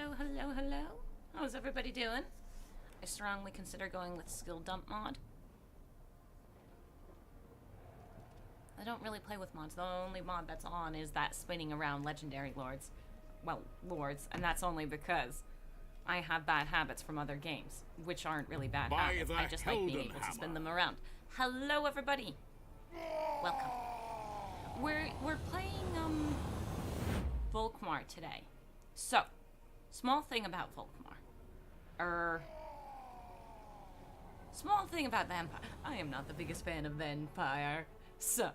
Hello, hello, hello. How's everybody doing? I strongly consider going with skill dump mod. I don't really play with mods. The only mod that's on is that spinning around legendary lords. Well, lords, and that's only because I have bad habits from other games, which aren't really bad habits. I just like being able to spin them around. Hello, everybody. Welcome. We're playing Volkmar today. So, small thing about Volkmar. Small thing about the Empire. I am not the biggest fan of the Empire, so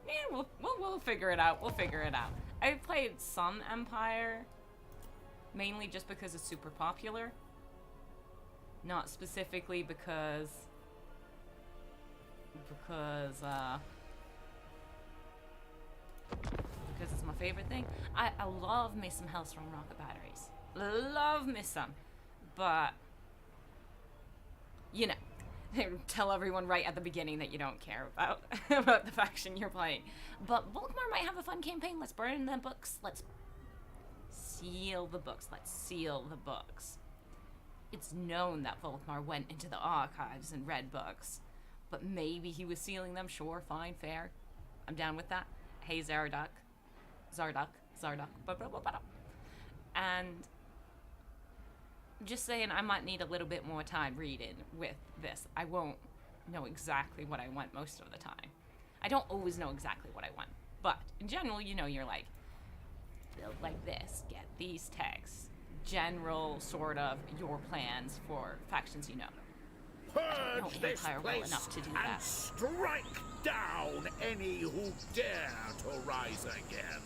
yeah, we'll figure it out. We'll figure it out. I've played some Empire, mainly just because it's super popular, not specifically because it's my favorite thing. I love me some Hellstrom rocket batteries. Love me some. But, you know, tell everyone right at the beginning that you don't care about, about the faction you're playing. But Volkmar might have a fun campaign. Let's burn the books. Let's seal the books. Let's seal the books. It's known that Volkmar went into the archives and read books. But maybe he was sealing them. Sure, fine, fair. I'm down with that. Hey, Zardock. And just saying, I might need a little bit more time reading with this. I won't know exactly what I want most of the time. I don't always know exactly what I want. But in general, you know, you're like, build like this, get these texts. General sort of your plans for factions you know. Purge this place enough to do and that. Strike down any who dare to rise again.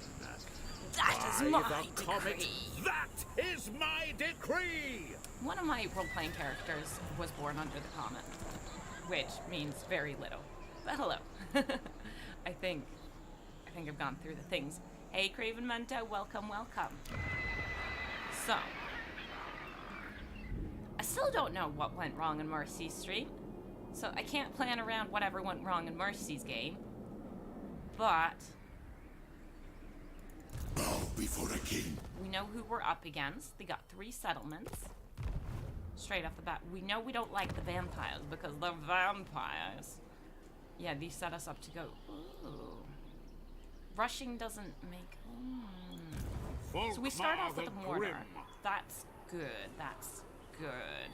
That is my decree. That is my decree. One of my role-playing characters was born under the comet, which means very little. But hello. I think I've gone through the things. Hey, Craven Mento, welcome, welcome. So, I still don't know what went wrong in Mercy Street, so I can't plan around whatever went wrong in Mercy's game, but bow before a king. We know who we're up against. They got 3 settlements. Straight off the bat, we know we don't like the vampires because the vampires. Yeah, these set us up to go. Ooh. Rushing doesn't make. So we start off with a mortar. That's good. That's good.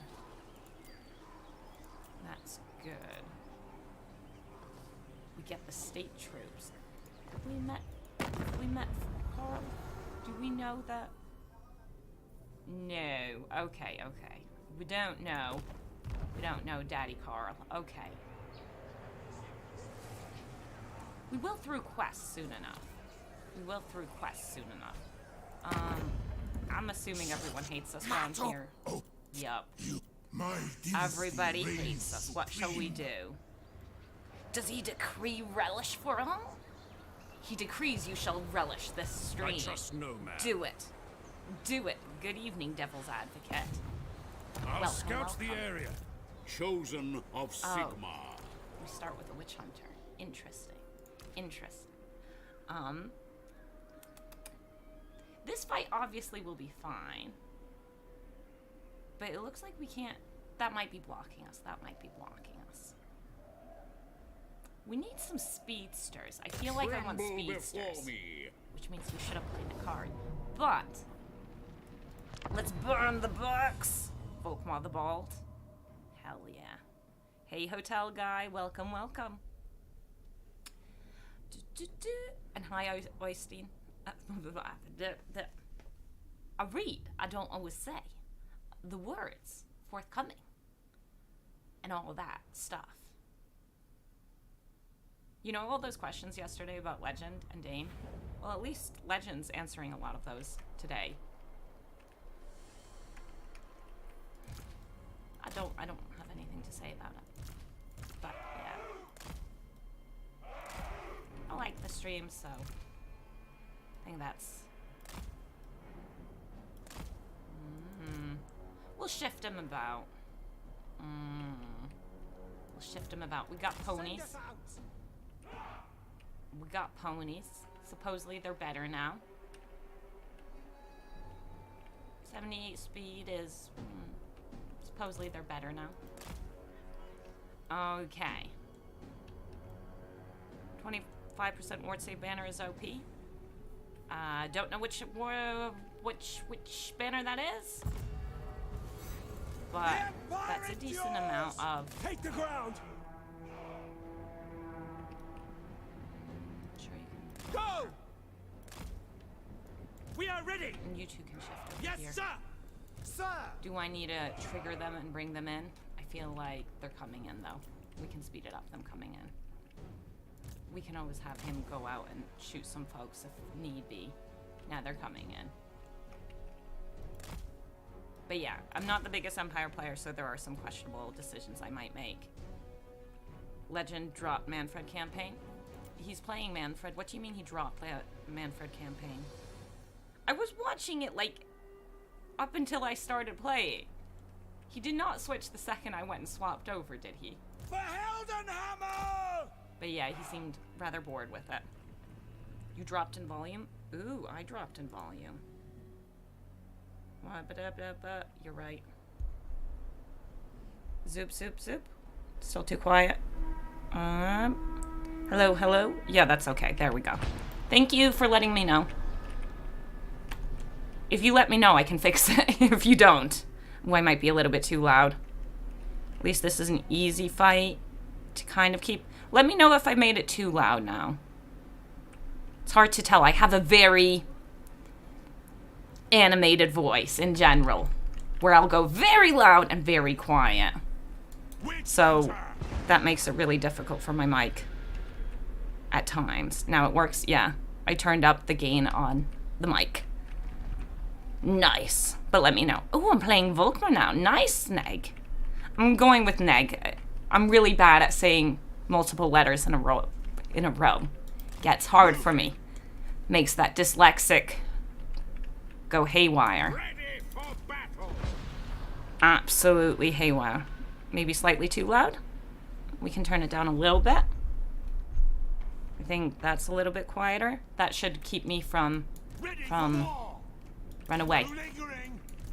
That's good. We get the state troops. We met Carl. Do we know that? No. Okay, okay. We don't know. We don't know Daddy Carl. Okay. We will through quests soon enough. We will through quests soon enough. I'm assuming everyone hates us around here. Yup. Everybody hates us. What shall we do? Does he decree relish for all? He decrees you shall relish this stream. I trust no man. Do it. Do it. Good evening, Devil's Advocate. I'll welcome, scout welcome. the area. Chosen of Sigma. We start with a witch hunter. Interesting. Interesting. This fight obviously will be fine. But it looks like we can't. That might be blocking us. That might be blocking us. We need some speedsters. I feel like I want speedsters. Which means we should have played the card. But let's burn the books. Volkmar the Bald. Hell yeah. Hey, hotel guy. Welcome, welcome. And hi, Oystein. I read. I don't always say the words forthcoming and all that stuff. You know all those questions yesterday about Legend and Dane? Well, at least Legend's answering a lot of those today. I don't have anything to say about it. But yeah. I like the stream, so I think that's we'll shift him about. We'll shift him about. We got ponies. We got ponies. Supposedly they're better now. 78 speed is... supposedly they're better now. Okay. 25% ward save banner is OP. Don't know which banner that is. But that's a decent amount of... Take the ground! Sure you can... Go! We are ready! And you two can shift over Yes, here. sir! Sir! Do I need to trigger them and bring them in? I feel like they're coming in, though. We can speed it up, them coming in. We can always have him go out and shoot some folks if need be. Now they're coming in. But yeah, I'm not the biggest Empire player, so there are some questionable decisions I might make. Legend dropped Manfred campaign. He's playing Manfred. What do you mean he dropped that Manfred campaign? I was watching it, like, up until I started playing. He did not switch the second I went and swapped over, did he? For Heldenhammer! But yeah, he seemed rather bored with it. You dropped in volume? Ooh, I dropped in volume. You're right. Zoop, zoop, zoop. Still too quiet. Hello, hello? Yeah, that's okay. There we go. Thank you for letting me know. If you let me know, I can fix it. If you don't, well, I might be a little bit too loud. At least this is an easy fight to kind of keep... Let me know if I made it too loud now. It's hard to tell. I have a very animated voice in general, where I'll go very loud and very quiet. So that makes it really difficult for my mic at times. Now it works, yeah. I turned up the gain on the mic. Nice. But let me know. Oh, I'm playing Volkmar now. Nice, Neg. I'm going with Neg. I'm really bad at saying multiple letters in a row. Gets hard for me. Makes that dyslexic go haywire. Ready for battle. Absolutely haywire. Maybe slightly too loud. We can turn it down a little bit. I think that's a little bit quieter. That should keep me from run away.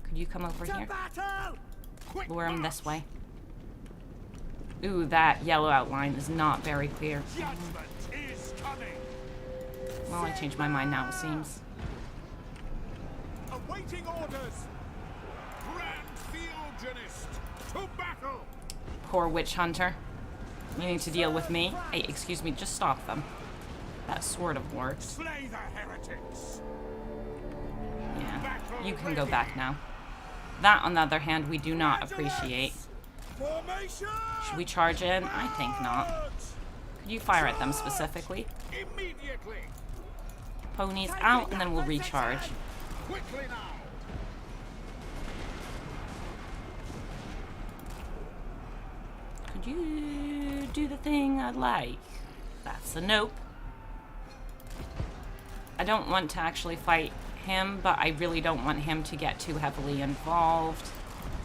Could you come over here? Lure him this way. Ooh, that yellow outline is not very clear. Judgment is coming! Well, I changed my mind now, it seems. Awaiting orders! Grand Theogenist to battle. Poor witch hunter. You need to deal with me. Hey, excuse me, just stop them. That sort of works. Slay the heretics! Yeah, you can go back now. That, on the other hand, we do not appreciate. Formation! Should we charge in? I think not. Could you fire at them specifically? Immediately. Ponies out, and then we'll recharge. Quickly now. Could you do the thing I'd like? That's a nope. I don't want to actually fight him, but I really don't want him to get too heavily involved.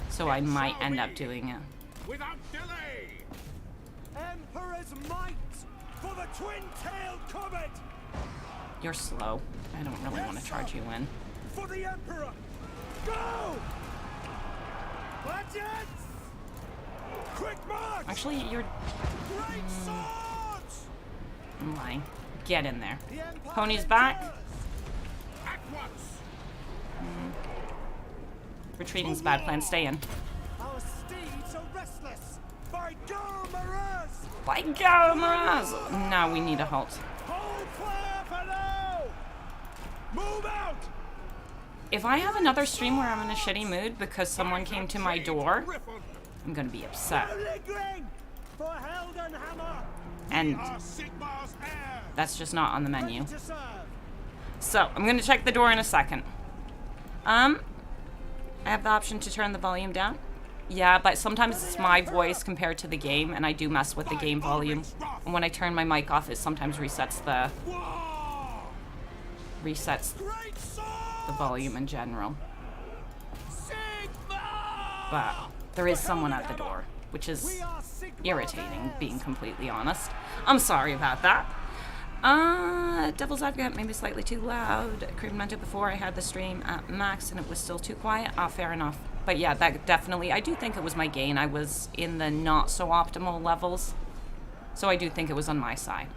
So I might end up doing it. Without delay. Emperor's might for the twin-tailed comet! You're slow. I don't really want to charge you in. For the Emperor! Go! Legends! Quick march! Actually, you're... Great swords! I'm lying. Get in there. The Empire Ponies back. endures! At once. Retreating's a bad plan. Stay in. Our steeds are restless! By Go Miraz! By God, Miraz! Now we need a halt. Hold fire below! Move out! If I have another stream where I'm in a shitty mood because someone came to my door, I'm gonna be upset. Lingering for Heldenhammer! And Our Sigmar's heir! that's just not on the menu. Ready to serve! So, I'm gonna check the door in a second. I have the option to turn the volume down. Yeah, but sometimes it's my voice compared to the game, and I do mess with the game volume. And when I turn my mic off, it sometimes resets the Great sword! volume in general. Sigmar! But there is someone at the door, which is We are Sigmar's irritating, heirs! being completely honest. I'm sorry about that. Devil's Advocate, maybe slightly too loud. Refinement before I had the stream at max and it was still too quiet. Fair enough. But yeah, that definitely, I do think it was my gain. I was in the not so optimal levels. So I do think it was on my side.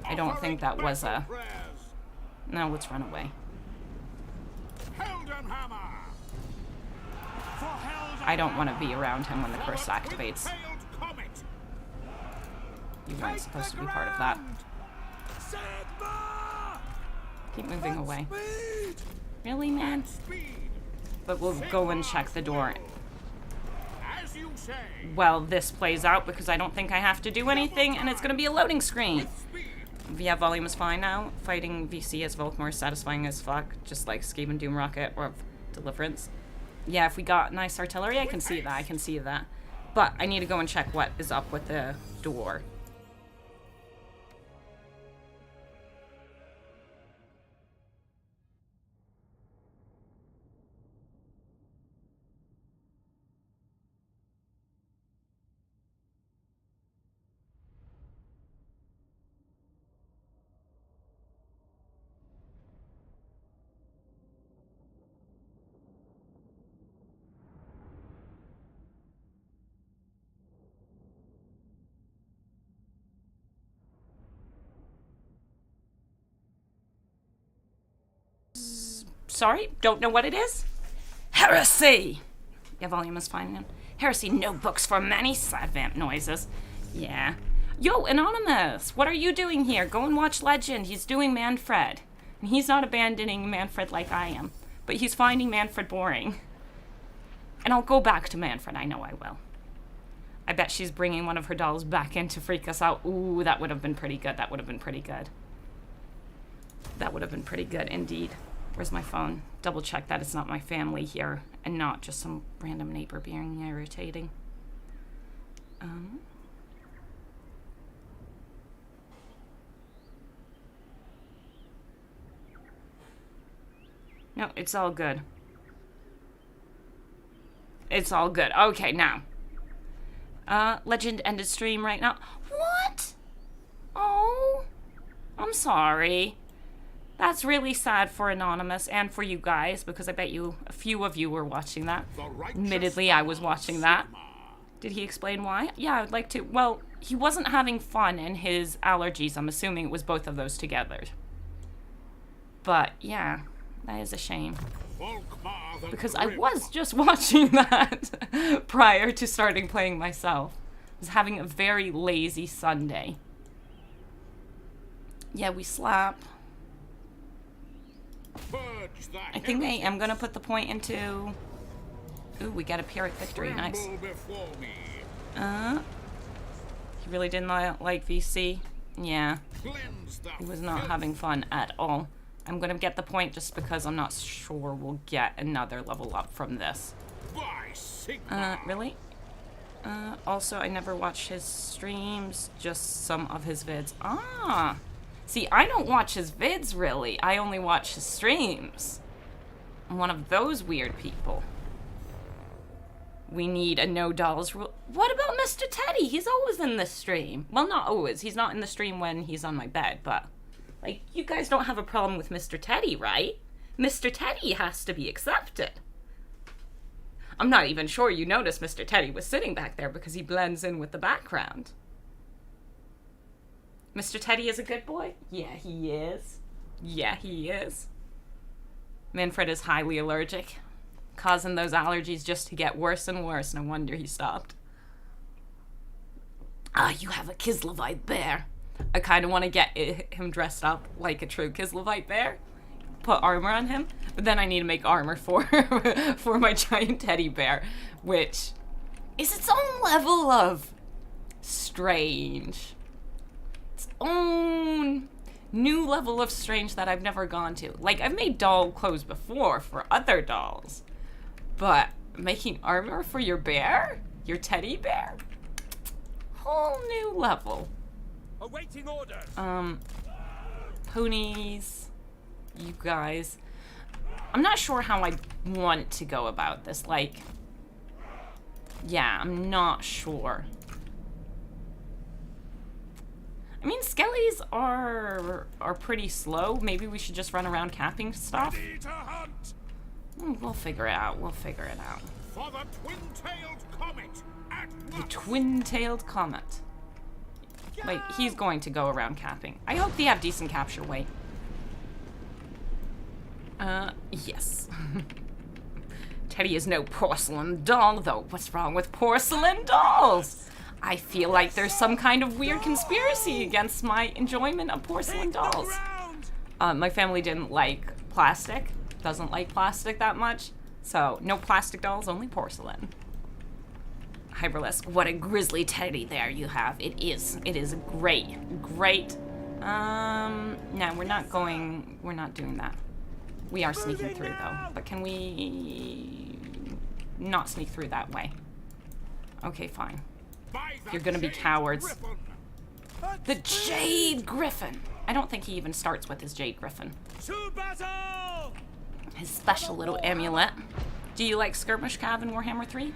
I don't think that was a... No, let's run away. I don't want to be around him when the curse activates. You weren't supposed to be part of that. Keep moving away. Really, man? But we'll go and check the door. Well, this plays out because I don't think I have to do anything, and it's going to be a loading screen. Yeah, volume is fine now. Fighting VC as Volkmar is satisfying as fuck, just like Skaven Doom Rocket or Deliverance. Yeah, if we got nice artillery, I can see that. I can see that. But I need to go and check what is up with the door. Sorry, don't know what it is? Heresy! Yeah, volume is fine now. Heresy, no books for many sad vamp noises. Yeah. Yo, Anonymous, what are you doing here? Go and watch Legend. He's doing Manfred. And he's not abandoning Manfred like I am. But he's finding Manfred boring. And I'll go back to Manfred, I know I will. I bet she's bringing one of her dolls back in to freak us out. Ooh, that would have been pretty good. That would have been pretty good. That would have been pretty good indeed. Where's my phone? Double check that it's not my family here and not just some random neighbor being irritating. No, it's all good. It's all good. Okay, now. Legend ended stream right now. What? Oh, I'm sorry. That's really sad for Anonymous and for you guys, because I bet you, a few of you were watching that. Admittedly, I was watching that. Did he explain why? Yeah, I would like to. Well, he wasn't having fun in his allergies. I'm assuming it was both of those together. But, yeah, that is a shame. Because I was just watching that prior to starting playing myself. I was having a very lazy Sunday. Yeah, we slap. I think I am going to put the point into... Ooh, we got a Pyrrhic victory. Nice. He really didn't like VC. Yeah. He was not having fun at all. I'm going to get the point just because I'm not sure we'll get another level up from this. Really? Also, I never watched his streams, just some of his vids. Ah! See, I don't watch his vids, really. I only watch his streams. I'm one of those weird people. We need a no dolls rule. What about Mr. Teddy? He's always in the stream. Well, not always. He's not in the stream when he's on my bed, but... Like, you guys don't have a problem with Mr. Teddy, right? Mr. Teddy has to be accepted. I'm not even sure you noticed Mr. Teddy was sitting back there because he blends in with the background. Mr. Teddy is a good boy? Yeah, he is. Yeah, he is. Manfred is highly allergic, causing those allergies just to get worse and worse. No wonder he stopped. Ah, you have a Kislevite bear. I kind of want to get him dressed up like a true Kislevite bear. Put armor on him. But then I need to make armor for for my giant teddy bear, which is its own level of strange. Its own new level of strange that I've never gone to. Like, I've made doll clothes before for other dolls. But making armor for your bear? Your teddy bear? Whole new level. Awaiting orders. Ponies, you guys. I'm not sure how I want to go about this. Like, yeah, I'm not sure. I I mean, skellies are pretty slow. Maybe we should just run around capping stuff. Ready to hunt. We'll figure it out. We'll figure it out. For the twin-tailed comet at The once. twin-tailed comet. Wait, he's going to go around capping. I hope they have decent capture weight. Yes. Teddy is no porcelain doll, though. What's wrong with porcelain dolls? I feel like there's some kind of weird conspiracy against my enjoyment of porcelain dolls. My family didn't like plastic. Doesn't like plastic that much. So, no plastic dolls, only porcelain. Hyperlisk, what a grisly teddy there you have. It is great. No, we're not doing that. We are sneaking through though, but can we not sneak through that way? Okay, fine. You're gonna be cowards. The Jade Griffin! I don't think he even starts with his Jade Griffin. To battle! His special little amulet. Do you like Skirmish Cav in Warhammer 3?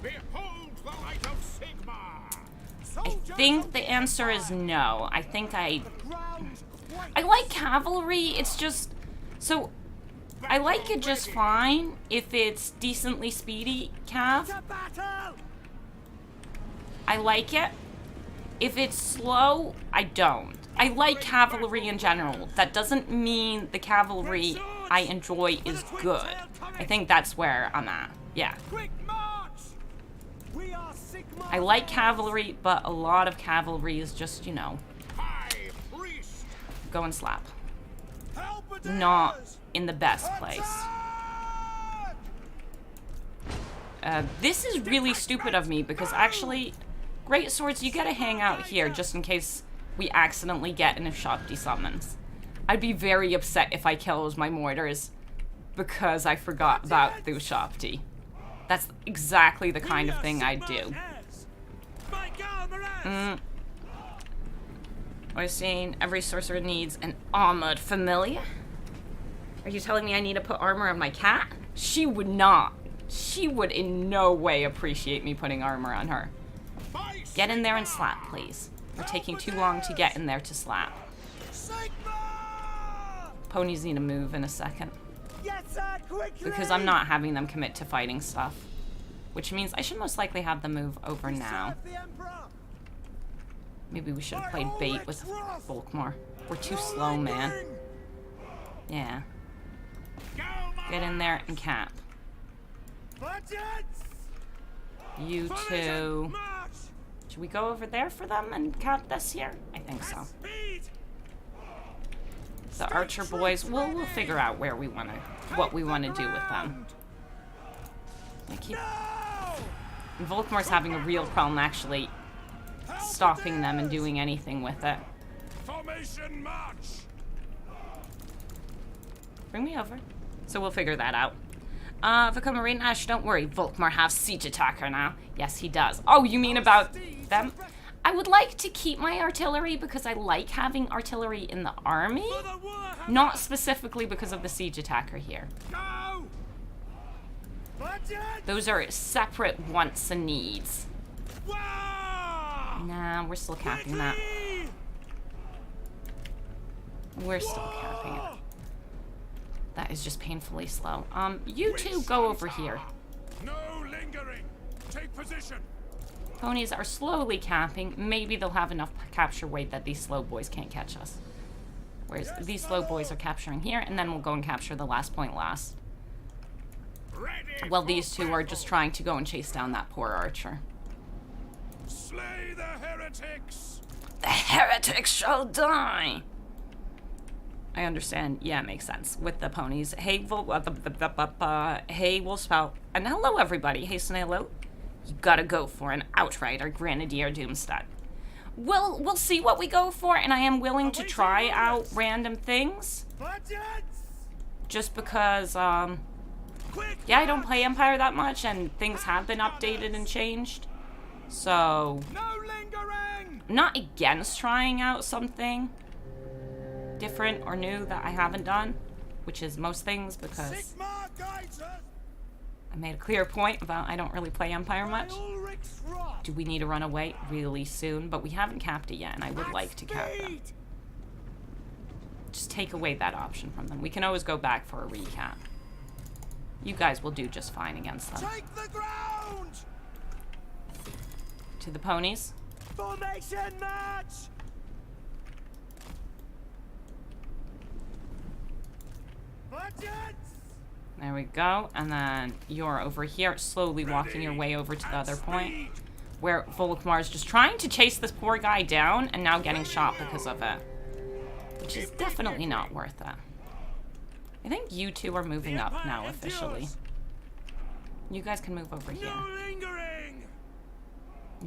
Behold the light of Sigmar. I think the answer is no. I think I like cavalry. It's just so I like it just fine if it's decently speedy cav. To battle! I like it. If it's slow, I don't. I like cavalry in general. That doesn't mean the cavalry I enjoy is good. I think that's where I'm at. Yeah. Quick march! We are Sigmar. I like cavalry, but a lot of cavalry is just, you know, High priest. go and slap. Halberdiers! Not in the best place. This is really stupid of me because actually, great swords, you gotta hang out here just in case we accidentally get an Shopti summons. I'd be very upset if I killed my mortars because I forgot about the Shopti. That's exactly the kind of thing I'd do. We're seeing every sorcerer needs an armored familiar. Are you telling me I need to put armor on my cat? She would not. She would in no way appreciate me putting armor on her. Get in there and slap, please. We're taking too long to get in there to slap. Ponies need to move in a second. Because I'm not having them commit to fighting stuff. Which means I should most likely have them move over now. Maybe we should have played bait with Volkmar. We're too slow, man. Yeah. Get in there and cap. You two. Should we go over there for them and cap this here? I think so. The archer boys, we'll figure out where we want to, what we want to do with them. Volkmar's having a real problem actually stopping them and doing anything with it. Formation march. Bring me over. So we'll figure that out. Vicom Marine Ash, don't worry. Volkmar has siege attacker now. Yes, he does. Oh, you mean about them? I would like to keep my artillery because I like having artillery in the army. Not specifically because of the siege attacker here. Those are separate wants and needs. Nah, we're still capping that. We're still capping it. That is just painfully slow. You two go over here. No lingering. Take position. Ponies are slowly capping. Maybe they'll have enough capture weight that these slow boys can't catch us. Whereas these slow boys are capturing here, and then we'll go and capture the last point last. Well, these two are just trying to go and chase down that poor archer. Slay the heretics. The heretics shall die! I understand. Yeah, it makes sense. With the ponies. Hey, hey, Wolfspout. And hello, everybody. Hey, Snailo. You gotta go for an outrighter Grenadier Doomstud. We'll see what we go for, and I am willing to try out random things. Just because, yeah, I don't play Empire that much, and things have been updated and changed. So, I'm not against trying out something different or new that I haven't done, which is most things, because made a clear point about I don't really play Empire much. Ulrich's wrath. Do we need to run away really soon? But we haven't capped it yet, and I would like to cap them. Just take away that option from them. We can always go back for a recap. You guys will do just fine against them. Take the ground. To the ponies. Formation match. Budgets. There we go. And then you're over here, slowly walking your way over to the other point, where Volkmar is just trying to chase this poor guy down and now getting shot because of it. Which is definitely not worth it. I think you two are moving up now officially. You guys can move over here.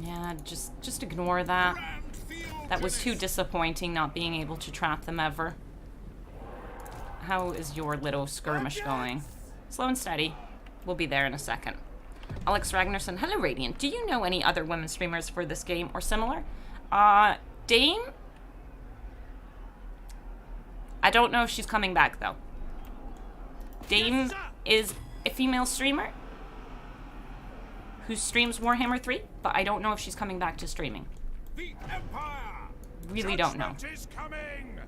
Yeah, just ignore that. That was too disappointing not being able to trap them ever. How is your little skirmish going? Slow and steady. We'll be there in a second. Alex Ragnarsson, hello Radiant. Do you know any other women streamers for this game or similar? Dame? I don't know if she's coming back though. Dame is a female streamer who streams Warhammer 3, but I don't know if she's coming back to streaming. The Empire. Really don't know. Is coming.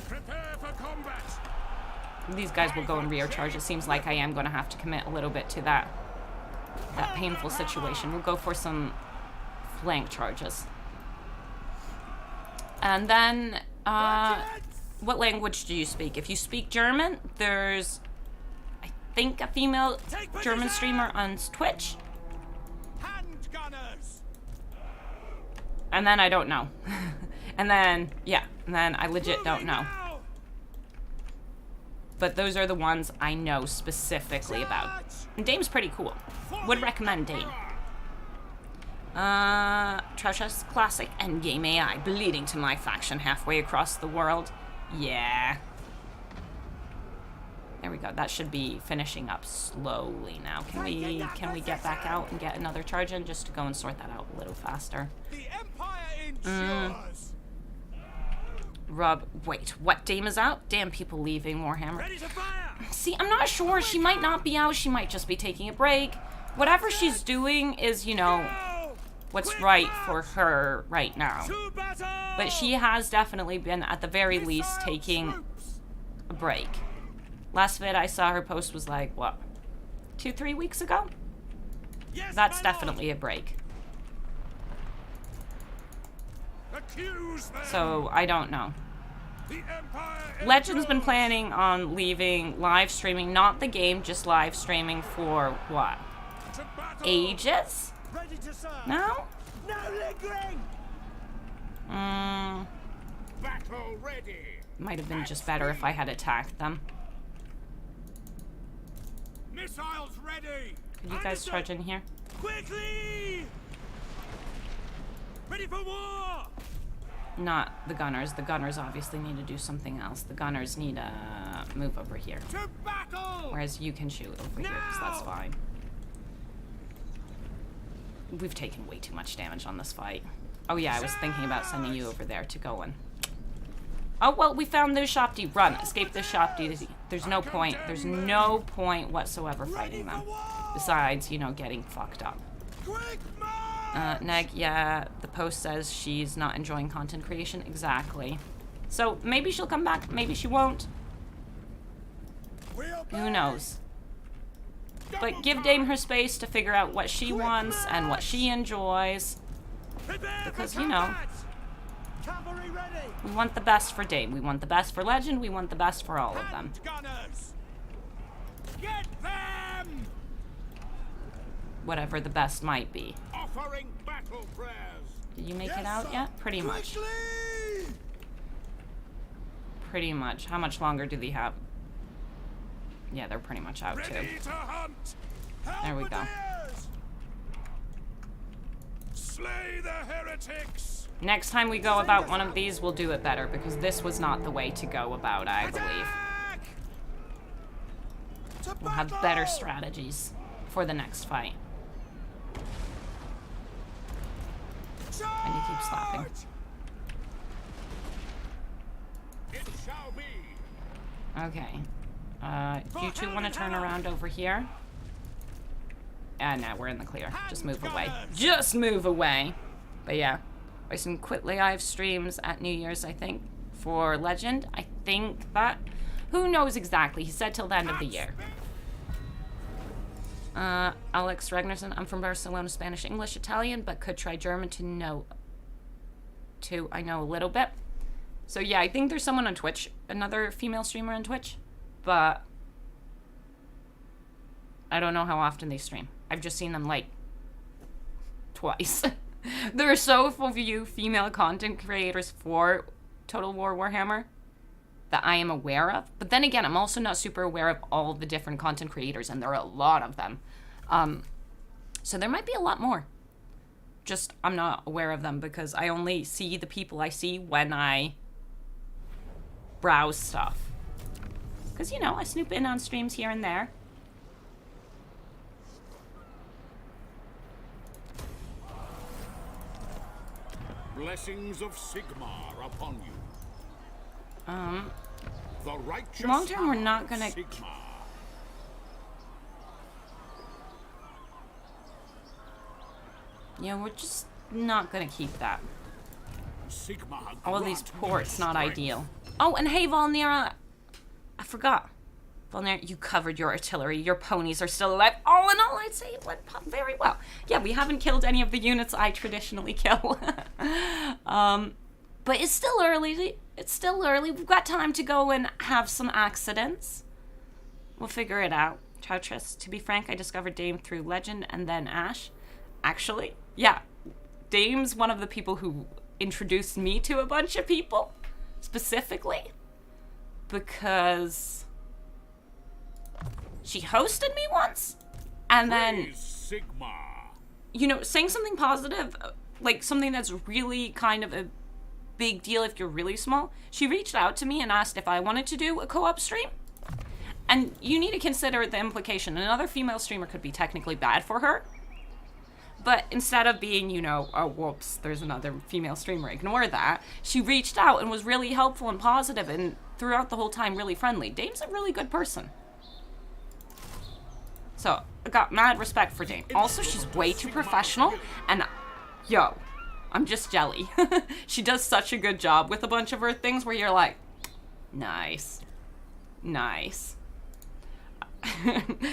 Prepare for combat. These guys will go in rear charge. It seems like I am going to have to commit a little bit to that painful situation. We'll go for some flank charges. And then, what language do you speak? If you speak German, there's, I think, a female German streamer on Twitch. Handgunners. And then I don't know. And then, yeah, and then I legit don't know. But those are the ones I know specifically about. And Dame's pretty cool. Would recommend Dame. Trash's classic endgame AI bleeding to my faction halfway across the world. Yeah. There we go. That should be finishing up slowly now. Can we get back out and get another charge in just to go and sort that out a little faster? The Empire ensures. Wait, what? Dame is out? Damn, people leaving Warhammer. Ready to fire. See, I'm not sure. She might not be out. She might just be taking a break. Whatever she's doing is, you know, what's right for her right now. But she has definitely been, at the very least, taking a break. Last vid I saw her post was like, what, 2-3 weeks ago? That's definitely a break. So, I don't know. Legend's been planning on leaving live streaming, not the game, just live streaming for what? Ages? No? No lingering. Battle ready. Might have been just better if I had attacked them. Missiles ready. Could you guys charge in here? Quickly. Ready for war. Not the gunners. The gunners obviously need to do something else. The gunners need to move over here. To battle. Whereas you can shoot over here, because that's fine. We've taken way too much damage on this fight. Oh yeah, I was thinking about sending you over there to go in. Oh, well, we found this Shopti. Run. Escape this Shopti. There's no point. There's no point whatsoever fighting them. Besides, you know, getting fucked up. Neg, yeah, the post says she's not enjoying content creation. Exactly. So, maybe she'll come back. Maybe she won't. Who knows? But give Dame her space to figure out what she wants and what she enjoys. Because, you know, we want the best for Dame. We want the best for Legend. We want the best for all of them. Get them! Whatever the best might be. Offering battle prayers. Did you make it out yet? Pretty much. Pretty much. How much longer do they have? Yeah, they're pretty much out too. There we go. Slay the heretics. Next time we go about one of these, we'll do it better, because this was not the way to go about, I believe. We'll have better strategies for the next fight. And you keep slapping. It shall be. Okay. You two want to turn around over here? No, we're in the clear. Just move away. Just move away. But yeah, I can quit live streams at New Year's, I think, for Legend. I think that. Who knows exactly? He said till the end of the year. Alex Ragnarsson. I'm from Barcelona, Spanish, English, Italian, but could try German to know. I know a little bit. So yeah, I think there's someone on Twitch, another female streamer on Twitch, but I don't know how often they stream. I've just seen them like twice. There are so few female content creators for Total War Warhammer that I am aware of. But then again, I'm also not super aware of all the different content creators, and there are a lot of them. So there might be a lot more. Just, I'm not aware of them because I only see the people I see when I browse stuff. Because, you know, I snoop in on streams here and there. Blessings of Sigmar upon you. The righteous long term, we're not gonna. Sigmar. Yeah, we're just not gonna keep that. Sigmar All of these grant me ports, not strength. ideal. Oh, and hey, Volnira, I forgot. Volnira, you covered your artillery. Your ponies are still alive. All in all, I'd say it went very well. Yeah, we haven't killed any of the units I traditionally kill. But it's still early. It's still early. We've got time to go and have some accidents. We'll figure it out. Chowtress, to be frank, I discovered Dame through Legend and then Ash. Actually, yeah. Dame's one of the people who introduced me to a bunch of people, specifically, because she hosted me once, and then, Praise Sigmar. you know, saying something positive, like something that's really kind of a big deal if you're really small. She reached out to me and asked if I wanted to do a co-op stream. And you need to consider the implication. Another female streamer could be technically bad for her. But instead of being, you know, oh, whoops, there's another female streamer, ignore that. She reached out and was really helpful and positive and throughout the whole time really friendly. Dame's a really good person. So, I got mad respect for Dame. Also, she's way too professional, and yo, I'm just jelly. She does such a good job with a bunch of her things where you're like, nice. Nice.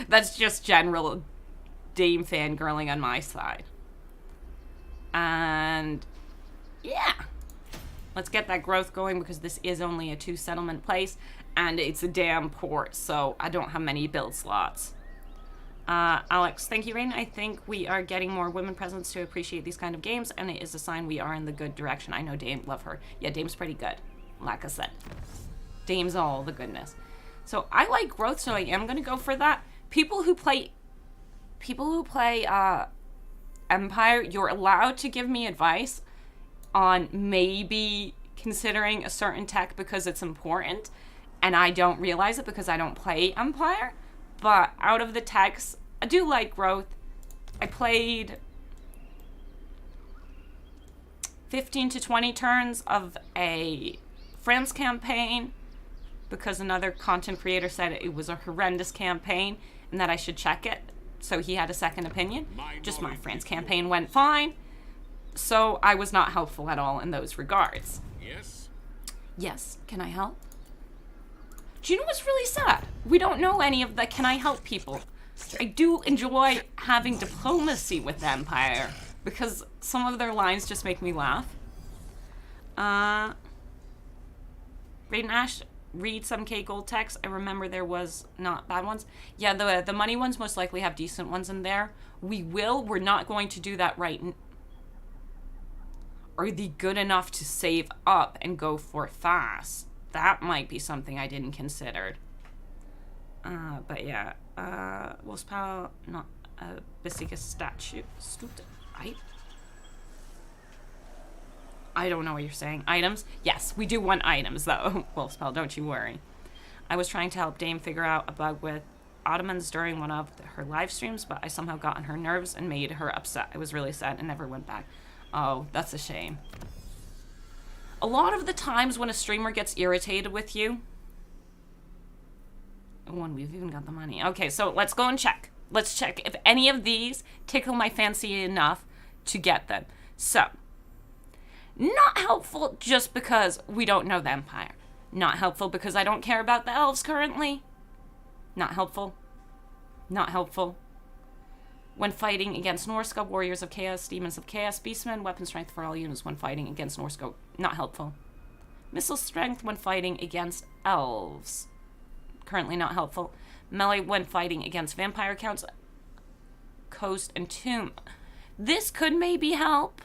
That's just general Dame fangirling on my side. And yeah, let's get that growth going because this is only a 2 settlement place and it's a damn port, so I don't have many build slots. Alex, thank you, Rain. I think we are getting more women presence to appreciate these kind of games, and it is a sign we are in the good direction. I know Dame, love her. Yeah, Dame's pretty good, like I said. Dame's all the goodness. So I like growth, so I am gonna go for that. People who play Empire, you're allowed to give me advice on maybe considering a certain tech because it's important, and I don't realize it because I don't play Empire. But out of the techs, I do like growth. I played 15 to 20 turns of a France campaign because another content creator said it was a horrendous campaign and that I should check it. So he had a second opinion. Just my France campaign went fine. So I was not helpful at all in those regards. Yes? Yes, can I help? Do you know what's really sad? We don't know any of the can I help people. I do enjoy having diplomacy with Empire because some of their lines just make me laugh. Raiden Ash, read some K Gold text. I remember there was not bad ones. Yeah, the money ones most likely have decent ones in there. We're not going to do that right. Are they good enough to save up and go for fast? That might be something I didn't consider. But yeah, Wolfspower, not a Basica statue. Right? I don't know what you're saying. Items? Yes, we do want items though. Wolfspell, don't you worry. I was trying to help Dame figure out a bug with Ottomans during one of her live streams, but I somehow got on her nerves and made her upset. I was really sad and never went back. Oh, that's a shame. A lot of the times when a streamer gets irritated with you, one. We've even got the money. Okay, so let's go and check. Let's check if any of these tickle my fancy enough to get them. So, not helpful just because we don't know the Empire. Not helpful because I don't care about the elves currently. Not helpful. Not helpful. When fighting against Norska, Warriors of Chaos, Demons of Chaos, Beastmen, weapon strength for all units when fighting against Norska. Not helpful. Missile strength when fighting against elves. Currently not helpful. Melee when fighting against vampire counts, coast, and tomb. This could maybe help.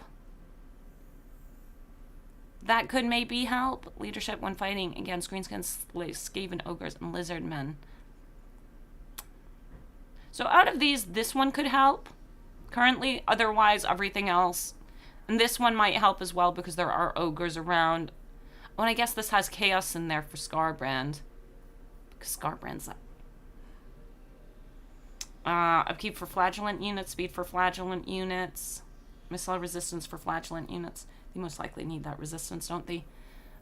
That could maybe help. Leadership when fighting against greenskins, skaven ogres, and lizard men. So out of these, this one could help. Currently, otherwise, everything else. And this one might help as well because there are ogres around. Oh, and I guess this has chaos in there for Scarbrand. Because Scarbrand's up. Upkeep for flagellant units, speed for flagellant units, missile resistance for flagellant units. They most likely need that resistance, don't they?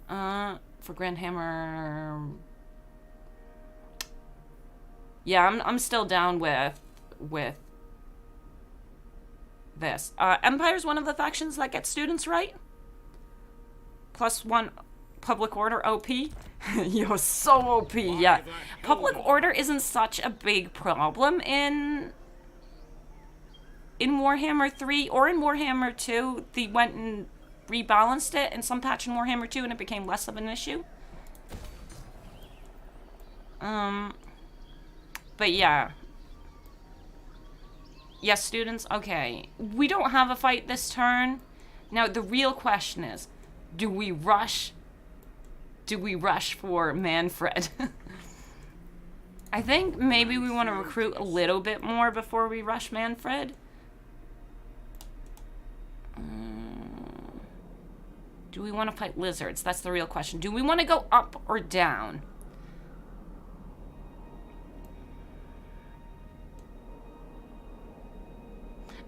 For Grand Hammer. Yeah, I'm still down with this. Empire's one of the factions that gets students right. +1 public order OP. You're so OP, yeah. Public order isn't such a big problem in Warhammer 3 or in Warhammer 2. They went and rebalanced it in some patch in Warhammer 2 and it became less of an issue. But yeah. Yes, students? Okay. We don't have a fight this turn. Now, the real question is, do we rush? Do we rush for Manfred? I think maybe we want to recruit a little bit more before we rush Manfred. Do we want to fight lizards? That's the real question. Do we want to go up or down?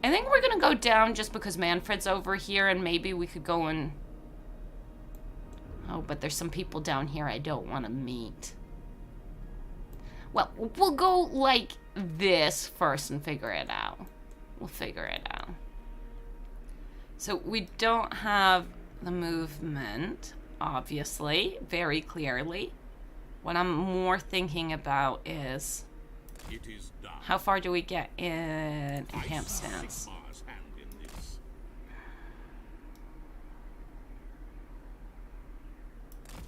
I think we're going to go down just because Manfred's over here and maybe we could go and... Oh, but there's some people down here I don't want to meet. Well, we'll go like this first and figure it out. We'll figure it out. So we don't have the movement, obviously, very clearly. What I'm more thinking about is how far do we get in camp stance?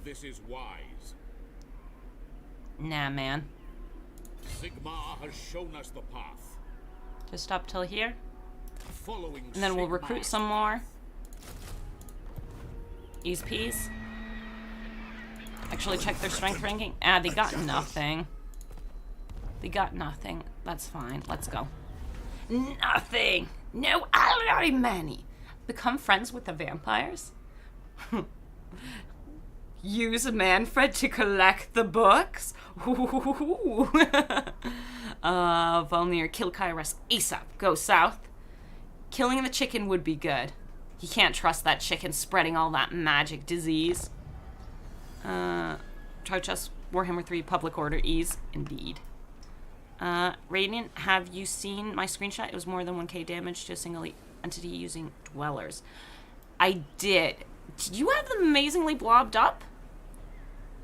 This is wise. Nah, man. Sigmar has shown us the path. Just up till here. Following And then we'll recruit some more. Ease peas. Actually check their strength ranking. Ah, they got nothing. They got nothing. That's fine. Let's go. Nothing. No alimony. Become friends with the vampires? Use Manfred to collect the books? Volnir, kill Kairos ASAP. Go south. Killing the chicken would be good. You can't trust that chicken spreading all that magic disease. Trochus, Warhammer 3, Public Order, Ease. Indeed. Radiant, have you seen my screenshot? It was more than 1k damage to a single entity using dwellers. I did. Did you have them amazingly blobbed up?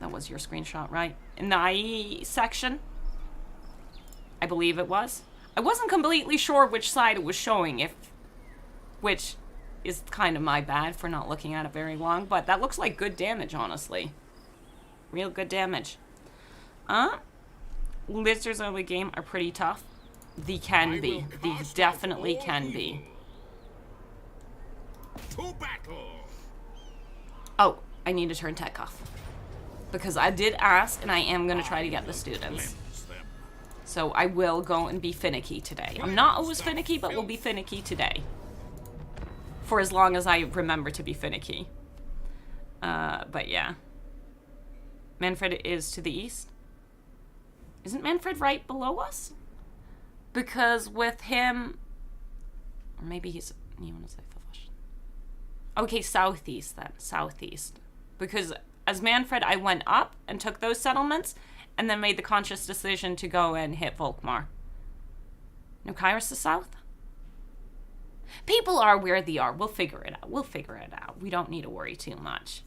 That was your screenshot, right? In the IE section? I believe it was. I wasn't completely sure which side it was showing, which is kind of my bad for not looking at it very long, but that looks like good damage, honestly. Real good damage. Lizards early game are pretty tough. They can be. They definitely can be. To battle. Oh, I need to turn tech off. Because I did ask, and I am going to try to get the students. So I will go and be finicky today. I'm not always finicky, but we'll be finicky today. For as long as I remember to be finicky. But yeah. Manfred is to the east. Isn't Manfred right below us? Because with him... Or maybe he's... Okay, southeast then. Southeast. Because as Manfred, I went up and took those settlements. and then made the conscious decision to go and hit Volkmar. No Kairos to south? People are where they are. We'll figure it out. We'll figure it out. We don't need to worry too much.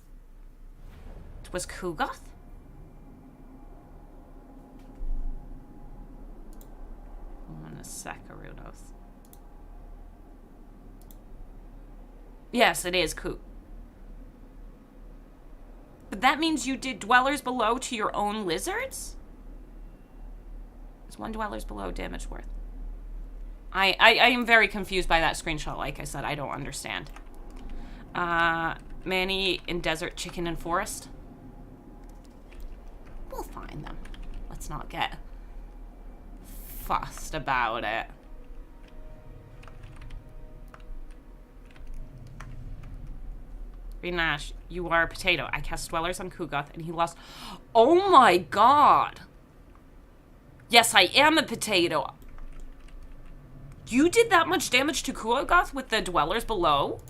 It was Kugoth? And a Sakarudos. Yes, it is Ku. But that means you did Dwellers Below to your own lizards? Is 1 Dwellers Below damage worth? I am very confused by that screenshot. Like I said, I don't understand. Manny in desert, chicken in forest. We'll find them. Let's not get fussed about it. Renash, you are a potato. I cast Dwellers on Kugoth and he lost. Oh my god. Yes, I am a potato. You did that much damage to Kugoth with the Dwellers Below?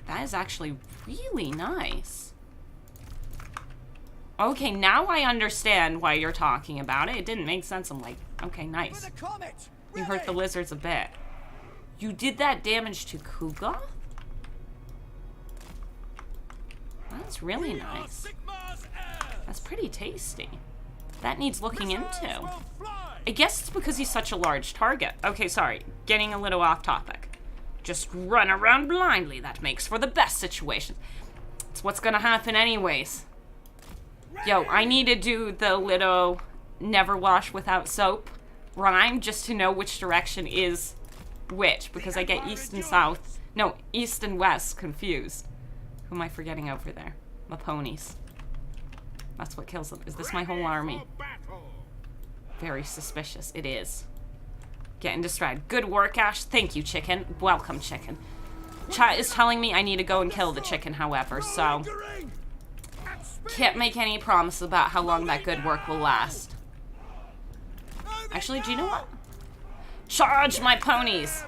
That is actually really nice. Okay, now I understand why you're talking about it. It didn't make sense. I'm like, okay, nice. You hurt the lizards a bit. You did that damage to Kugoth? That's really nice. That's pretty tasty. That needs looking into. I guess it's because he's such a large target. Okay, sorry. Getting a little off topic. Just run around blindly. That makes for the best situations. It's what's gonna happen anyways. Yo, I need to do the little never wash without soap rhyme just to know which direction is which, because I get east and south. No, east and west confused. Who am I forgetting over there? My ponies. That's what kills them. Is this my whole army? Very suspicious. It is. Get into stride. Good work, Ash. Thank you, chicken. Welcome, chicken. Chat is telling me I need to go and kill the chicken, however, so can't make any promise about how long that good work will last. Actually, do you know what? Charge my ponies!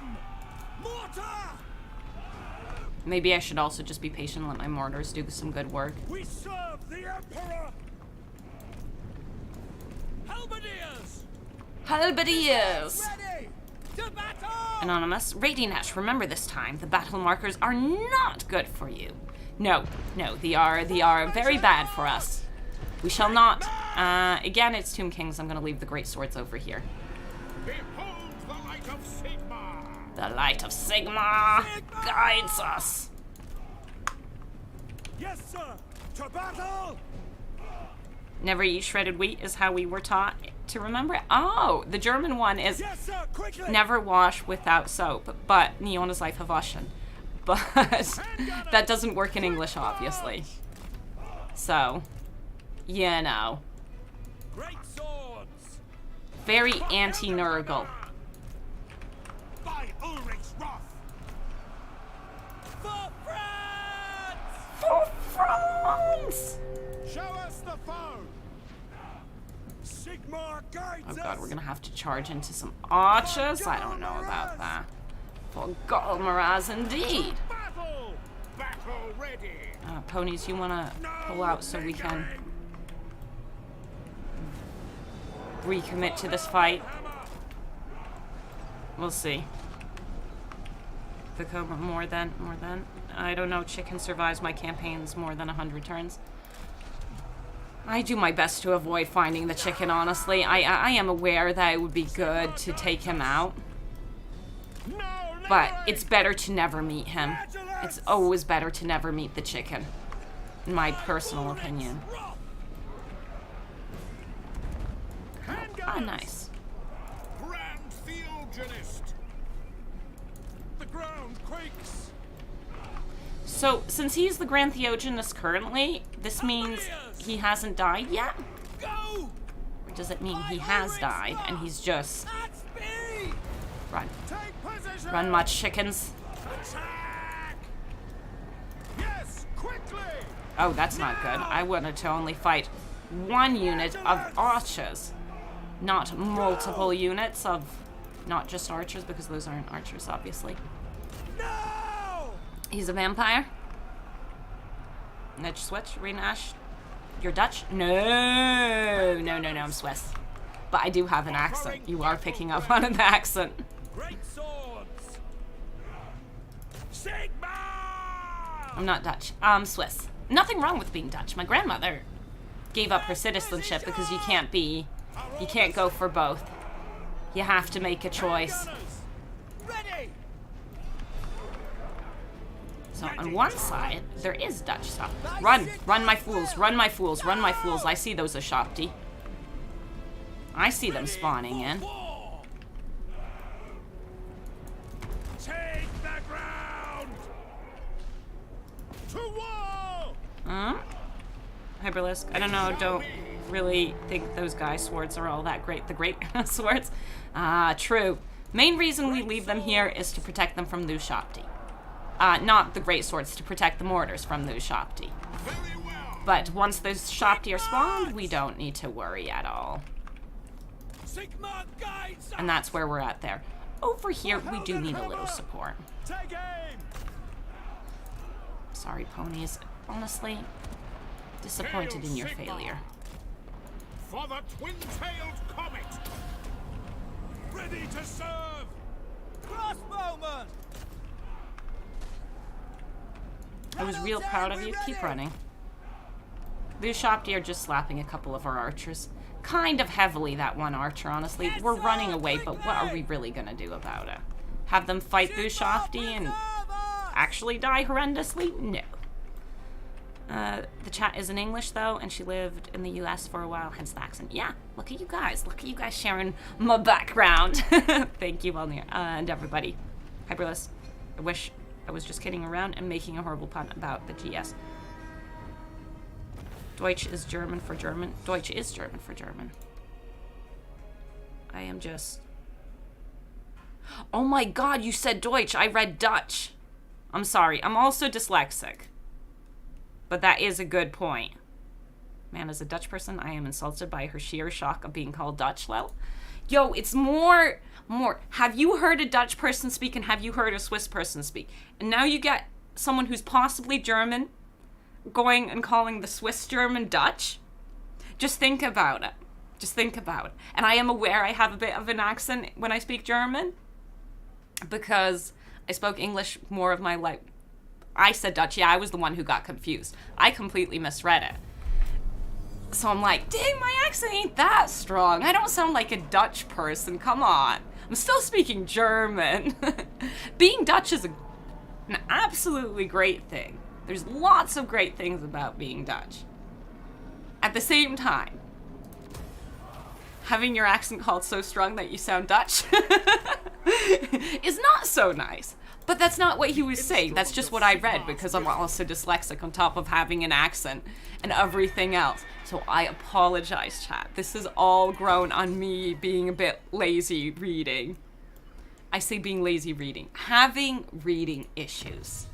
Maybe I should also just be patient and let my mortars do some good work. We serve the Emperor! Halberdiers! Halberdiers! Ready! To battle! Anonymous, Radinash, remember this time, the battle markers are not good for you. No, they are very bad for us. We shall not. Again, it's Tomb Kings. I'm going to leave the great swords over here. Behold the light of Sigma! The light of Sigma guides us. Yes, sir! To battle! Never eat shredded wheat is how we were taught to remember it. Oh, the German one is Yes, sir! Quickly! never wash without soap, but Neona's life of waschen. But that doesn't work in English, obviously. So, you know. Great swords! Very anti-Nurgle. By Ulrich's wrath! For France! For France! Show us the foe! Sigmar guides Oh god, us! we're gonna have to charge into some archers? I don't know about that. For Golmaraz indeed. Battle! Battle ready! Ponies, you wanna pull out so we can recommit to this fight? We'll see. The Cobra more than. I don't know, chicken survives my campaigns more than 100 turns. I do my best to avoid finding the chicken, honestly. I am aware that it would be good to take him out. But it's better to never meet him. It's always better to never meet the chicken. In my personal opinion. Ah, nice. Grand Theogenist! The ground quakes! So, since he's the Grand Theogenist currently, this means he hasn't died yet? Go! Or does it mean he has died and he's just... At speed! Run. Take position! Run much, chickens. Attack! Yes, quickly! Oh, that's not good. I wanted to only fight one unit of archers. Not multiple units of... Not just archers, because those aren't archers, obviously. No! He's a vampire. Nudge switch, Renash. You're Dutch? No, I'm Swiss. But I do have an accent. You are picking up on an accent. Great swords. Sigma! I'm not Dutch. I'm Swiss. Nothing wrong with being Dutch. My grandmother gave up her citizenship because you can't go for both. You have to make a choice. Ready. So on one side, there is Dutch stuff. Run! Run, my fools! Run, my fools! Run, my fools! I see those Ashopti. I see them spawning in. Take the ground! To war! Hyperlisk. I don't know, don't really think those guy swords are all that great. The great swords? Ah, true. Main reason we leave them here is to protect them from the Ashopti. Not the great swords, to protect the mortars from the Ashopti. But once those Ashopti are spawned, we don't need to worry at all. And that's where we're at there. Over here, we do need a little support. Sorry, ponies. Honestly, disappointed in your failure. For the twin-tailed comet! Ready to serve! Crossbowman. I was real proud of you. Keep running. The Ashopti are just slapping a couple of our archers. Kind of heavily, that one archer, honestly. We're running away, but what are we really gonna do about it? Have them fight the Ashopti and actually die horrendously? No. The chat is in English, though, and she lived in the US for a while, hence the accent. Yeah, look at you guys. Look at you guys sharing my background. Thank you, Valnir, and everybody. Hyperless, I wish I was just kidding around and making a horrible pun about the GS. Deutsch is German for German. Deutsch is German for German. I am just... Oh my god, you said Deutsch. I read Dutch. I'm sorry. I'm also dyslexic. But that is a good point. Man, as a Dutch person, I am insulted by her sheer shock of being called Dutch, Lel. Yo, it's more... Have you heard a Dutch person speak and have you heard a Swiss person speak? And now you get someone who's possibly German going and calling the Swiss German Dutch? Just think about it. Just think about it. And I am aware I have a bit of an accent when I speak German because I spoke English more of my life. I said Dutch. Yeah, I was the one who got confused. I completely misread it. So I'm like, dang, my accent ain't that strong. I don't sound like a Dutch person. Come on. I'm still speaking German. Being Dutch is an absolutely great thing. There's lots of great things about being Dutch. At the same time, having your accent called so strong that you sound Dutch is not so nice. But that's not what he was saying. That's just what I read because I'm also dyslexic on top of having an accent and everything else. So I apologize, chat. This is all grown on me being a bit lazy reading. I say being lazy reading. Having reading issues.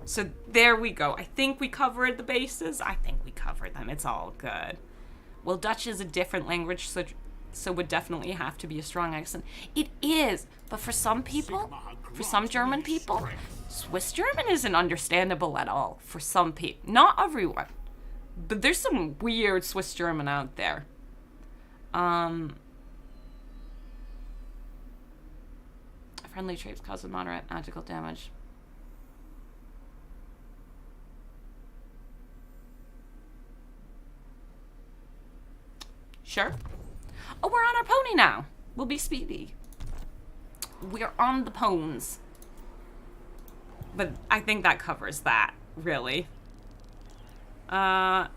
So there we go. I think we covered the bases. I think we covered them. It's all good. Well, Dutch is a different language, so would definitely have to be a strong accent. It is, but for some people, for some German people, Swiss German isn't understandable at all. For some people, not everyone, but there's some weird Swiss German out there. Friendly traits cause moderate magical damage. Sure. Oh, we're on our pony now. We'll be speedy. We're on the pones. But I think that covers that, really. And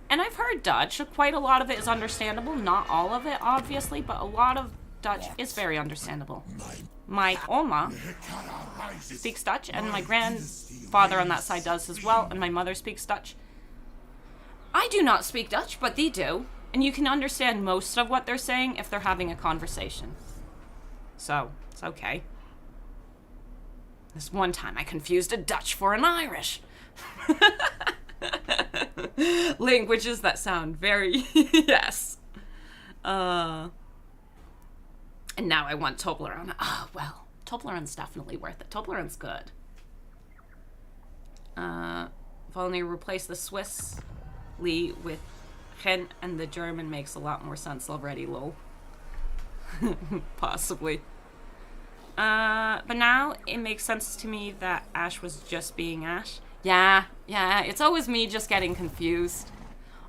I've heard Dutch. Quite a lot of it is understandable. Not all of it, obviously, but a lot of Dutch is very understandable. My Oma speaks Dutch, and my grandfather on that side does as well, and my mother speaks Dutch. I do not speak Dutch, but they do. And you can understand most of what they're saying if they're having a conversation. So, it's okay. This one time I confused a Dutch for an Irish. Languages that sound very... yes. And now I want Toblerone. Oh, well. Toblerone's definitely worth it. Toblerone's good. If only replace the Swiss Lee with Hen and the German makes a lot more sense already, lol. Possibly. But now it makes sense to me that Ash was just being Ash. Yeah, it's always me just getting confused.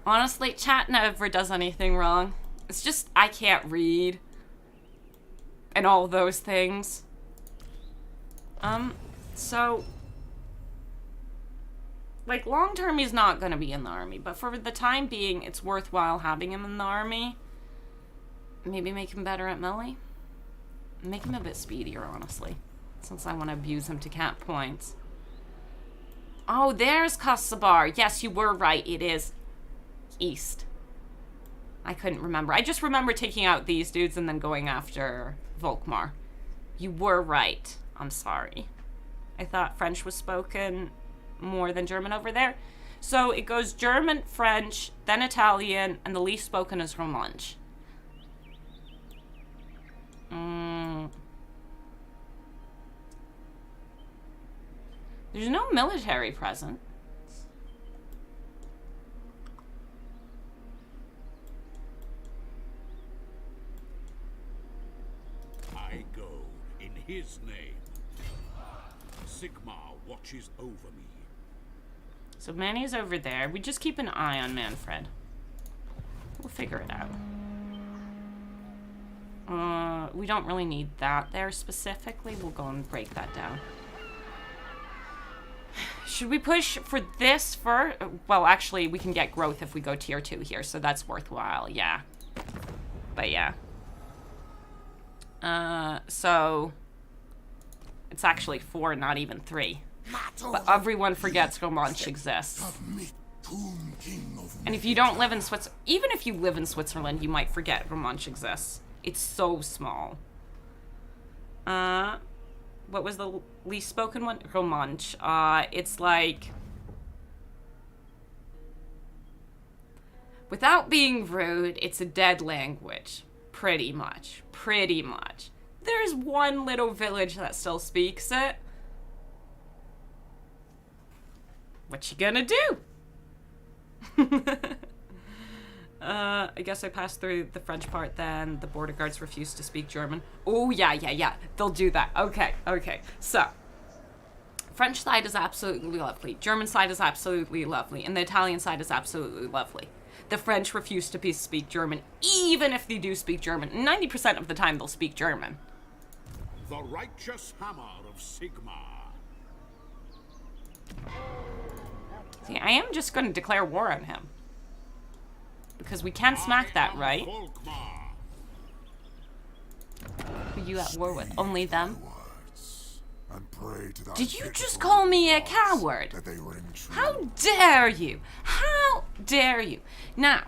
Honestly, chat never does anything wrong. It's just I can't read. And all those things. So... like, long term he's not gonna be in the army, but for the time being, it's worthwhile having him in the army. Maybe make him better at melee? Make him a bit speedier, honestly. Since I want to abuse him to cap points. Oh, there's Kasabar. Yes, you were right. It is east. I couldn't remember. I just remember taking out these dudes and then going after Volkmar. You were right. I'm sorry. I thought French was spoken more than German over there. So it goes German, French, then Italian, and the least spoken is Romansh. There's no military present. I go in his name. Sigmar watches over me. So Manny's over there. We just keep an eye on Manfred. We'll figure it out. We don't really need that there specifically. We'll go and break that down. Should we push for this first? Well, actually, we can get growth if we go tier 2 here, so that's worthwhile, yeah. But yeah. So... it's actually 4, not even 3. But everyone forgets Romansh exists. And if you don't live in Switzerland, even if you live in Switzerland, you might forget Romansh exists. It's so small. What was the least spoken one? Romansh. It's like... without being rude, it's a dead language. Pretty much. Pretty much. There's one little village that still speaks it. What you gonna do? I guess I passed through the French part, then the border guards refused to speak German. Oh, yeah. They'll do that. Okay. So, French side is absolutely lovely. German side is absolutely lovely. And the Italian side is absolutely lovely. The French refuse to speak German, even if they do speak German. 90% of the time, they'll speak German. The righteous hammer of Sigmar. See, I am just going to declare war on him. Because we can smack that, right? Who are you at war with? Only them? Did you just call me a coward? How dare you? How dare you? Now,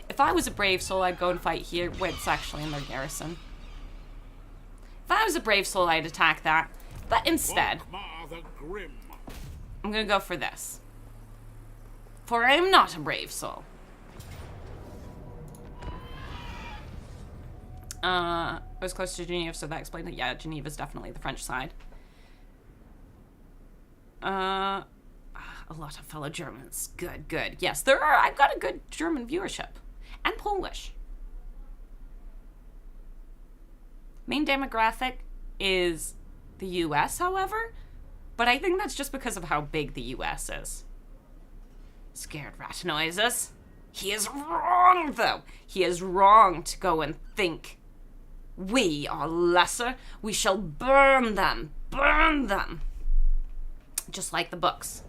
if I was a brave soul, I'd go and fight here. Wait, it's actually in their garrison. If I was a brave soul, I'd attack that. But instead, Volkmar the Grimmest. I'm gonna go for this. For I am not a brave soul. I was close to Geneva, so that explained it. Yeah, Geneva's definitely the French side. A lot of fellow Germans. Good. Yes, there are. I've got a good German viewership. And Polish. Main demographic is the US, however. But I think that's just because of how big the US is. Scared rat noises. He is wrong, though. He is wrong to go and think. We are lesser. We shall burn them. Burn them. Just like the books.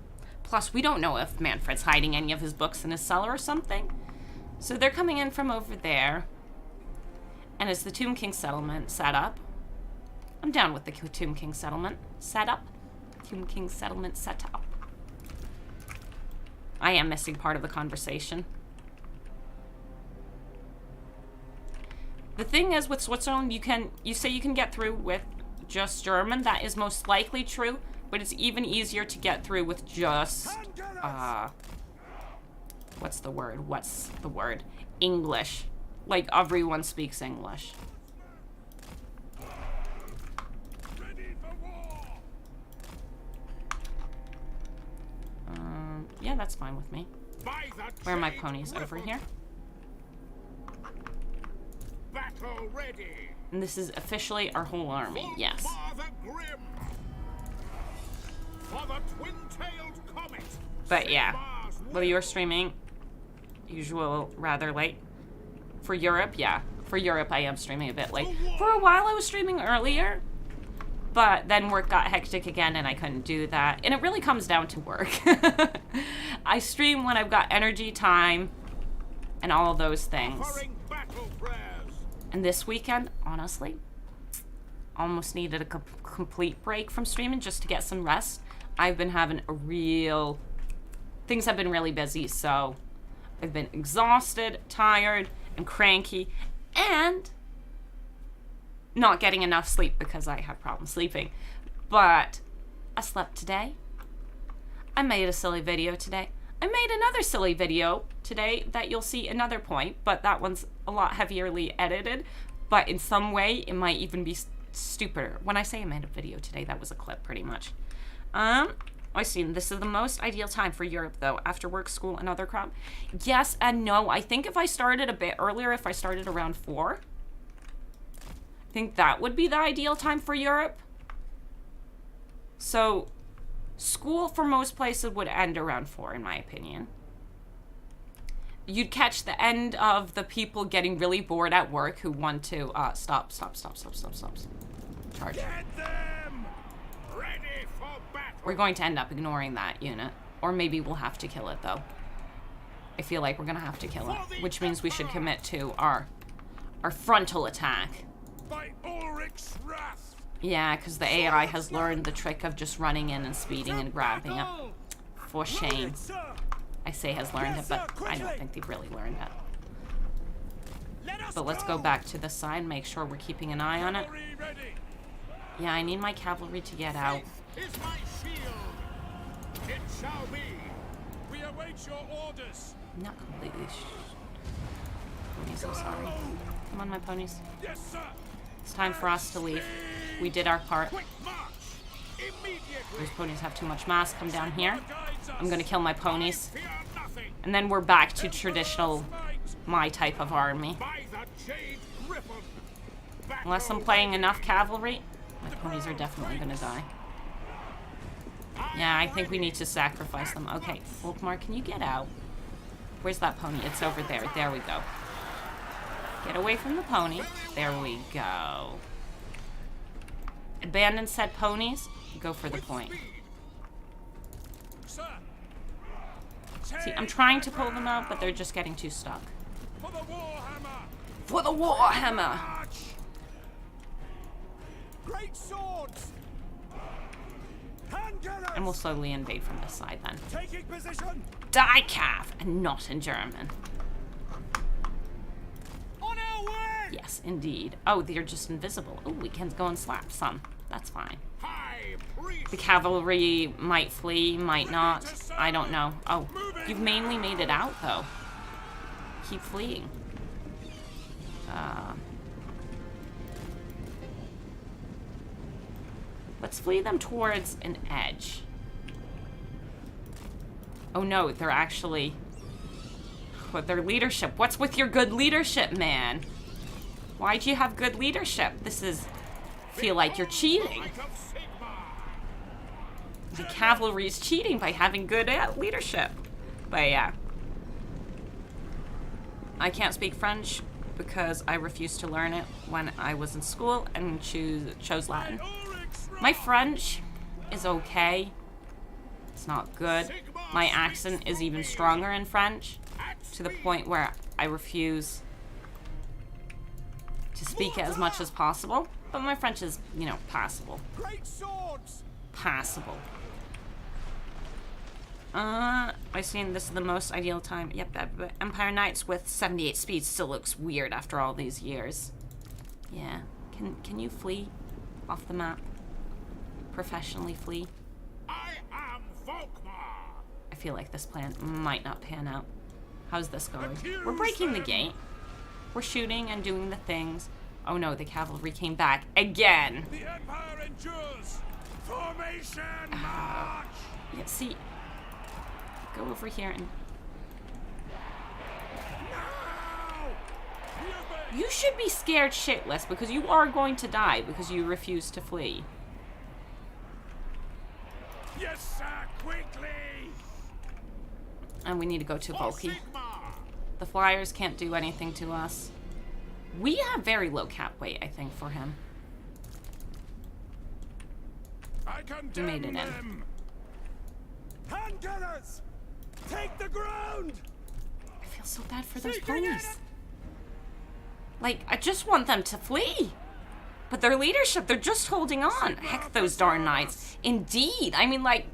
Plus, we don't know if Manfred's hiding any of his books in his cellar or something. So they're coming in from over there. And is the Tomb King settlement set up? I'm down with the Tomb King settlement set up. Tomb King settlement set up. I am missing part of the conversation. The thing is, with Switzerland, you say you can get through with just German. That is most likely true, but it's even easier to get through with just, what's the word? English. Like, everyone speaks English. Yeah, that's fine with me. Where are my ponies? Over here? Battle ready. And this is officially our whole army, yes. Volkmar the Grimmest. For the twin-tailed comet. But yeah, well, you're streaming usual rather late. For Europe, yeah. For Europe, I am streaming a bit late. For a while, I was streaming earlier, but then work got hectic again, and I couldn't do that. And it really comes down to work. I stream when I've got energy, time, and all of those things. And this weekend, honestly, almost needed a complete break from streaming just to get some rest. I've been having a real... Things have been really busy, so I've been exhausted, tired, and cranky, and not getting enough sleep because I have problems sleeping. But I slept today. I made a silly video today. I made another silly video today that you'll see another point, but that one's a lot heavierly edited, but in some way it might even be stupider. When I say I made a video today, that was a clip pretty much. I see. This is the most ideal time for Europe, though, after work, school, and other crap. Yes and no. I think if I started a bit earlier, if I started around 4, I think that would be the ideal time for Europe. So, school for most places would end around 4, in my opinion. You'd catch the end of the people getting really bored at work who want to, stop. Charge. Get them! Ready for battle. We're going to end up ignoring that unit. Or maybe we'll have to kill it, though. I feel like we're going to have to kill it. Which means we should commit to our frontal attack. By Ulrich's wrath. Yeah, because the AI has learned the trick of just running in and speeding and grabbing it. For shame. I say has learned it, but I don't think they've really learned it. But let's go back to the side, make sure we're keeping an eye on it. Yeah, I need my cavalry to get out. Is my shield. It shall be. We await your orders. Not completely ponies, I'm sorry. Come on, my ponies. Yes, sir. It's time for us to leave. We did our part. Quick march. Immediately. Those ponies have too much mass. Come down here. I'm gonna kill my ponies. Fear nothing. And then we're back to traditional, my type of army. By the jade griffin. Unless I'm playing enough cavalry, my ponies are definitely gonna die. Yeah, I think we need to sacrifice them. Okay, Volkmar, can you get out? Where's that pony? It's over there. There we go. Get away from the pony. There we go. Abandon said ponies. Go for the point. Sir. See, I'm trying to pull them out, but they're just getting too stuck. For the Warhammer. For the Warhammer! March. Great swords. Handgunners. And we'll slowly invade from this side then. Taking position. Die, Cav! And not in German. On our way. Yes, indeed. Oh, they're just invisible. Oh, we can go and slap some. That's fine. High priest. The cavalry might flee, might not. I don't know. Oh, you've mainly made it out, though. Keep fleeing. Let's flee them towards an edge. Oh no, they're actually... With their leadership. What's with your good leadership, man? Why'd you have good leadership? This is... feel like you're cheating. The cavalry's cheating by having good leadership. But yeah. I can't speak French because I refused to learn it when I was in school and chose Latin. My French is okay. It's not good. My accent is even stronger in French to the point where I refuse to speak it as much as possible. But my French is, you know, passable. Great swords. Passable. I've seen this is the most ideal time. Yep, Empire Knights with 78 speed still looks weird after all these years. Yeah. Can you flee off the map? Professionally flee? I am Volkmar. I feel like this plan might not pan out. How's this going? We're breaking the gate. We're shooting and doing the things. Oh no, the cavalry came back again. The Empire endures. Formation march. Yeah, see, go over here and... You should be scared shitless because you are going to die because you refuse to flee. Yes, sir, quickly! And we need to go to Volky. The flyers can't do anything to us. We have very low cap weight, I think, for him. We made it in. Handgunners! Take the ground! I feel so bad for those ponies. Like, I just want them to flee. But their leadership, they're just holding on. Heck, those darn knights. Indeed. I mean, like,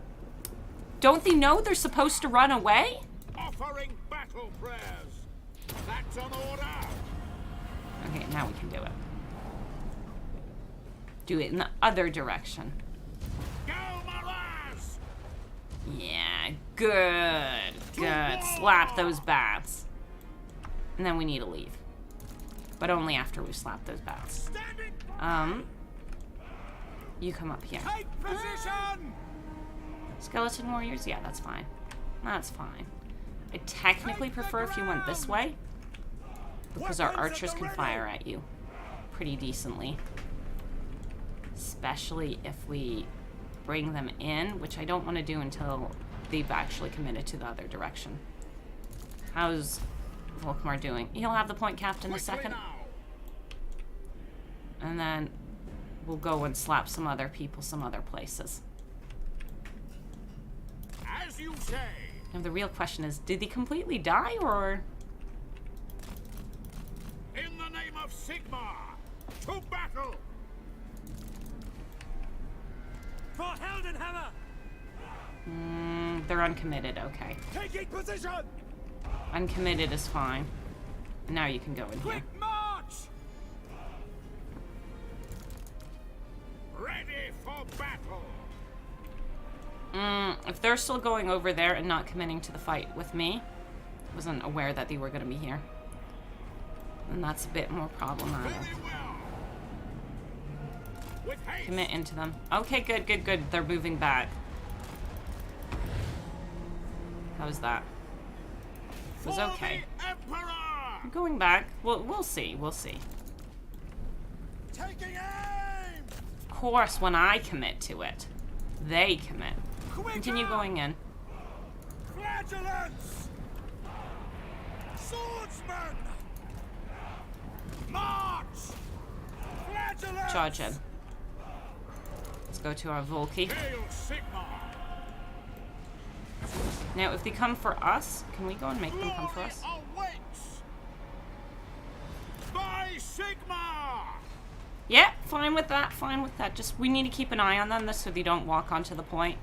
don't they know they're supposed to run away? Offering battle prayers. That's an order. Okay, now we can do it. Do it in the other direction. Go, Maras! Yeah, good. Good. Slap those bats. And then we need to leave. But only after we slap those bats. You come up here. Take position! Skeleton warriors? Yeah, that's fine. That's fine. I technically prefer if you went this way. Because our archers can fire at you pretty decently. Especially if we bring them in, which I don't want to do until they've actually committed to the other direction. How's Volkmar doing? He'll have the point capped in a second. And then we'll go and slap some other people some other places. As you say. Now the real question is, did he completely die or... In the name of Sigmar, to battle! For Heldenhammer! They're uncommitted, okay. Taking position! Uncommitted is fine. And now you can go in here. Quick march! Ready for battle! If they're still going over there and not committing to the fight with me, wasn't aware that they were going to be here. And that's a bit more problematic. Commit into them. Okay, good, good, good. They're moving back. How's that? It was okay. I'm going back. We'll see. We'll see. Taking aim! Of course, when I commit to it, they commit. Quicker! Continue going in. Flagellants! Swordsmen! March! Flagellants! Charge in. Let's go to our Volky. Hail Sigmar! Now, if they come for us, can we go and make them come for us? Glory awaits! By Sigmar! Yeah, fine with that, fine with that. Just, we need to keep an eye on them so they don't walk onto the point.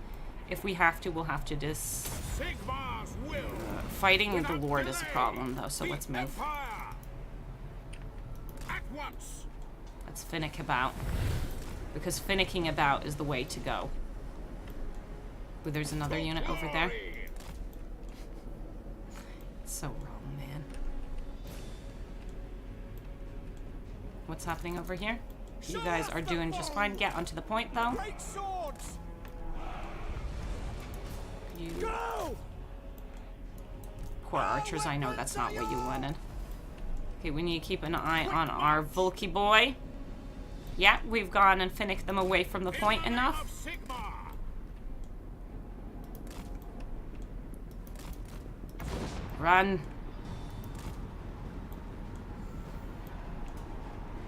If we have to, we'll have to just... Sigmar's will! Fighting the Lord is a problem, though, so let's move. Empire. At once! Let's finnick about. Because finicking about is the way to go. Ooh, there's another unit over there. It's so wrong, man. What's happening over here? You guys are doing just fine. Get onto the point, though. Great swords! You Go! core archers, I know that's not what you wanted. Okay, we need to keep an eye on our Volky boy. Yeah, we've gone and finnicked them away from the point enough. Run.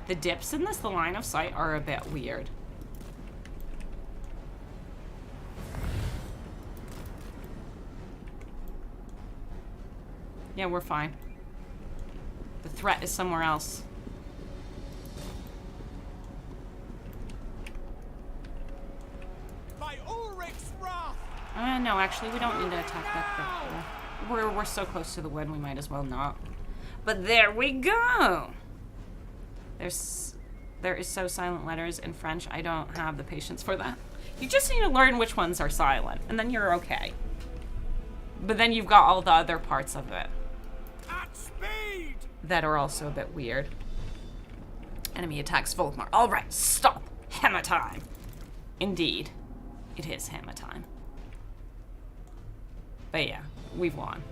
The dips in this, the line of sight, are a bit weird. Yeah, we're fine. The threat is somewhere else. By Ulrich's wrath! No, actually, we don't need to attack that. We're so close to the wind, we might as well not. But there we go! There is so silent letters in French. I don't have the patience for that. You just need to learn which ones are silent, and then you're okay. But then you've got all the other parts of it At speed! that are also a bit weird. Enemy attacks Volkmar. Alright, stop! Hammer time! Indeed, it is hammer time. But yeah, we've won.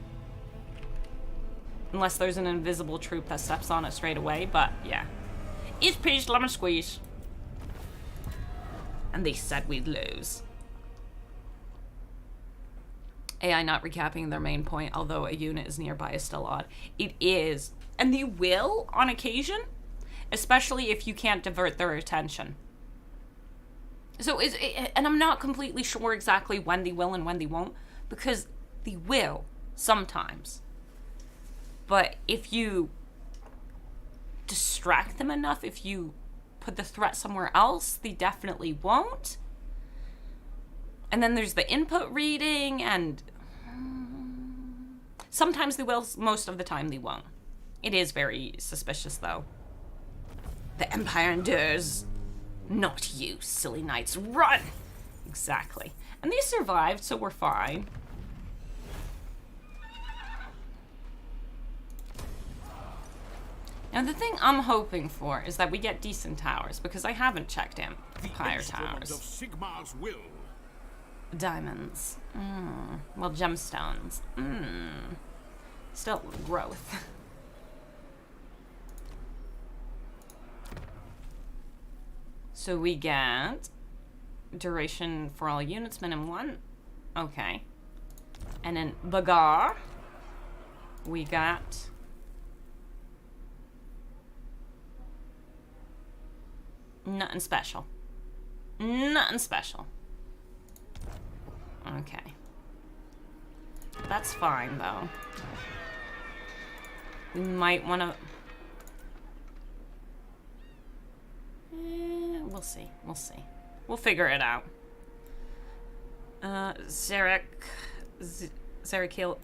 Unless there's an invisible troop that steps on it straight away, but yeah. Each peach, lemon squeeze. And they said we'd lose. AI not recapping their main point, although a unit is nearby is still odd. It is. And they will, on occasion, especially if you can't divert their attention. So, and I'm not completely sure exactly when they will and when they won't, because they will, sometimes. But if you distract them enough, if you put the threat somewhere else, they definitely won't. And then there's the input reading, and sometimes they will, most of the time they won't. It is very suspicious, though. The Empire endures. Not you, silly knights. Run! Exactly. And they survived, so we're fine. Now, the thing I'm hoping for is that we get decent towers, because I haven't checked Empire towers. Of Sigmar's will. Diamonds. Well, gemstones. Still growth. So we get duration for all units, minimum 1. Okay. And then Bagar, we got nothing special. Nothing special. Okay. That's fine, though. We might want to... we'll see. We'll see. We'll figure it out. Zarakil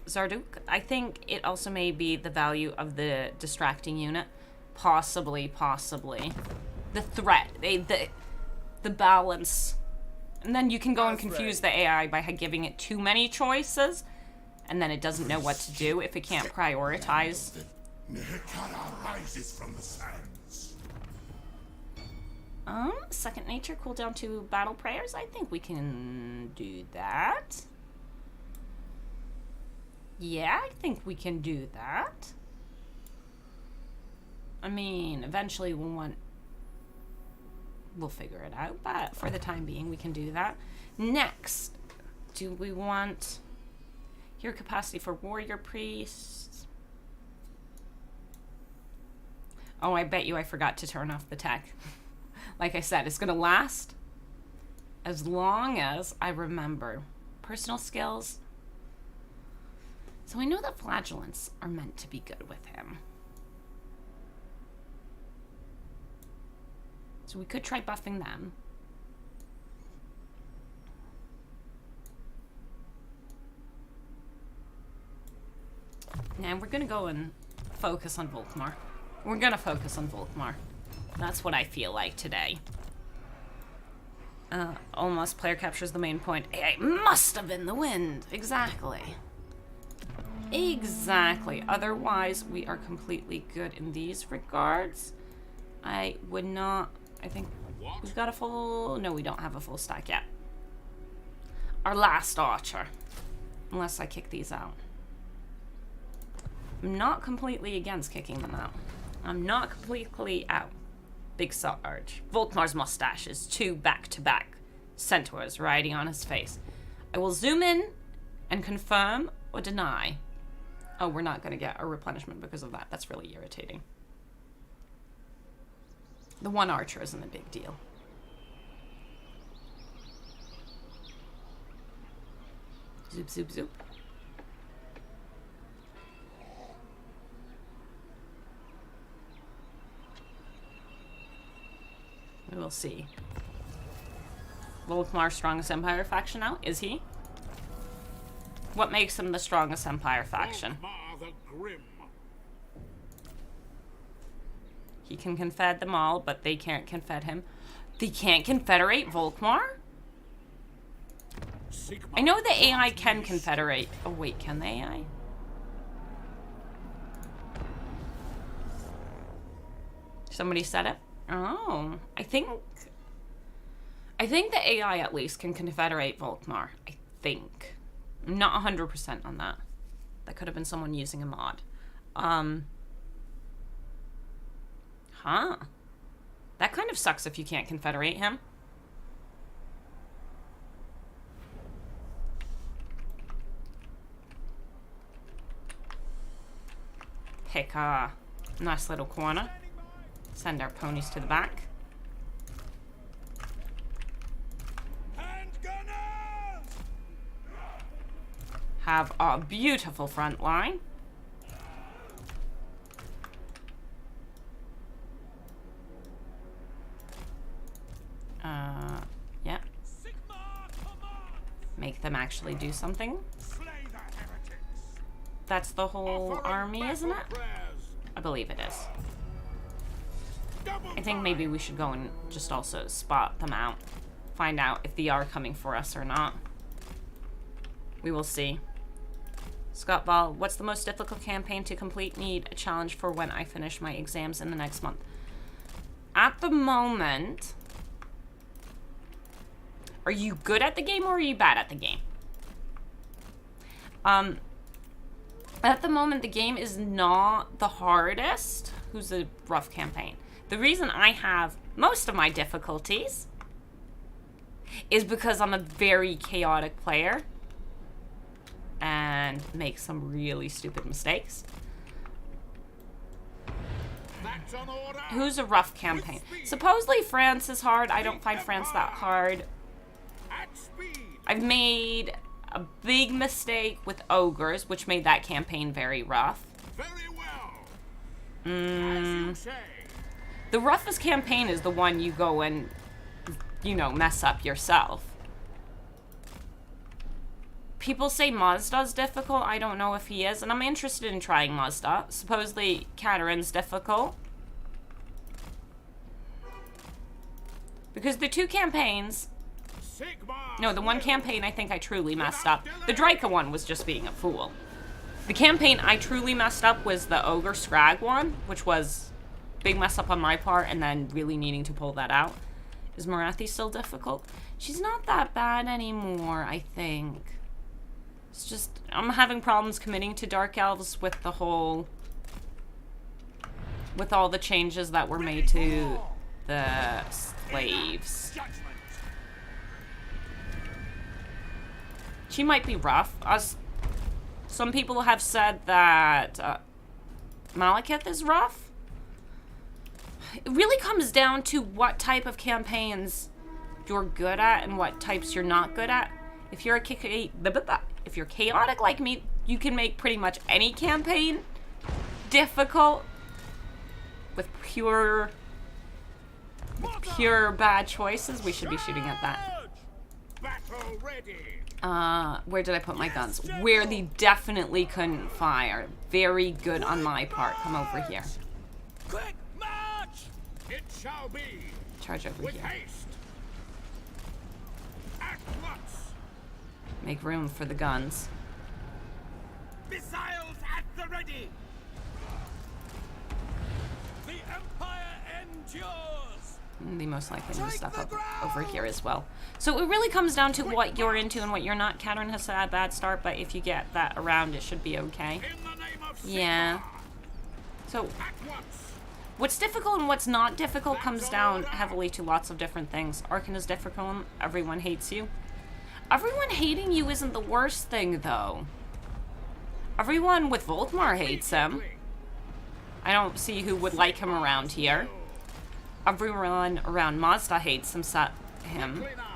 Zarduk. I think it also may be the value of the distracting unit. Possibly. The threat. The balance. And then you can go and confuse the AI by giving it too many choices, and then it doesn't know what to do if it can't prioritize. Nehekara rises from the sands. Second nature, cooldown to battle prayers. I think we can do that. Yeah, I think we can do that. I mean, eventually we'll figure it out, but for the time being, we can do that. Next, do we want hero capacity for warrior priests? Oh, I bet you I forgot to turn off the tech. Like I said, it's gonna last as long as I remember. Personal skills. So I know that flagellants are meant to be good with him. So we could try buffing them. Now we're gonna go and focus on Volkmar. We're gonna focus on Volkmar. That's what I feel like today. Almost player captures the main point. AI must have been the wind. Exactly. Exactly. Otherwise, we are completely good in these regards. I would not... I think we've got a full... No, we don't have a full stack yet. Our last archer. Unless I kick these out. I'm not completely against kicking them out. I'm not completely out. Big Sarge. Volkmar's mustache is 2 back-to-back centaurs riding on his face. I will zoom in and confirm or deny. Oh, we're not going to get a replenishment because of that. That's really irritating. The one archer isn't a big deal. Zoop, zoop, zoop. We will see. Volkmar's strongest Empire faction now? Is he? What makes him the strongest Empire faction? Volkmar the Grimmest. He can confed them all, but they can't confed him. They can't confederate Volkmar? I know the AI can confederate. Oh wait, can the AI? Somebody said it? Oh, I think the AI at least can confederate Volkmar. I think. I'm not 100% on that. That could have been someone using a mod. Huh. That kind of sucks if you can't confederate him. Pick a nice little corner. Send our ponies to the back. Have a beautiful front line. Yeah. Make them actually do something. That's the whole army, isn't it? I believe it is. I think maybe we should go and just also spot them out. Find out if they are coming for us or not. We will see. Scott Ball, what's the most difficult campaign to complete? Need a challenge for when I finish my exams in the next month. At the moment... Are you good at the game or are you bad at the game? At the moment, the game is not the hardest. Who's a rough campaign? The reason I have most of my difficulties is because I'm a very chaotic player and make some really stupid mistakes. Who's a rough campaign? Supposedly France is hard. I don't find France that hard. I've made a big mistake with ogres, which made that campaign very rough. The roughest campaign is the one you go and, you know, mess up yourself. People say Mazda's difficult. I don't know if he is, and I'm interested in trying Mazda. Supposedly, Katarin's difficult. Because the two campaigns... No, the one campaign I think I truly messed up. The Draca one was just being a fool. The campaign I truly messed up was the Ogre Scrag one, which was big mess up on my part, and then really needing to pull that out. Is Marathi still difficult? She's not that bad anymore, I think. It's just, I'm having problems committing to Dark Elves with the whole... with all the changes that were made to the slaves. She might be rough. Some people have said that Malekith is rough. It really comes down to what type of campaigns you're good at and what types you're not good at. If you're if you're chaotic like me, you can make pretty much any campaign difficult with pure bad choices. We should be shooting at that. Where did I put my guns? Where they definitely couldn't fire. Very good on my part. Come over here. Quick march! It shall be. Charge over with here. Haste. At once. Make room for the guns. Missiles at the ready. The Empire endures. They most likely move stuff up over here as well. So it really comes down to what you're into and what you're not. Katarin has had a bad start, but if you get that around, it should be okay. In the name of Yeah. So at once. what's difficult and what's not difficult comes down heavily to lots of different things. Arcan is difficult. Everyone hates you. Everyone hating you isn't the worst thing, though. Everyone with Volkmar hates him. I don't see who would like him around here. Everyone around Mazda hates him.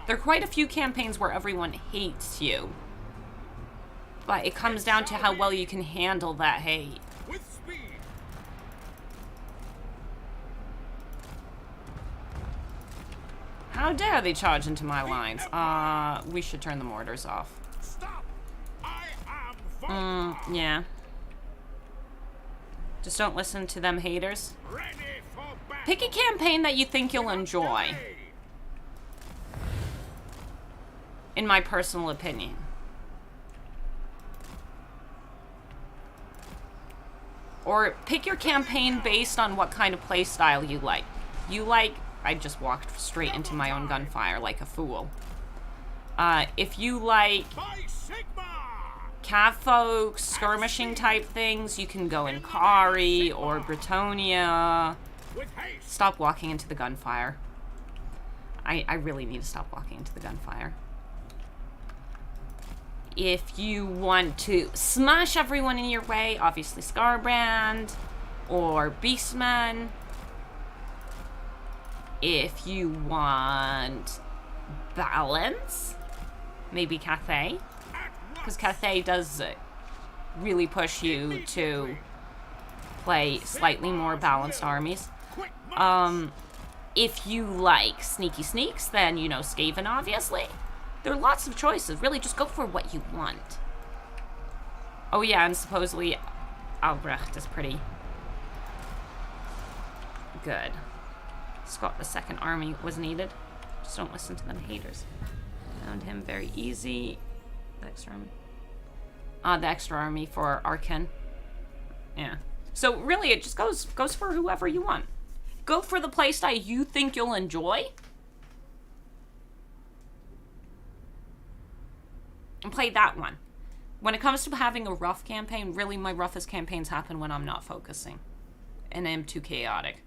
There are quite a few campaigns where everyone hates you. But it comes down to how well you can handle that hate. With speed. How dare they charge into my lines? We should turn the mortars off. Stop. I am Volkmar. Yeah. Just don't listen to them haters. Ready for battle. Pick a campaign that you think you'll enjoy. In my personal opinion. Or pick your campaign based on what kind of play style you like. I just walked straight into my own gunfire like a fool. If you like By Sigma. Catfolk, skirmishing type things, you can go in Kari or Britonia. Stop walking into the gunfire. I really need to stop walking into the gunfire. If you want to smash everyone in your way, obviously Scarbrand or Beastman. If you want balance, maybe Cathay. Because Cathay does really push you to play slightly more balanced armies. If you like sneaky sneaks, then, you know, Skaven, obviously. There are lots of choices. Really, just go for what you want. Oh, yeah, and supposedly Albrecht is pretty good. Scott the Second Army was needed. Just don't listen to them haters. Found him very easy. The extra army. The extra army for Arkin. Yeah. So really, it just goes for whoever you want. Go for the playstyle you think you'll enjoy. And play that one. When it comes to having a rough campaign, really my roughest campaigns happen when I'm not focusing. And I'm too chaotic.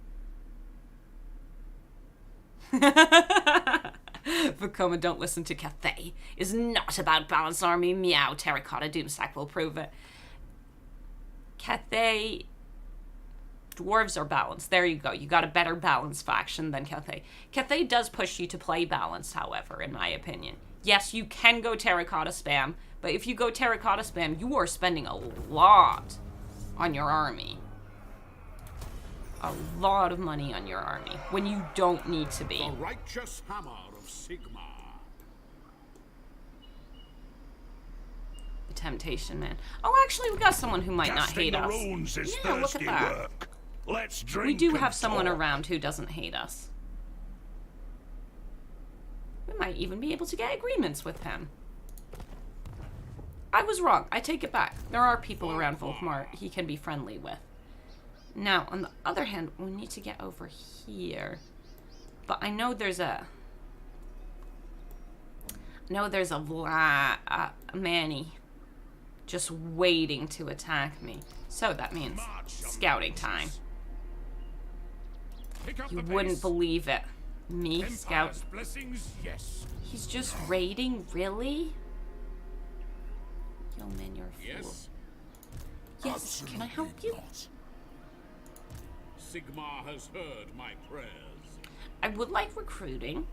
Volkmar, don't listen to Cathay. Is not about balanced army. Meow, Terracotta, Doomstack will prove it. Cathay... Dwarves are balanced. There you go. You got a better balanced faction than Cathay. Cathay does push you to play balanced, however, in my opinion. Yes, you can go Terracotta spam, but if you go Terracotta spam, you are spending a lot on your army. A lot of money on your army when you don't need to be. The righteous hammer of Sigmar. The temptation, man. Oh, actually, we got someone who might not hate us. Yeah, look at that. Work. Let's drink. We do have someone around who doesn't hate us. We might even be able to get agreements with him. I was wrong. I take it back. There are people around Volkmar he can be friendly with. Now, on the other hand, we need to get over here. But I know there's a... Manny just waiting to attack me. So that means scouting time. You wouldn't believe it. Me, scout. He's just raiding? Really? Yo, man, you're a fool. Yes, can I help you? Sigmar has heard my prayers. I would like recruiting.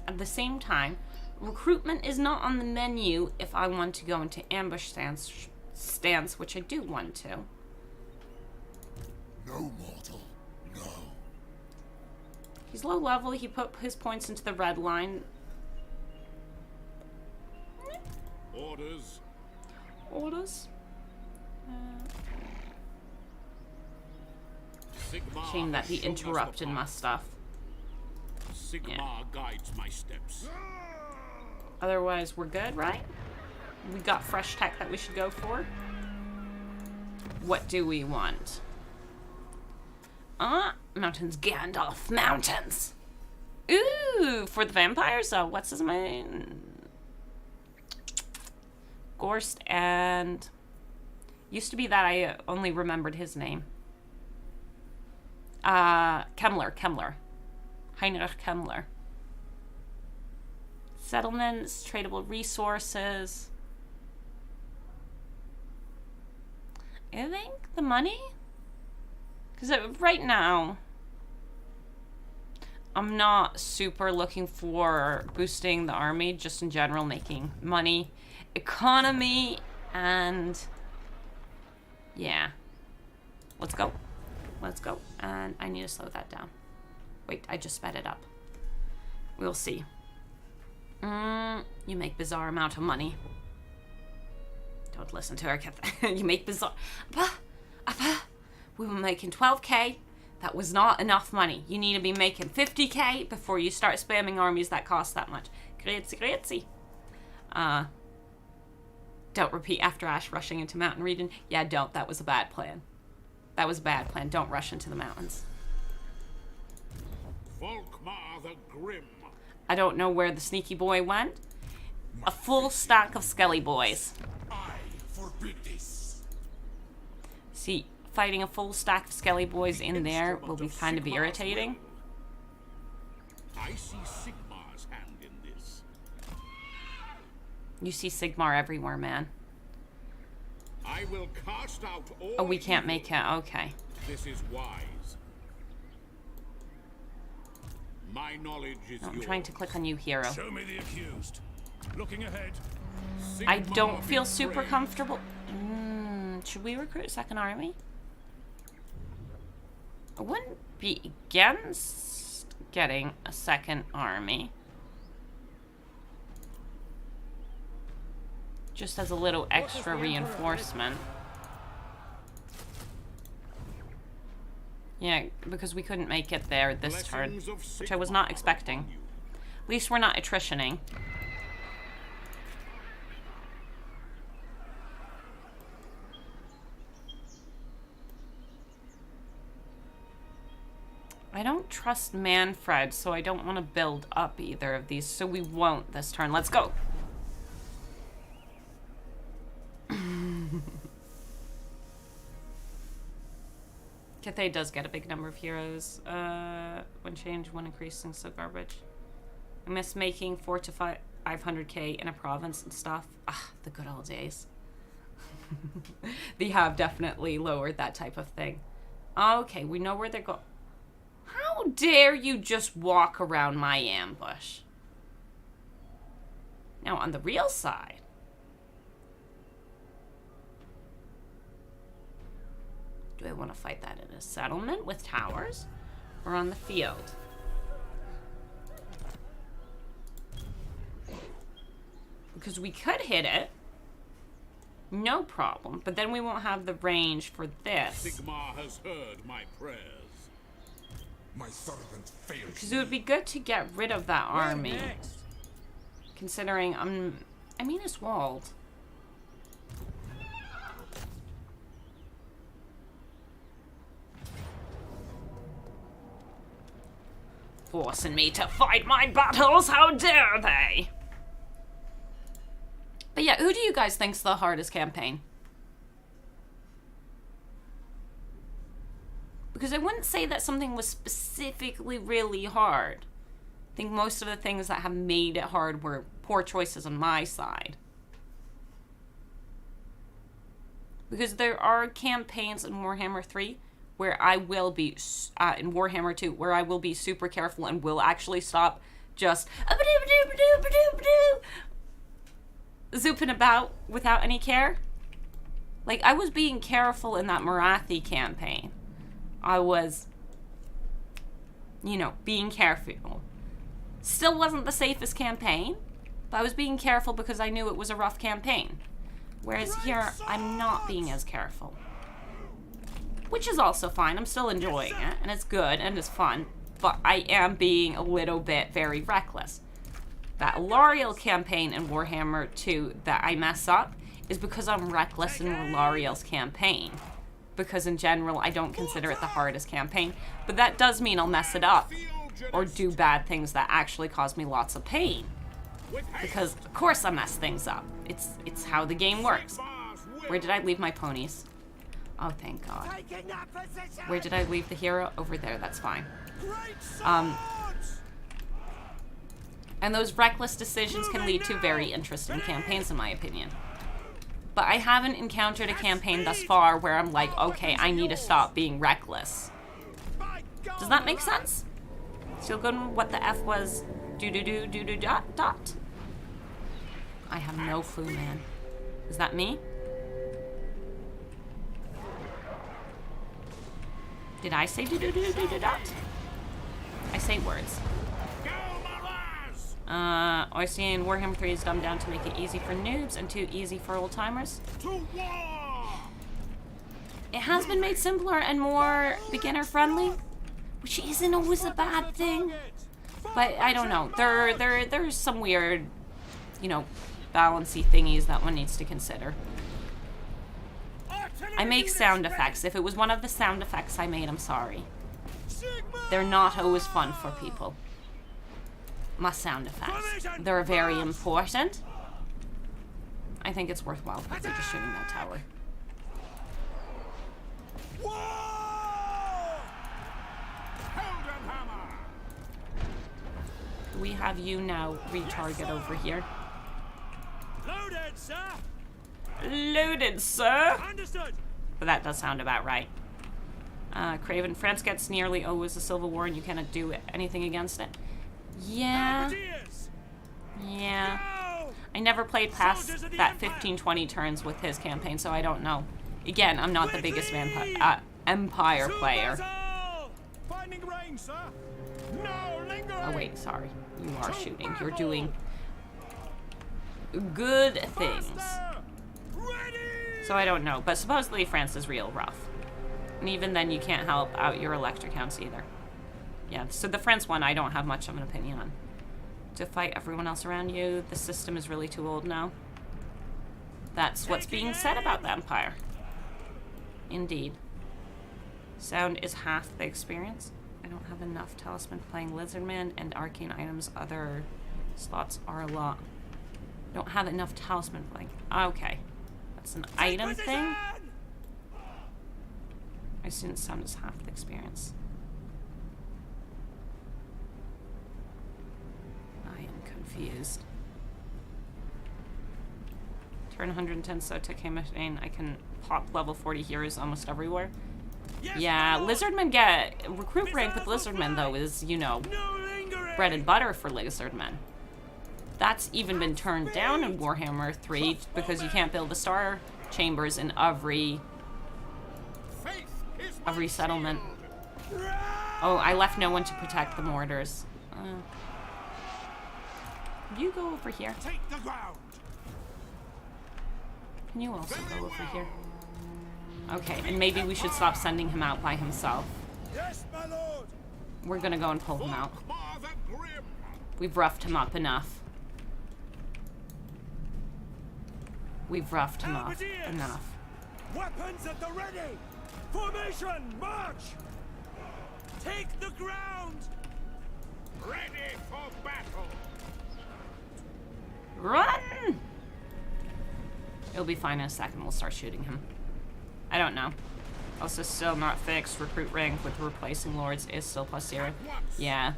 At the same time, recruitment is not on the menu if I want to go into ambush stance, which I do want to. No mortal, no. He's low level. He put his points into the red line. Orders. Orders? Sigmar Shame that he has shown us the interrupted my path. stuff. Sigmar guides my steps. Otherwise, we're good, right? We got fresh tech that we should go for. What do we want? Mountains Gandalf. Mountains! Ooh, for the vampires? What's his name? Gorst and... Used to be that I only remembered his name. Kemmler. Heinrich Kemmler. Settlements, tradable resources. I think the money? Because right now, I'm not super looking for boosting the army, just in general, making money, economy, and yeah. Let's go. Let's go. And I need to slow that down. Wait, I just sped it up. We'll see. You make bizarre amount of money. Don't listen to her. You make bizarre... We were making 12k. That was not enough money. You need to be making 50k before you start spamming armies that cost that much. Grazie. Don't repeat after Ash rushing into mountain region. Yeah, don't. That was a bad plan. That was a bad plan. Don't rush into the mountains. Volkmar the Grim. I don't know where the sneaky boy went. A full stack of skelly boys. I for See, fighting a full stack of skelly boys in there will be kind of irritating. I see Sigmar's hand in this. You see Sigmar everywhere, man. I will cast out all. Oh, we can't make it. Okay. This is wise. My knowledge is I'm yours. trying to click on you, hero. Show me the accused. Looking ahead. I Sigmar don't feel be super praised. comfortable. Should we recruit a second army? I wouldn't be against getting a second army. Just as a little extra reinforcement. Yeah, because we couldn't make it there this turn, Blessings of which I was Sigmar not expecting. upon you. At least we're not attritioning. I don't trust Manfred, so I don't want to build up either of these, so we won't this turn. Let's go! Cathay does get a big number of heroes. When changed, when increasing, so garbage. I miss making 4 to 500k in a province and stuff. Ah, the good old days. They have definitely lowered that type of thing. Okay, we know where they're going. How dare you just walk around my ambush? Now, on the real side, do I want to fight that in a settlement with towers or on the field? Because we could hit it, no problem, but then we won't have the range for this. Sigmar has heard my prayers. My servant fails. Because it would be good to get rid of that army, considering I mean it's walled. Forcing me to fight my battles, how dare they? But yeah, who do you guys think's the hardest campaign? Because I wouldn't say that something was specifically really hard. I think most of the things that have made it hard were poor choices on my side. Because there are campaigns in Warhammer 3 where I will be, in Warhammer 2, where I will be super careful and will actually stop just zooping about without any care. Like, I was being careful in that Marathi campaign. I was, you know, being careful. Still wasn't the safest campaign, but I was being careful because I knew it was a rough campaign. Whereas here, I'm not being as careful. Which is also fine. I'm still enjoying it, and it's good, and it's fun. But I am being a little bit very reckless. That Lariel campaign in Warhammer 2 that I mess up is because I'm reckless in Lariel's campaign. Because in general, I don't consider it the hardest campaign. But that does mean I'll mess it up. Or do bad things that actually cause me lots of pain. Because, of course, I mess things up. It's how the game works. Where did I leave my ponies? Oh, thank God. Where did I leave the hero? Over there, that's fine. And those reckless decisions can lead to very interesting campaigns, in my opinion. But I haven't encountered a campaign thus far where I'm like, okay, I need to stop being reckless. Does that make sense? Still good with what the F was dot. I have no clue, man. Is that me? Did I say dot? I say words. Odyssey and Warhammer 3 is dumbed down to make it easy for noobs and too easy for old timers. It has been made simpler and more beginner friendly, which isn't always a bad thing. But I don't know. There's some weird, you know, balancy thingies that one needs to consider. I make sound effects. If it was one of the sound effects I made, I'm sorry. They're not always fun for people. My sound effects. They're very important. I think it's worthwhile if they're just shooting that tower. We have you now retarget over here. Loaded, sir. Loaded, sir. Understood. But that does sound about right. Craven, France gets nearly always a civil war and you cannot do anything against it. Yeah. Yeah. I never played past that 15-20 turns with his campaign, so I don't know. Again, I'm not the biggest Empire player. Finding range, sir. No lingering. Oh wait, sorry. You are shooting. You're doing good things. So I don't know, but supposedly France is real rough. And even then you can't help out your elector counts either. Yeah, so the France one I don't have much of an opinion on. To fight everyone else around you, the system is really too old now. That's what's being said about the Empire. Indeed. Sound is half the experience. I don't have enough talisman playing Lizardman and arcane items. Other slots are a lot. Don't have enough talisman playing. Okay. That's an item thing. I assume sound is half the experience. I am confused. Turn 110 so to campaign. I can pop level 40 heroes almost everywhere. Yeah, Lizardmen get... Recruit rank with Lizardmen, though, is, you know, bread and butter for Lizardmen. That's even been turned down in Warhammer 3 because you can't build the star chambers in every settlement. Oh, I left no one to protect the mortars. You go over here. Can you also go over here? Okay, and maybe we should stop sending him out by himself. Yes, my lord. We're gonna go and pull him out. Volkmar the Grimmest. We've roughed him up enough. We've roughed him up enough. Weapons at the ready. Formation, march. Take the ground. Ready for battle. Run! It'll be fine in a second. We'll start shooting him. I don't know. Also, still not fixed. Recruit rank with replacing lords is still +0. Yeah.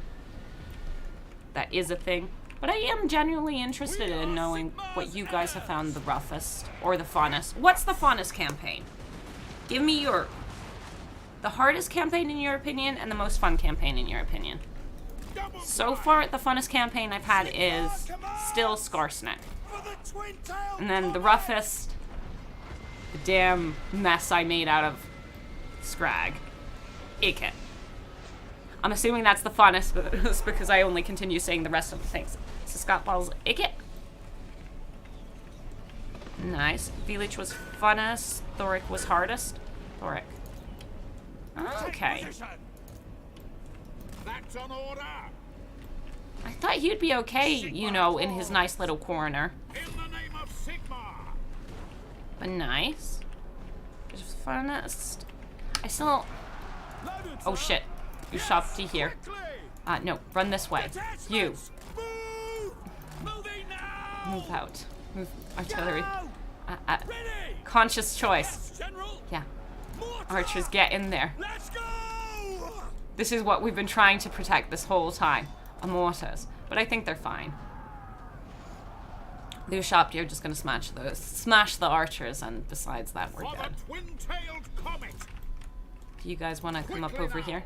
That is a thing. But I am genuinely interested in knowing what you guys have found the roughest or the funnest. What's the funnest campaign? Give me your... the hardest campaign in your opinion and the most fun campaign in your opinion. So far, the funnest campaign I've had is still Skarsnik. And then the roughest... the damn mess I made out of Scrag. Ikit. I'm assuming that's the funnest, but it's because I only continue saying the rest of the things. So Scott Ball's Ikit. Nice. Village was funnest. Thoric was hardest. Thoric. Okay. That's an order. I thought he'd be okay, you know, in his nice little corner. In the name of Sigmar. But nice. Just funnest. I still... oh shit. You shop to here. No, run this way. You. Move out. Move artillery. Conscious choice. Yeah. Archers, get in there. This is what we've been trying to protect this whole time. Mortars. But I think they're fine. The shop, you're just gonna smash the archers, and besides that, we're good. Do you guys want to come up over here?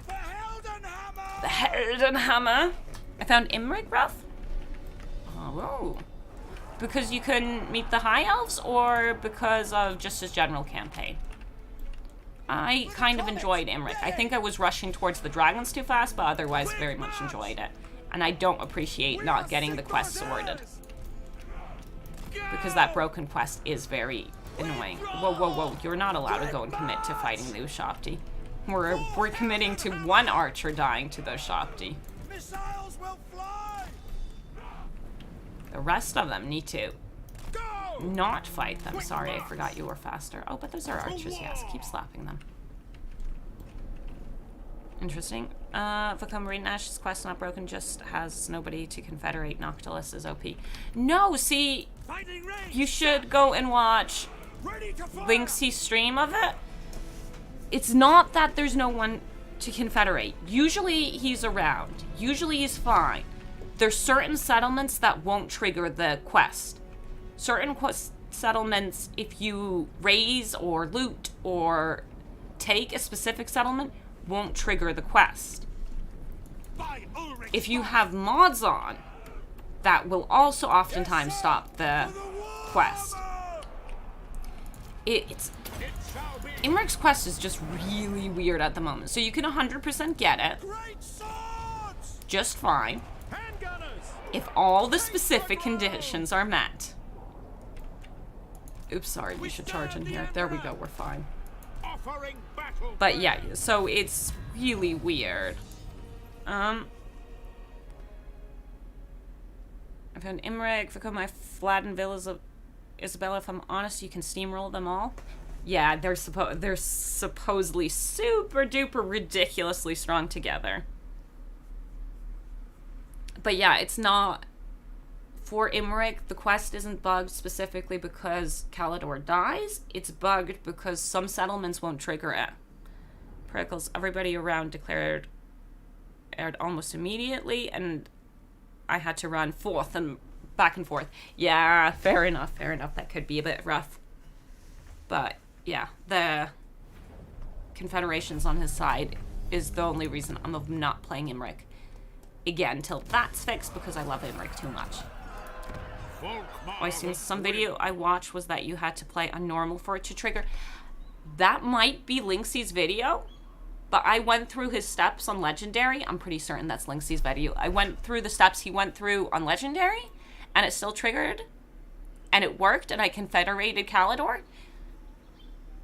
The Heldenhammer. I found Imrig rough. Oh, because you couldn't meet the high elves, or because of just his general campaign? I kind of enjoyed Imric. I think I was rushing towards the dragons too fast, but otherwise very much enjoyed it. And I don't appreciate not getting the quest sorted. Because that broken quest is very annoying. Whoa, whoa, whoa. You're not allowed to go and commit to fighting the Ushapti. We're committing to one archer dying to the Ushapti. The rest of them need to not fight them. Sorry, I forgot you were faster. Oh, but those are archers, yes. Keep slapping them. Interesting. Volkmar the Ash's quest not broken, just has nobody to confederate. Noctilus is OP. No, see, you should go and watch Linksy stream of it. It's not that there's no one to confederate. Usually he's around. Usually he's fine. There's certain settlements that won't trigger the quest. Certain settlements, if you raise or loot or take a specific settlement, won't trigger the quest. If you have mods on, that will also oftentimes stop the quest. Imric's quest is just really weird at the moment. So you can 100% get it just fine if all the specific conditions are met. Oops, sorry, we should charge in here. There we go, we're fine. But yeah, so it's really weird. I found Imric, Vico, my flattened villas of Isabella. If I'm honest, you can steamroll them all. Yeah, they're supposedly super duper ridiculously strong together. But yeah, it's not... For Imric, the quest isn't bugged specifically because Calidor dies. It's bugged because some settlements won't trigger it. Pericles, everybody around declared almost immediately, and I had to run forth and back and forth. Yeah, fair enough. That could be a bit rough. But yeah, the Confederation's on his side is the only reason I'm not playing Imric. Again, till that's fixed, because I love Imric too much. I seen some video I watched was that you had to play on normal for it to trigger. That might be Lynxie's video, but I went through his steps on Legendary. I'm pretty certain that's Lynxie's video. I went through the steps he went through on Legendary, and it still triggered, and it worked, and I confederated Calidor.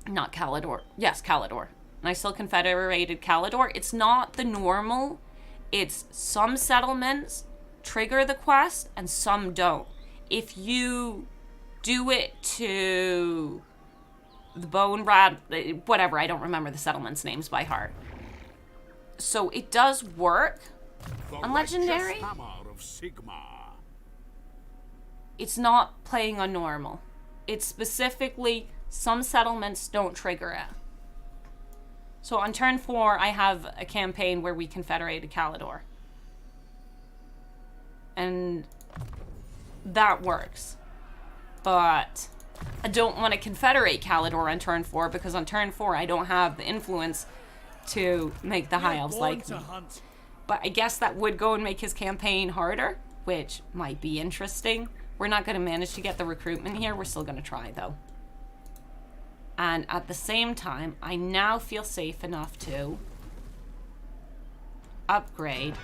Not Calidor. Yes, Calidor. And I still confederated Calidor. It's not the normal. It's some settlements trigger the quest, and some don't. If you do it to the Bone Rat, whatever, I don't remember the settlements' names by heart. So it does work on Legendary. It's not playing on normal. It's specifically some settlements don't trigger it. So on turn 4, I have a campaign where we confederated Calidor. And that works. But I don't want to confederate Calidor on turn 4 because on turn 4 I don't have the influence to make the High Elves like me. But I guess that would go and make his campaign harder, which might be interesting. We're not going to manage to get the recruitment here. We're still going to try, though. And at the same time, I now feel safe enough to upgrade.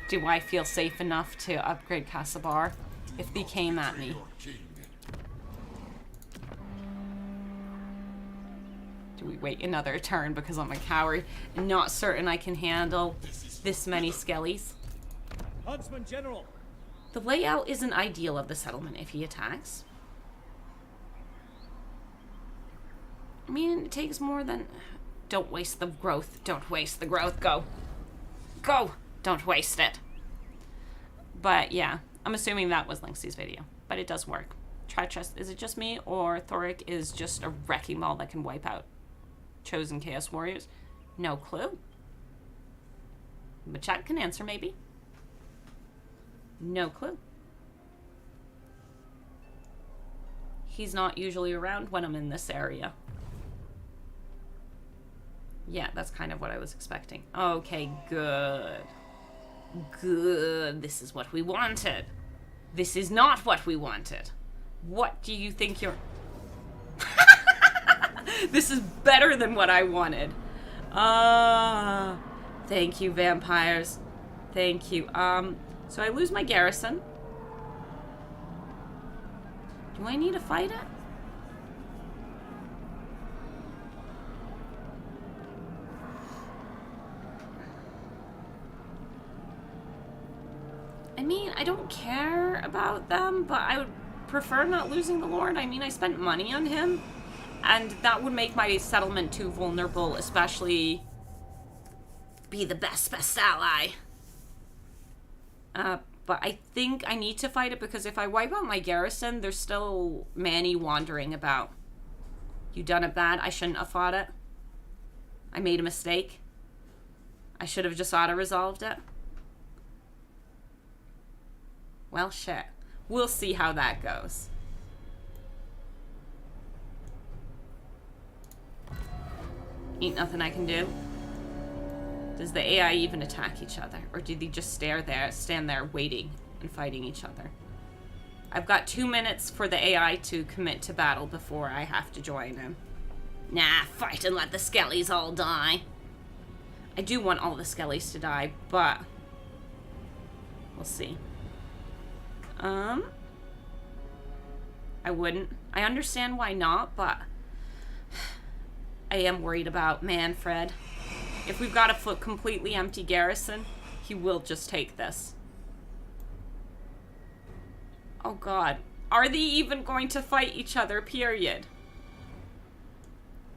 Do I feel safe enough to upgrade Casabar if they came at me? Do we wait another turn because I'm a coward and not certain I can handle this many skellies? Huntsman General. The layout isn't ideal of the settlement if he attacks. I mean, it takes more than... Don't waste the growth. Don't waste the growth. Go. Go! Don't waste it. But yeah, I'm assuming that was Lynxie's video. But it does work. Treacherous, is it just me? Or Thoric is just a wrecking ball that can wipe out chosen Chaos Warriors? No clue. But chat can answer, maybe. No clue. He's not usually around when I'm in this area. Yeah, that's kind of what I was expecting. Okay, good. Good. This is what we wanted. This is not what we wanted. What do you think you're... This is better than what I wanted. Thank you, vampires. Thank you. So I lose my garrison. Do I need to fight it? I mean, I don't care about them, but I would prefer not losing the Lord. I mean, I spent money on him, and that would make my settlement too vulnerable, especially be the best ally. But I think I need to fight it because if I wipe out my garrison, there's still Manny wandering about. You done it bad. I shouldn't have fought it. I made a mistake. I should have just auto-resolved it. Well, shit. We'll see how that goes. Ain't nothing I can do. Does the AI even attack each other? Or do they just stand there waiting and fighting each other? I've got 2 minutes for the AI to commit to battle before I have to join him. Nah, fight and let the skellies all die. I do want all the skellies to die, but we'll see. I wouldn't. I understand why not, but I am worried about Manfred. If we've got a completely empty garrison, he will just take this. Oh god. Are they even going to fight each other, period?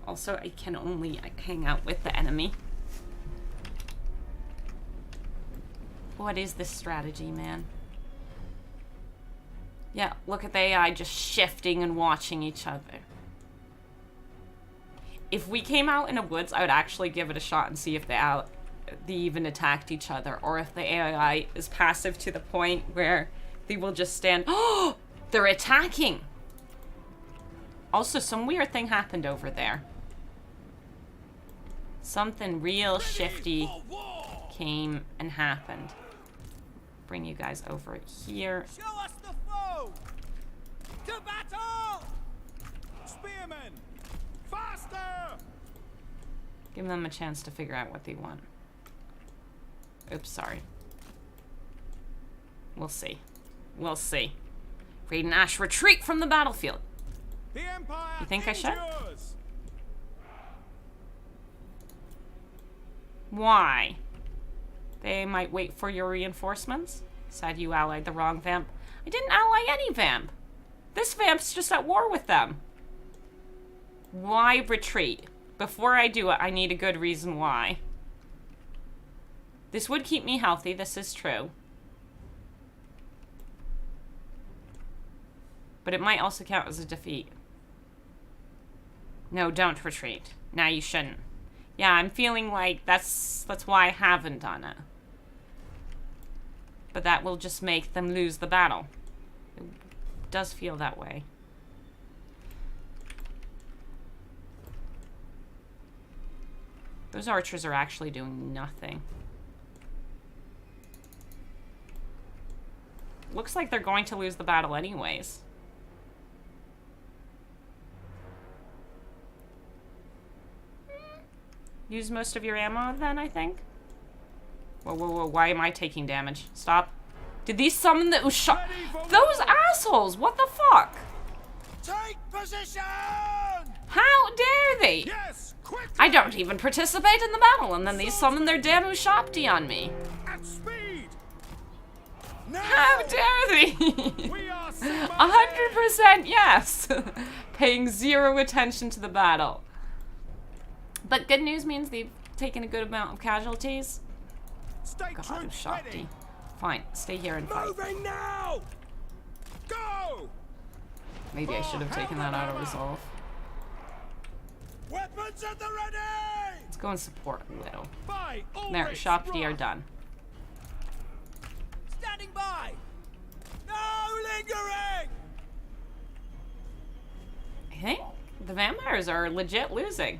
Also, I can only hang out with the enemy. What is this strategy, man? Yeah, look at the AI just shifting and watching each other. If we came out in a woods, I would actually give it a shot and see if they even attacked each other, or if the AI is passive to the point where they will just stand. Oh, they're attacking. Also, some weird thing happened over there. Something real shifty came and happened. Bring you guys over here. Show us the foe! To battle! Spearmen! Faster! Give them a chance to figure out what they want. Oops, sorry. We'll see. We'll see. Raid and Ash, retreat from the battlefield. The Empire You think I should? endures. Why? They might wait for your reinforcements? Said you allied the wrong vamp. I didn't ally any vamp. This vamp's just at war with them. Why retreat? Before I do it, I need a good reason why. This would keep me healthy, this is true. But it might also count as a defeat. No, don't retreat. Now you shouldn't. Yeah, I'm feeling like that's why I haven't done it. But that will just make them lose the battle. It does feel that way. Those archers are actually doing nothing. Looks like they're going to lose the battle anyways. Use most of your ammo then, I think. Whoa, whoa, whoa, why am I taking damage? Stop. Did these summon the Usha? Those assholes! What the fuck? Take position! How dare they? Yes, quickly! I don't even participate in the battle, and then they summon their damn Ushapti on me. At speed! Now! How dare they? We are 100% yes! Paying zero attention to the battle. But good news means they've taken a good amount of casualties. State God, troops Ushapti. ready. Fine, stay here and fight. Moving now! Go! Maybe I should have taken that out of resolve. Weapons at the ready! Let's go and support a little. By There, Ulrich's Ushapti are wrath. done. Standing by! No lingering! I think the vampires are legit losing.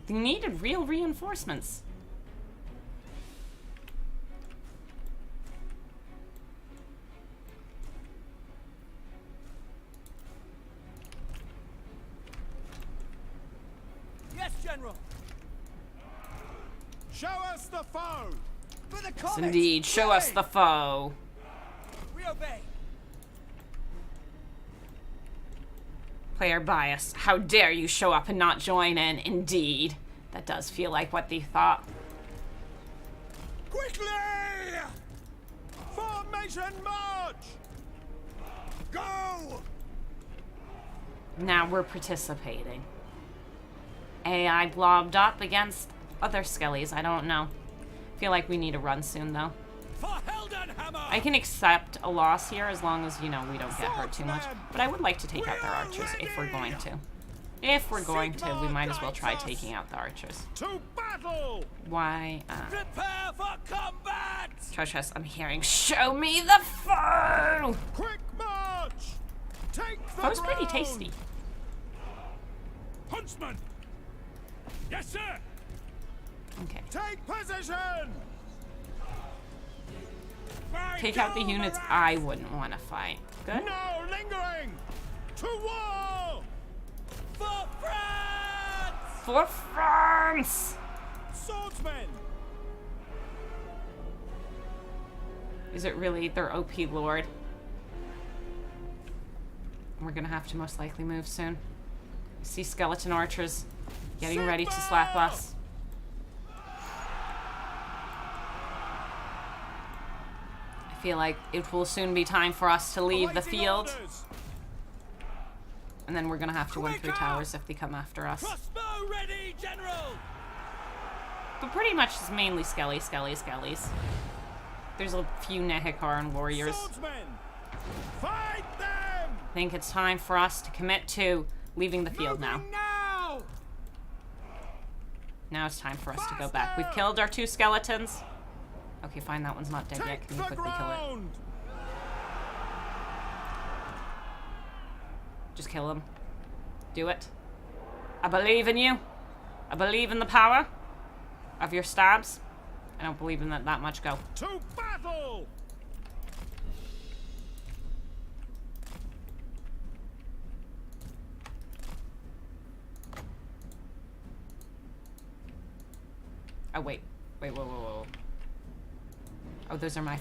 They needed real reinforcements. Yes, General. Show us the foe. For the Yes, comets. indeed, show us the foe. We obey. Player bias. How dare you show up and not join in? Indeed. That does feel like what they thought. Quickly! Formation march! Go! Now we're participating. AI blobbed up against other skellies. I don't know. Feel like we need to run soon, though. For Heldenhammer! I can accept a loss here as long as, you know, we don't get hurt too much. But I would like to take out their archers if we're going to. If we're going to, we might as well try taking out the archers. To battle! Why? Prepare for combat! Trochus, I'm hearing, show me the foe! Quick march! Take the That was pretty ground! tasty. Huntsman! Yes, sir! Okay. Take position! Take out the units I wouldn't want to fight. Good? No lingering! To war! For France! For France! Swordsmen! Is it really their OP lord? We're gonna have to most likely move soon. I see skeleton archers getting ready to slap us. I feel like it will soon be time for us to leave the field. And then we're gonna have to win through towers if they come after us. Crossbow ready, General! But pretty much it's mainly skellies. There's a few Nehikaran warriors. Swordsmen! Fight them! I think it's time for us to commit to leaving the field now. Moving now! Now it's time for us to go back. We've killed our 2 skeletons. Okay, fine, that one's not dead yet. Take Can you the quickly kill it? ground! Just kill him. Do it. I believe in you. I believe in the power of your stabs. I don't believe in that much. Go. To battle! Oh, wait. Whoa. Oh, those are my...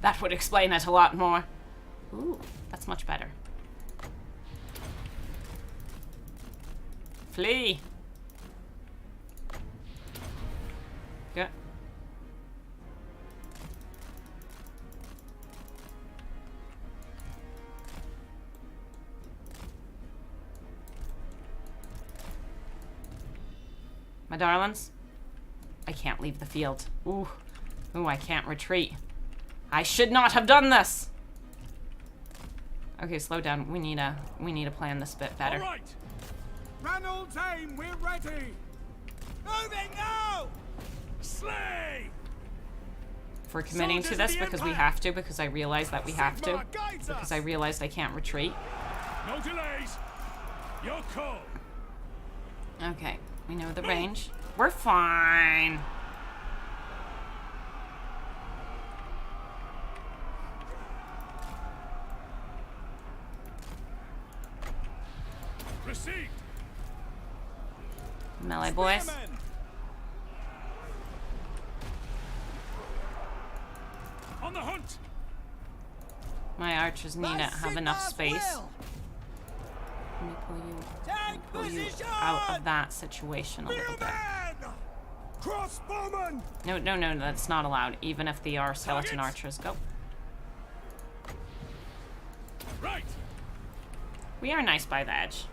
That would explain it a lot more. Ooh, that's much better. Flee! Good. My darlings, I can't leave the field. Ooh, I can't retreat. I should not have done this. Okay, slow down. We need to plan this bit better. All right. Ranald's aim, we're ready. Moving now! Slay! If we're committing to Soldiers of this the because we Empire. have to, because I realize that we have to, Sigmar guides because us. I realized I can't retreat. No delays. Your call. Okay, we know the range. We're fine. Received. Melee boys. Spearmen. On the hunt. My archers need to have enough space. Let me pull you out of that situation a little bit. Spearmen! Crossbowmen! No, that's not allowed. Even if they are skeleton archers. Go. Right. We are nice by the edge.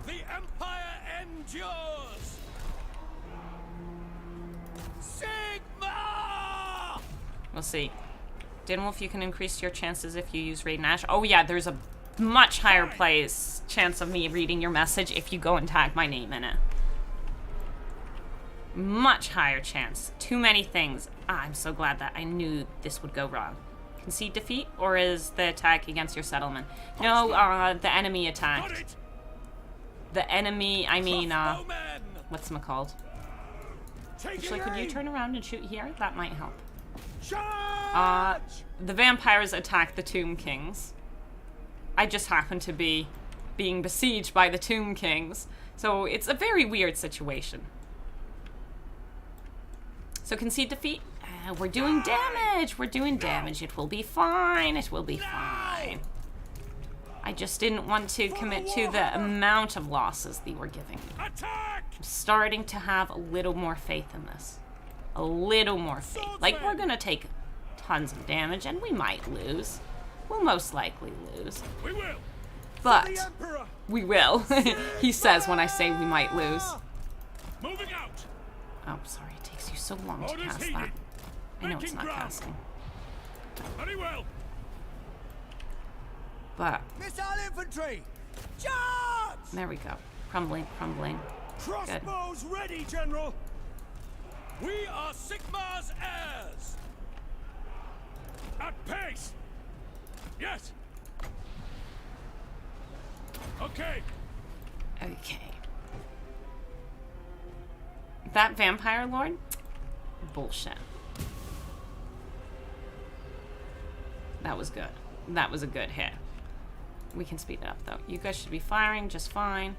The Empire endures! Sigma! We'll see. Dinwolf, you can increase your chances if you use Raid Nash. Oh yeah, there's a much higher chance of me reading your message if you go and tag my name in it. Much higher chance. Too many things. I'm so glad that I knew this would go wrong. Concede defeat, or is the attack against your settlement? No, the enemy attacked. Got it. The enemy, I mean, Crossbowmen! what's it called? Actually, could you turn around and shoot here? That might help. Charge! The vampires attack the Tomb Kings. I just happen to be being besieged by the Tomb Kings. So it's a very weird situation. So concede defeat. We're doing damage. We're doing damage. It will be fine. It will be fine. I just didn't want to commit to the amount of losses they were giving me. Attack! I'm starting to have a little more faith in this. A little more faith. Like, we're gonna take tons of damage and we might lose. We'll most likely lose. We will. But The Emperor. we will. He says when I say we might lose. Moving out. Oh, sorry. It takes you so long to Orders cast heeded. that. I know it's Making not ground. casting. Very well. But Missile infantry! Charge! there we go. Crumbling, crumbling. Crossbows ready, General! We are Sigmar's heirs! At pace! Yes! Okay! Okay. That vampire lord? Bullshit. That was good. That was a good hit. We can speed it up though. You guys should be firing just fine.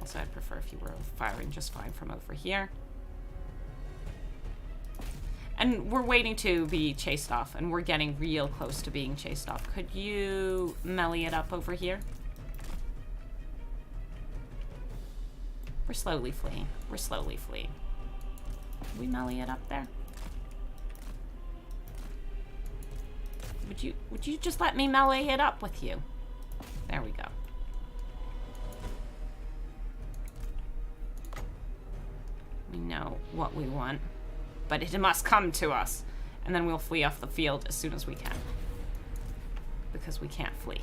Also, I'd prefer if you were firing just fine from over here. And we're waiting to be chased off, and we're getting real close to being chased off. Could you melee it up over here? We're slowly fleeing. We're slowly fleeing. Can we melee it up there? Would you just let me melee it up with you? There we go. We know what we want, but it must come to us. And then we'll flee off the field as soon as we can. Because we can't flee.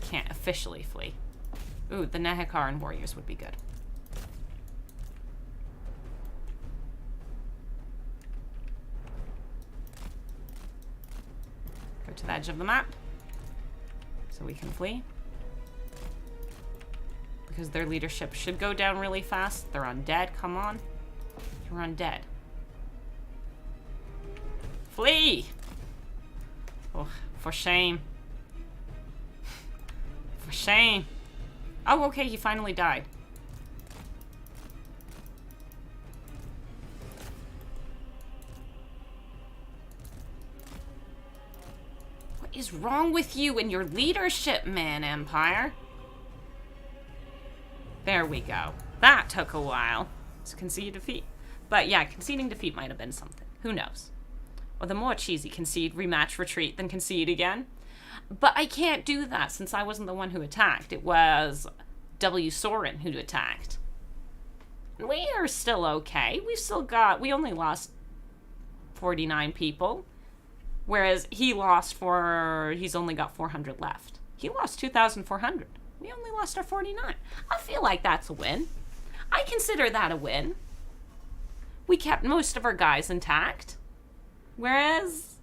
Can't officially flee. Ooh, the Nehekaran warriors would be good. Go to the edge of the map. So we can flee. Because their leadership should go down really fast. They're undead. Come on. You're undead. Flee! Oh, for shame. For shame. Oh, okay, he finally died. What is wrong with you and your leadership, man, Empire? There we go. That took a while to concede defeat. But yeah, conceding defeat might have been something. Who knows? Or the more cheesy concede, rematch, retreat, than concede again. But I can't do that since I wasn't the one who attacked. It was W. Soren who attacked. We are still okay. We only lost 49 people. Whereas he's only got 400 left. He lost 2,400. We only lost our 49. I feel like that's a win. I consider that a win. We kept most of our guys intact. Whereas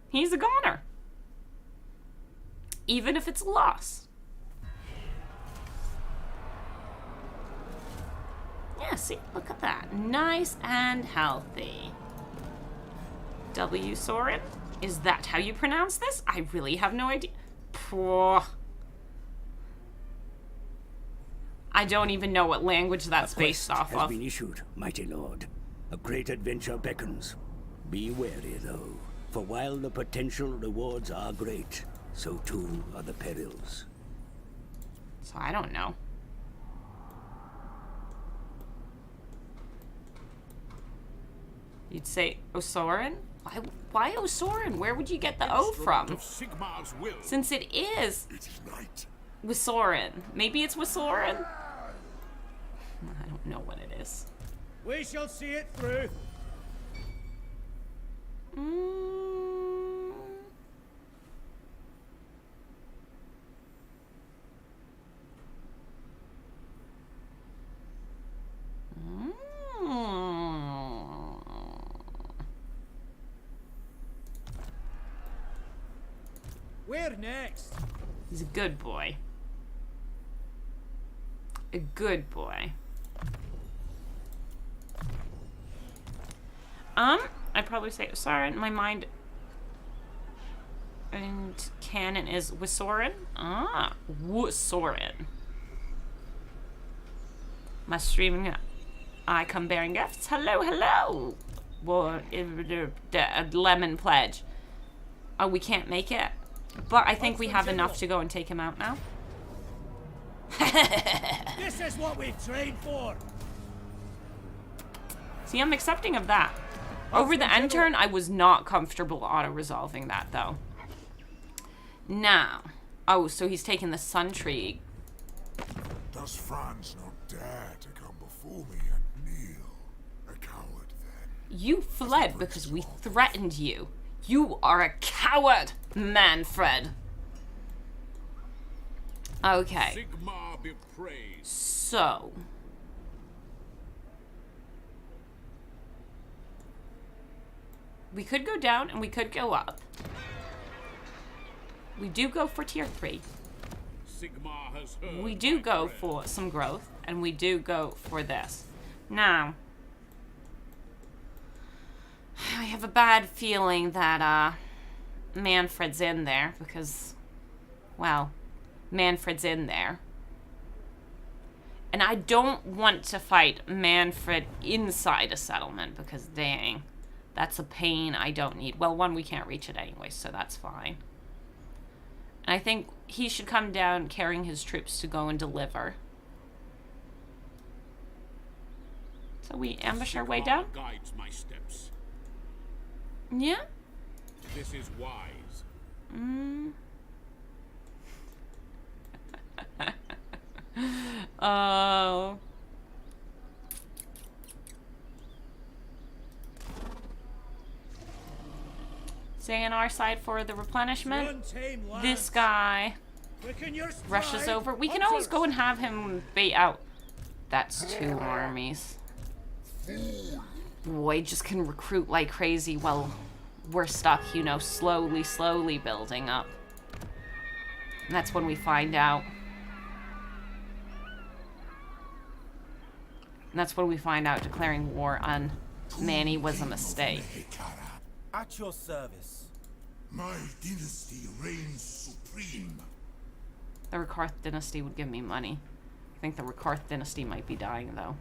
he's a goner. Even if it's a loss. Yeah, see, look at that. Nice and healthy. W. Soren? Is that how you pronounce this? I really have no idea. Poor. I don't even know what language that's based off of. Has been issued, mighty lord. A great adventure beckons. Be wary, though, for while the potential rewards are great, so too are the perils. So I don't know. You'd say Osorin? Why Osorin? Where would you get the O from? Sigmar's will. Since it is Wisorin. Maybe it's Wisorin? I don't know what it is. We shall see it through. Where next? He's a good boy. A good boy. I'd probably say Osorin. My mind and canon is Wisorin. Ah, Wisorin. My streaming icon bearing gifts. Hello, hello. Lemon pledge. Oh, we can't make it. But I think we have enough to go and take him out now. This is what we trained for. See, I'm accepting of that. Over the end turn, I was not comfortable auto-resolving that, though. Now. Oh, so he's taking the Sun Tree. Does Franz not dare to come before me and kneel? A coward, then. You fled because we threatened you. You are a coward, Manfred. Okay. Sigmar be praised. So. We could go down and we could go up. We do go for tier 3. Sigmar has heard We do my go prayer. for some growth, and we do go for this. Now, I have a bad feeling that Manfred's in there because, well, Manfred's in there. And I don't want to fight Manfred inside a settlement because, dang, that's a pain I don't need. Well, one, we can't reach it anyway, so that's fine. And I think he should come down carrying his troops to go and deliver. So we ambush our way Sigmar down? guides my steps. Yeah? This is wise. Oh. Stay on our side for the replenishment. Untamed lads. This guy Quicken your stride, rushes over. We can always hunters. go and have him bait out. That's 2 armies. Boy, just can recruit like crazy while we're stuck, you know, slowly building up. And that's when we find out. And that's when we find out declaring war on Manny was a mistake. At your service. My dynasty reigns supreme. The Rikarth dynasty would give me money. I think the Rikarth dynasty might be dying, though.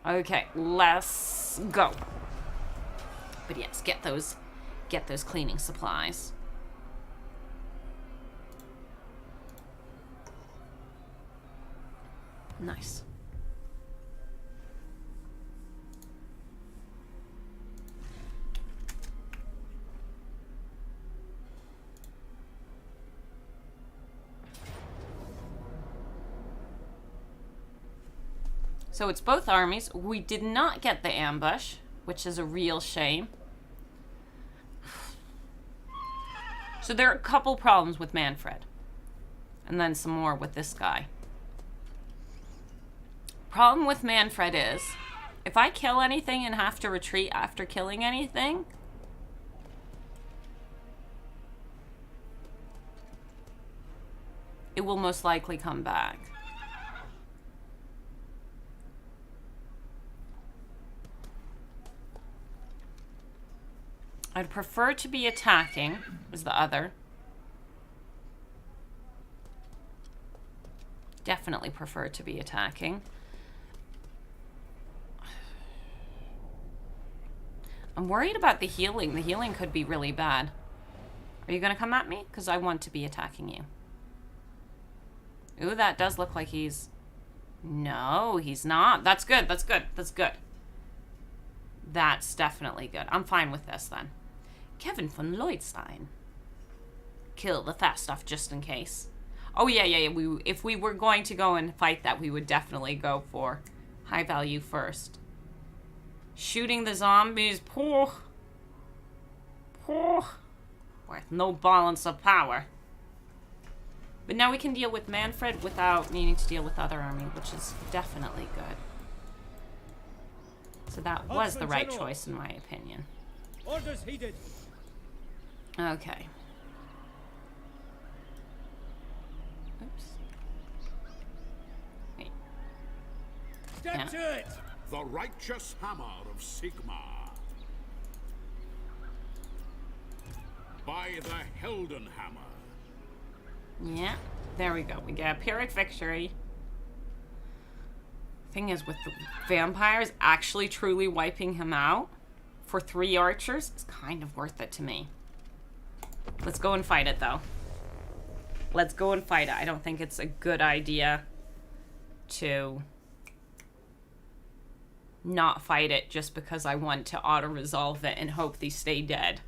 Okay, let's go. But yes, get those cleaning supplies. Nice. So it's both armies. We did not get the ambush, which is a real shame. So there are a couple problems with Manfred. And then some more with this guy. Problem with Manfred is, if I kill anything and have to retreat after killing anything, it will most likely come back. I'd prefer to be attacking, is the other. Definitely prefer to be attacking. I'm worried about the healing. The healing could be really bad. Are you going to come at me? Because I want to be attacking you. Ooh, that does look like he's... No, he's not. That's good. That's good. That's good. That's definitely good. I'm fine with this then. Kevin von Lloydstein. Kill the fast stuff just in case. Oh, yeah. If we were going to go and fight that, we would definitely go for high value first. Shooting the zombies. Poor. With no balance of power. But now we can deal with Manfred without needing to deal with other army, which is definitely good. So that was the right choice, in my opinion. Orders heeded. Okay. Oops. Wait. Step Yeah. to it. The righteous hammer of Sigmar. By the Helden hammer. Yeah. There we go. We get a Pyrrhic victory. Thing is, with the vampires actually truly wiping him out for 3 archers is kind of worth it to me. Let's go and fight it, though. Let's go and fight it. I don't think it's a good idea to not fight it just because I want to auto-resolve it and hope they stay dead.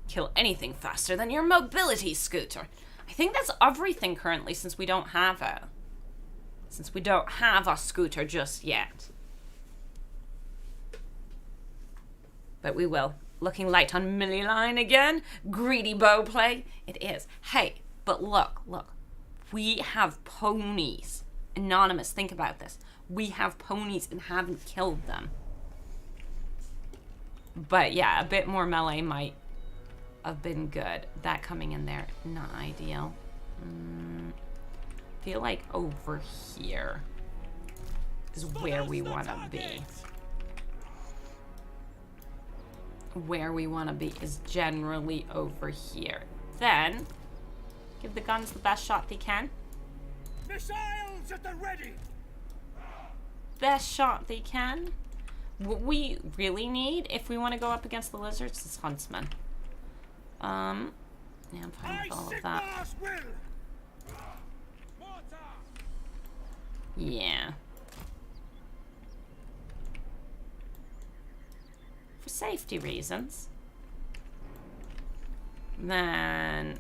Kill anything faster than your mobility scooter. I think that's everything currently since we don't have it. Since we don't have a scooter just yet. But we will. Looking light on Millie line again. Greedy bow play. It is. Hey, But look. We have ponies. Anonymous, think about this. We have ponies and haven't killed them. But yeah, a bit more melee might have been good. That coming in there, not ideal. Feel like over here is where we want to be. Where we want to be is generally over here. Then, give the guns the best shot they can. Missiles at the ready! Best shot they can. What we really need, if we want to go up against the lizards, is huntsmen. Yeah, I'm fine with all of that. Yeah. For safety reasons. Then...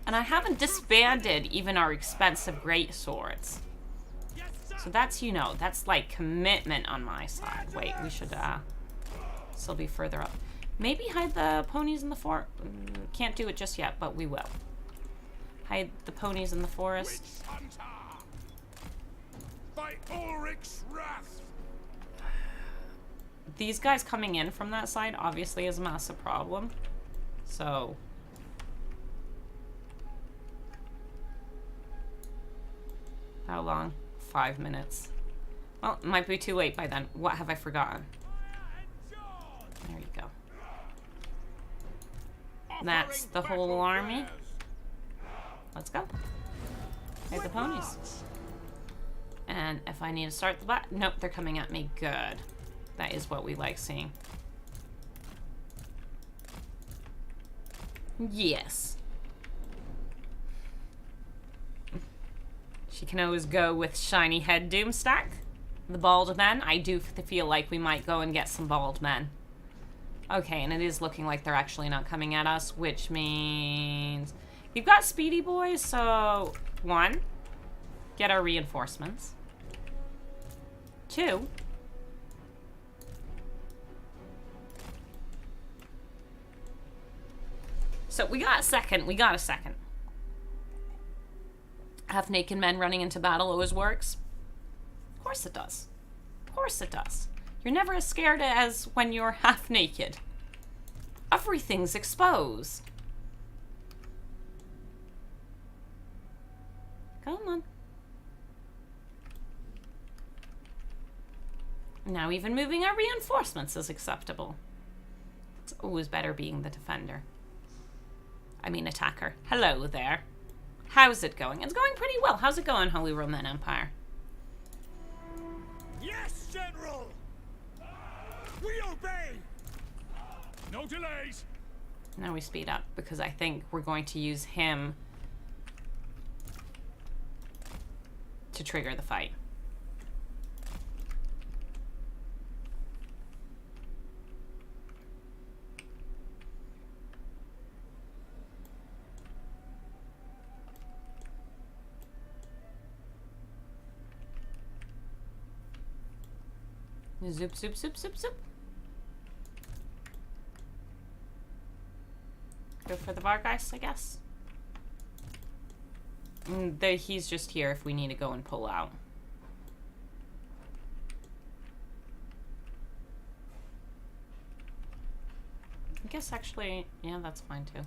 And I haven't disbanded even our expensive great swords. So that's, you know, that's like commitment on my side. Wait, we should still be further up. Maybe hide the ponies in the fort. Can't do it just yet, but we will. Hide the ponies in the forest. By Ulrich's wrath. These guys coming in from that side obviously is a massive problem. So... How long? 5 minutes. Well, it might be too late by then. What have I forgotten? There you go. That's the whole army. Let's go. Hide the ponies. And if I need to start the bat... Nope, they're coming at me. Good. That is what we like seeing. Yes. She can always go with shiny head Doomstack. The bald men. I do feel like we might go and get some bald men. Okay, and it is looking like they're actually not coming at us, which means... We've got speedy boys, so... 1, get our reinforcements. 2... So we got a second. Half-naked men running into battle always works. Of course it does. Of course it does. You're never as scared as when you're half-naked. Everything's exposed. Come on. Now even moving our reinforcements is acceptable. It's always better being the defender. I mean attacker. Hello there. How's it going? It's going pretty well. How's it going, Holy Roman Empire? Yes, General! We obey! No delays! Now we speed up, because I think we're going to use him to trigger the fight. Zoop, zoop, zoop, zoop, zoop. Go for the Vargeist, I guess. He's just here if we need to go and pull out. I guess actually, yeah, that's fine too.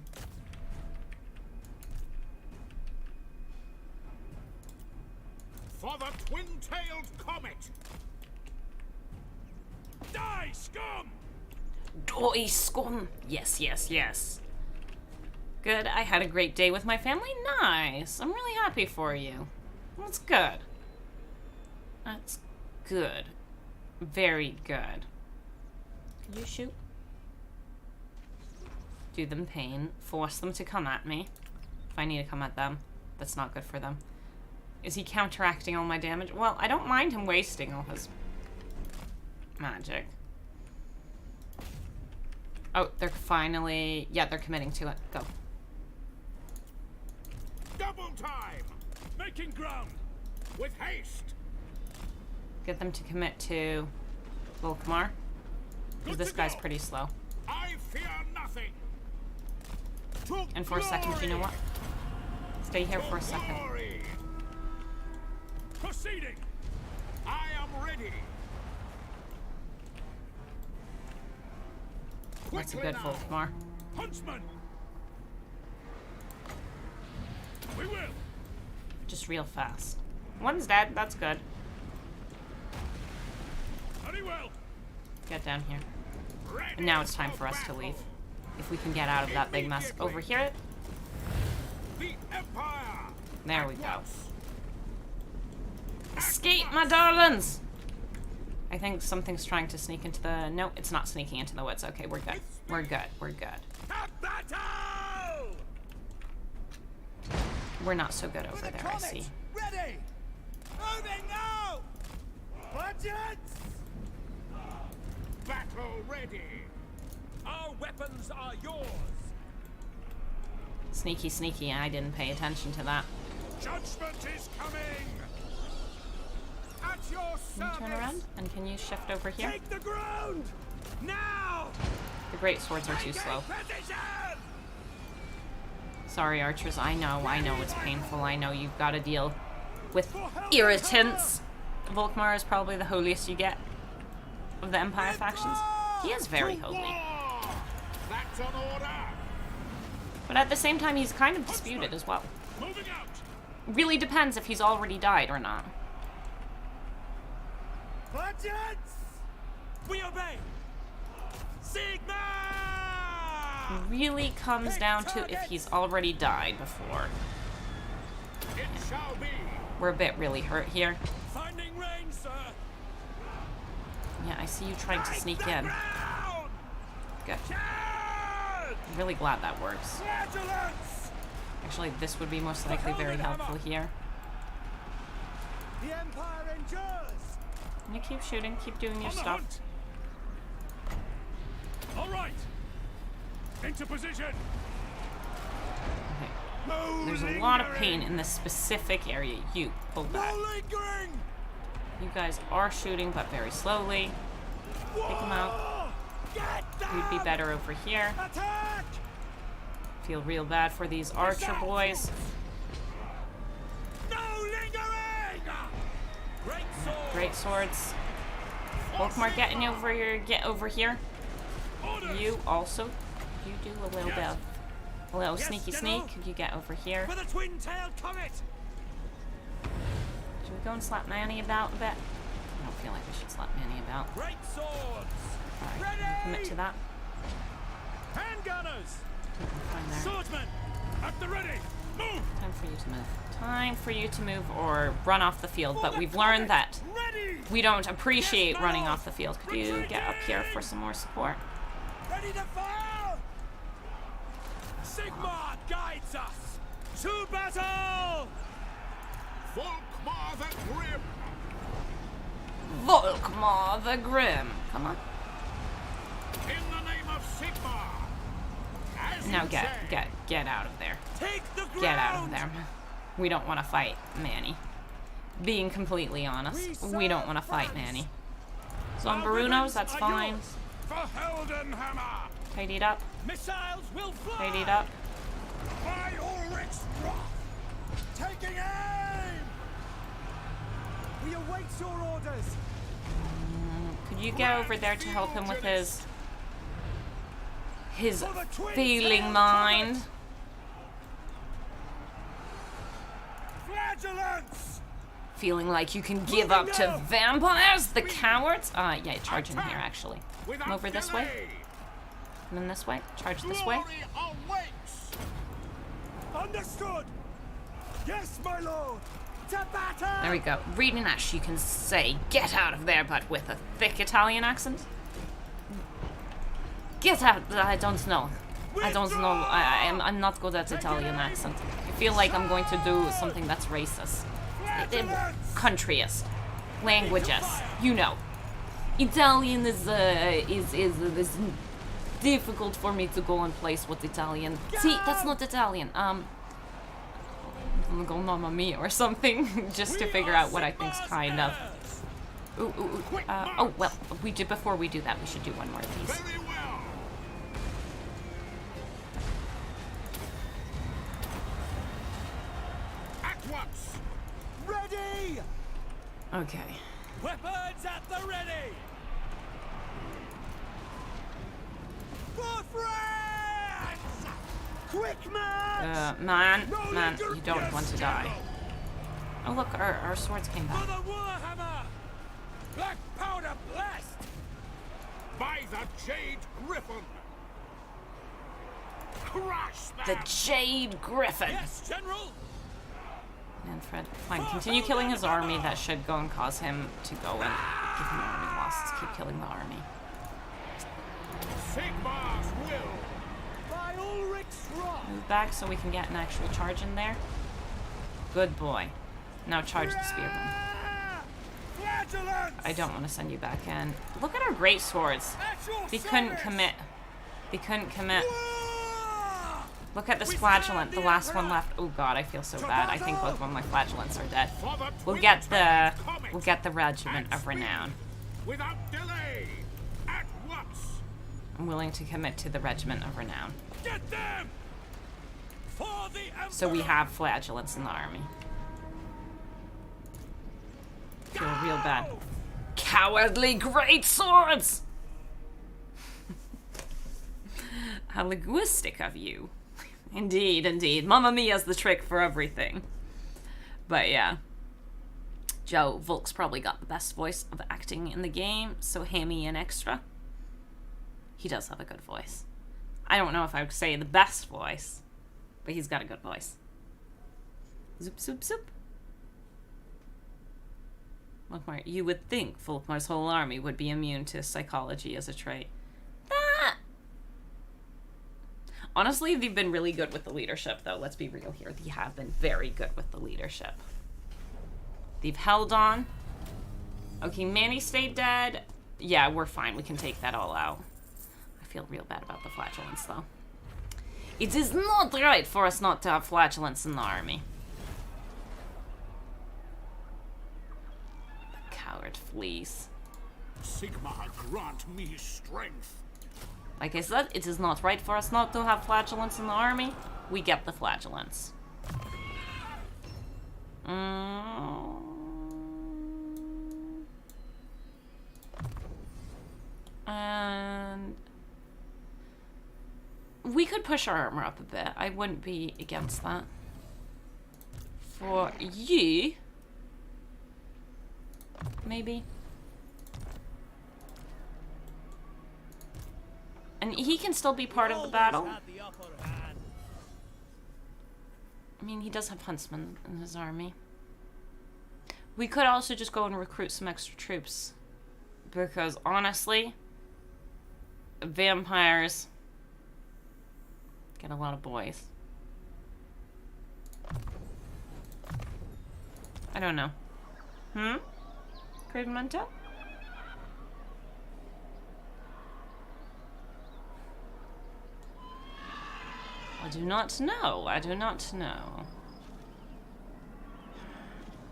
For the twin-tailed comet! Die, scum! Die, scum! Yes, yes, yes. Good, I had a great day with my family. Nice. I'm really happy for you. That's good. That's good. Very good. Can you shoot? Do them pain. Force them to come at me. If I need to come at them, that's not good for them. Is he counteracting all my damage? Well, I don't mind him wasting all his magic. Oh, they're finally... Yeah, they're committing to it. Go. Double time! Making ground! With haste! Get them to commit to Volkmar. Because this guy's pretty slow. I fear nothing! And for a second, you know what? Stay here for a second. Glory. Proceeding. I am ready. That's a Quickly good now. Volkmar. Huntsman. We will. Just real fast. One's dead. That's good. Very well. Get down here. Ready And now it's time for for us to battle. leave. If we can get out of that big mess. Over here. The Empire. There we At go. once. Escape, my darlings! I think something's trying to sneak into the... No, it's not sneaking into the woods. Okay, we're good. We're good. We're good. To battle! We're not so good For over the there, I comet! see. Ready! Moving now! Budgets! Battle ready. Our weapons are yours! Sneaky, sneaky. I didn't pay attention to that. Judgment is coming. At your Can you service! turn around? And can you shift over here? Take the ground! Now! The great swords are too Take slow. position! Sorry, archers. I know it's painful. I know you've got to deal with irritants. Volkmar is probably the holiest you get of the Empire factions. He is very holy. War. That's an order. But at the same time, he's kind of disputed as well. Moving out. Really depends if he's already died or not. Budgets! We obey! Sigma! Really comes down to if he's already died before. It shall be. We're a bit really hurt here. Finding range, sir! Yeah, I see you trying to sneak in. Ground! Good. Charge! I'm really glad that works. Flagellants! Actually, this would be most likely very helpful here. The Empire endures! You keep shooting, keep doing your On the stuff. hunt. All right. Into position. Okay. There's a lot of pain in this specific area. You pull back. No lingering! You guys are shooting, but very slowly. Take them out. Get them! You'd be better over here. Attack! Feel real bad for these archer boys. No lingering! Great sword! Great swords. Volkmar, getting over here. Get over here. Orders. You also. You do a little bit of a little Yes, sneaky General. sneak. Could you get over here? For the twin-tailed comet! Should we go and slap Manny about a bit? I don't feel like we should slap Manny about. Great swords! Alright, I'll commit to that. Handgunners! Fine there. Swordsmen! At the ready. Move. Time for you to move. Time for you to move or run off the field. But we've learned that Ready! we don't appreciate running off the field. Could you get up here for some more support? Ready to fire! Sigma guides us! To battle! Volkmar the Grim. Volkmar the Grim. Come on. In the name of Sigma. As Now you say. get out of there. Take the ground! Get out of there. We don't want to fight Manny. Being completely honest, we don't want to fight Manny. So on Barunos, that's fine. For Heldenhammer. Tidied up. Missiles will fly! Tidied up. By Ulrich's wrath. Taking aim! We await your orders! Could you get over there to help him with his failing mind? Flagellants! Feeling like you can give up to vampires, the cowards? Yeah, charge in here actually. Come over this way. And then this way. Charge this way. Glory awaits. Understood! Yes, my lord! To battle! There we go. Reading Ash, you can say "get out of there," but with a thick Italian accent. Get out! I don't know. I don't know. I'm not good at Italian accent. I feel like I'm going to do something that's racist. Countryist. Languages. You know. Italian is difficult for me to go in place with Italian. See, that's not Italian. I'm gonna go Mamma Mia or something just to figure out what I think's kind of. Ooh. Oh well, before we do that, we should do one more of these. Very well. once! Ready! Okay. Weapons at the ready! For France! Quick march! Man, you don't want to die. Oh look, our swords came For back. the Warhammer! Black powder blast! By the Jade Griffin! Crush them! The Jade Griffin! Yes, General! Manfred. Fine, continue killing his army. That should go and cause him to go and give him army losses. Keep killing the army. Sigmar's will! By Ulrich's wrath! Move back so we can get an actual charge in there. Good boy. Now charge the spearmen. Flagellants! I don't want to send you back in. Look at our great swords. At your They couldn't service! commit. They couldn't commit. War! Look at this We flagellant, serve the the last one Emperor! left. Oh god, I feel so bad. I think both of my flagellants are dead. For the We'll get the twin-tailed comet! regiment And of renown. speed without delay! At once! I'm willing to commit to the regiment of renown. Get them! For the Emperor! So we have flagellants in the army. Feel real bad. Cowardly great swords! How linguistic of you. Indeed, indeed. Mamma Mia's the trick for everything. But yeah. Joe, Volk's probably got the best voice of acting in the game, so hammy and extra. He does have a good voice. I don't know if I would say the best voice, but he's got a good voice. Zoop, zoop, zoop. Volkmar, you would think Volkmar's whole army would be immune to psychology as a trait. That... Honestly, they've been really good with the leadership, though. Let's be real here. They have been very good with the leadership. They've held on. Okay, Manny stayed dead. Yeah, we're fine. We can take that all out. I feel real bad about the flatulence, though. It is not right for us not to have flatulence in the army. The coward flees. Sigmar grant me strength! Like I said, it is not right for us not to have flatulence in the army. We get the flatulence. And we could push our armor up a bit. I wouldn't be against that. For you, maybe. And he can still be part of the battle. I mean, he does have huntsmen in his army. We could also just go and recruit some extra troops. Because, honestly, vampires get a lot of boys. I don't know. Cravemento? I do not know. I do not know.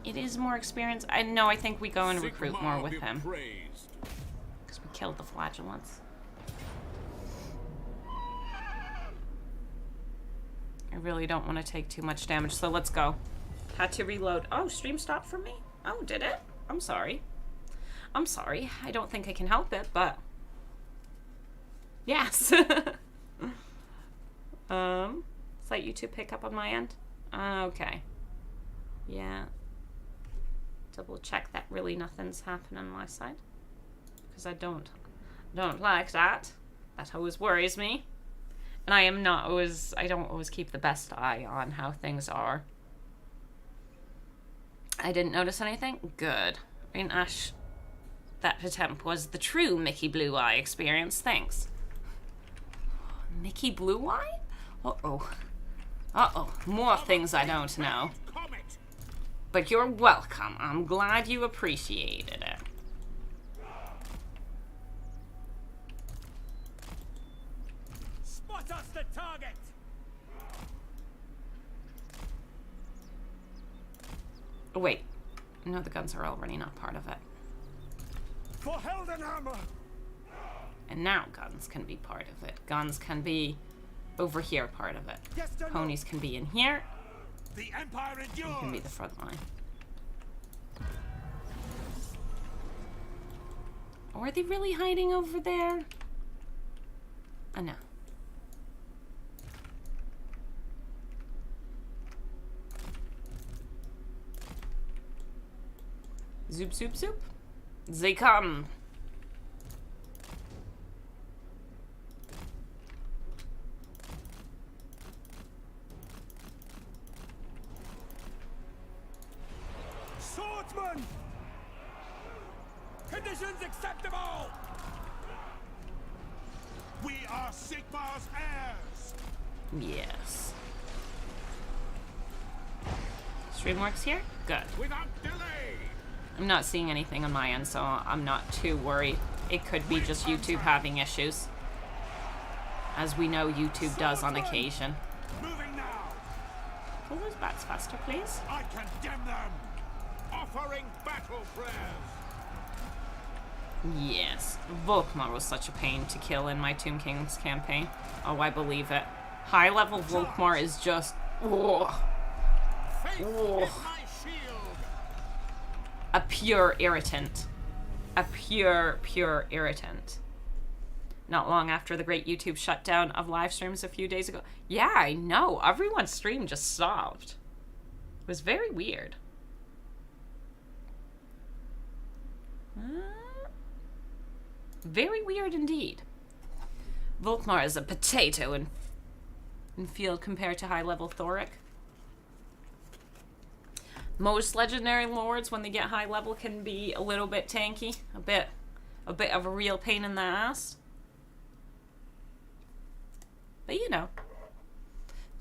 It is more experience. I know. I think we go and recruit Sigmar more with be him. praised. Because we killed the flagellants. I really don't want to take too much damage, so let's go. Had to reload. Oh, stream stopped for me? Oh, did it? I'm sorry. I'm sorry. I don't think I can help it, but... Yes! Slight YouTube pickup on my end? Okay. Yeah. Double check that really nothing's happening on my side. Because I don't like that. That always worries me. And I am not always, I don't always keep the best eye on how things are. I didn't notice anything? Good. I mean, Ash, that attempt was the true Mickey Blue Eye experience. Thanks. Mickey Blue Eye? Uh-oh. Uh-oh. More things I don't know. Comet! But you're welcome. I'm glad you appreciated it. Spot us the target! Oh, wait. No, the guns are already not part of it. For Heldenhammer! And now guns can be part of it. Guns can be over here part of it. Yes, General. Ponies can be in here. The Empire You can be endures. the front line. Or are they really hiding over there? Oh, no. Zoop, zoop, zoop. They come. Swordsman! Conditions acceptable! We are Sigmar's heirs! Yes. Stream works here? Good. Without delay! I'm not seeing anything on my end, so I'm not too worried. It could be just YouTube having issues. As we know YouTube does on occasion. Moving now! Pull those bats faster, please. I condemn them! Offering battle prayers! Yes. Volkmar was such a pain to kill in my Tomb Kings campaign. Oh, I believe it. High level Volkmar is just... Oh, Faith Oh. is my shield! a pure irritant. A pure irritant. Not long after the great YouTube shutdown of live streams a few days ago. Yeah, I know. Everyone's stream just stopped. It was very weird. Very weird indeed. Volkmar is a potato in field compared to high-level Thoric. Most legendary lords, when they get high level, can be a little bit tanky, a bit of a real pain in the ass. But you know,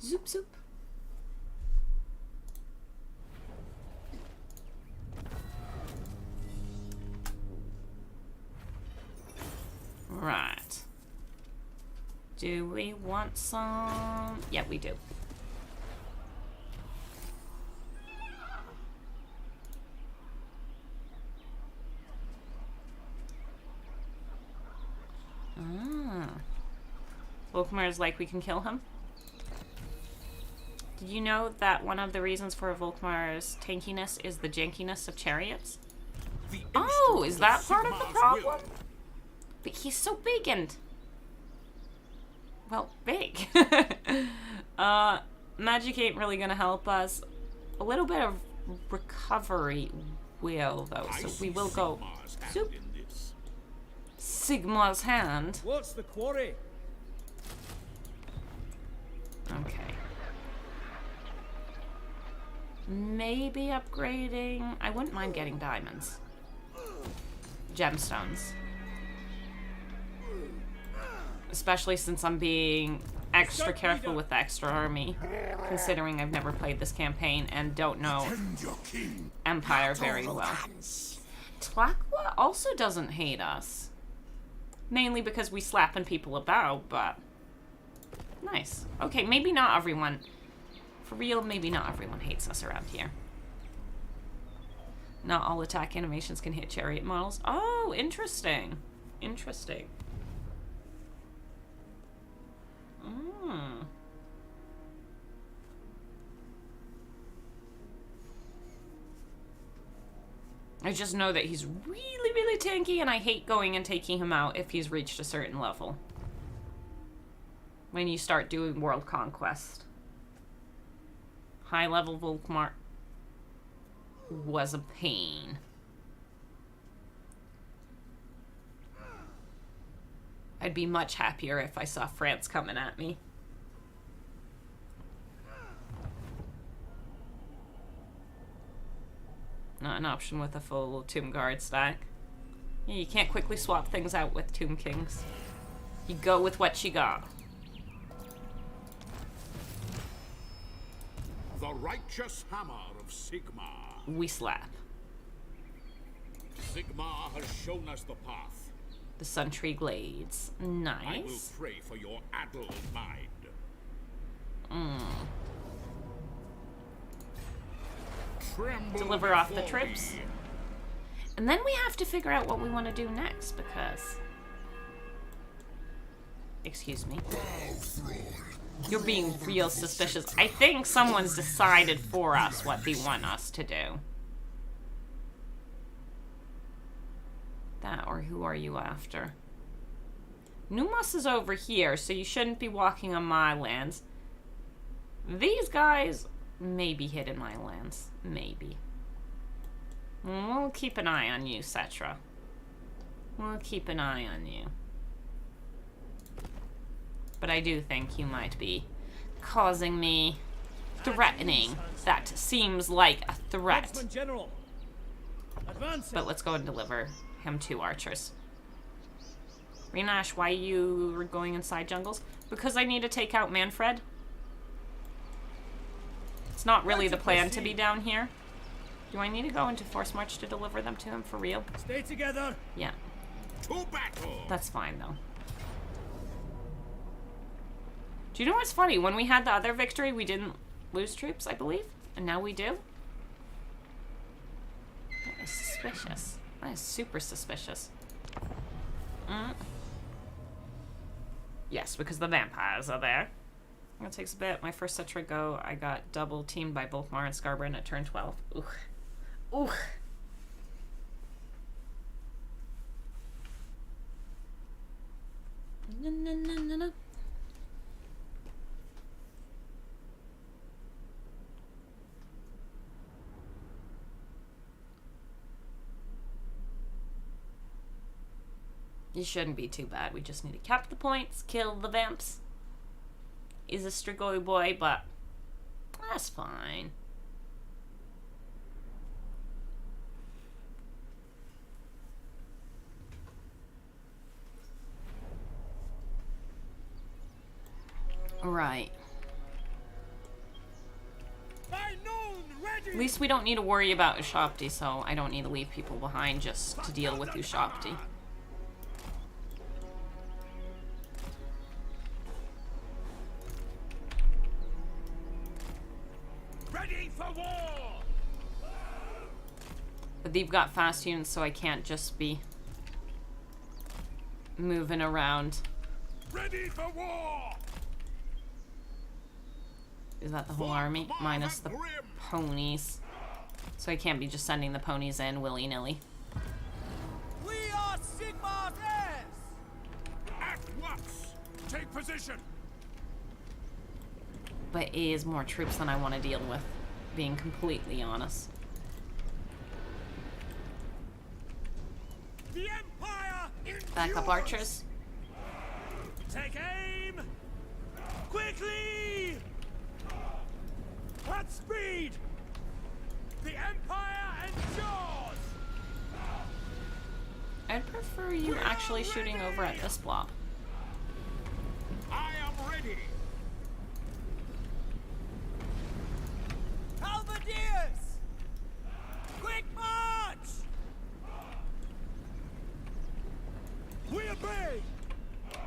zoop zoop. Right. Do we want some? Yeah, we do. Volkmar is like, we can kill him. Did you know that one of the reasons for Volkmar's tankiness is the jankiness of chariots? Oh, is that part of the problem? But he's so big and... well, big. Magic ain't really gonna help us. A little bit of recovery will, though, so we will go... Zoop. Sigmar's hand. What's the quarry? Okay. Maybe upgrading... I wouldn't mind getting diamonds. Gemstones. Especially since I'm being extra careful with the extra army. Considering I've never played this campaign and don't know Empire very well. Tlaqua also doesn't hate us. Mainly because we slapping people about, but... nice. Okay, maybe not everyone... for real, maybe not everyone hates us around here. Not all attack animations can hit chariot models. Oh, interesting. Interesting. I just know that he's really, really tanky, and I hate going and taking him out if he's reached a certain level. When you start doing world conquest. High level Volkmar was a pain. I'd be much happier if I saw France coming at me. Not an option with a full Tomb Guard stack. Yeah, you can't quickly swap things out with Tomb Kings. You go with what you got. The righteous hammer of Sigmar. We slap. Sigmar has shown us the path. The Sun Tree Glades. I will Nice. pray for your addled mind. Tremble Deliver off the before troops. me. And then we have to figure out what we want to do next, because Excuse me. You're being real suspicious. I think someone's decided for us what they want us to do. That, or who are you after? Numos is over here, so you shouldn't be walking on my lands. These guys may be hidden my lands. Maybe. We'll keep an eye on you, Cetra. We'll keep an eye on you. But I do think you might be causing me threatening. That seems like a threat. But let's go and deliver him 2 archers. Renash, why you were going inside jungles? Because I need to take out Manfred. It's not really the plan to be down here. Do I need to go into Force March to deliver them to him for real? Stay together. Yeah. To battle. That's fine, though. Do you know what's funny? When we had the other victory, we didn't lose troops, I believe. And now we do. That is suspicious. That is super suspicious. Yes, because the vampires are there. It takes a bit. My first Cetra go, I got double teamed by Volkmar and Scarbrand at turn 12. Ooh. Ooh. No. It shouldn't be too bad. We just need to cap the points, kill the vamps. He's a Strigoi boy, but that's fine. Right. At least we don't need to worry about Ushopti, so I don't need to leave people behind just to deal with Ushopti. Ready for war. But they've got fast units, so I can't just be moving around. Ready for war. Is that the whole army? Volkmar Minus the the Grimmest. ponies. So I can't be just sending the ponies in willy-nilly. We are Sigmar's heirs. At once. Take position. But it is more troops than I want to deal with, being completely honest. The Empire Back up, endures. archers. Take aim. Quickly. At speed. The Empire endures. I'd prefer you actually shooting over at this blob. I am ready. Halberdiers. Quick march. We obey.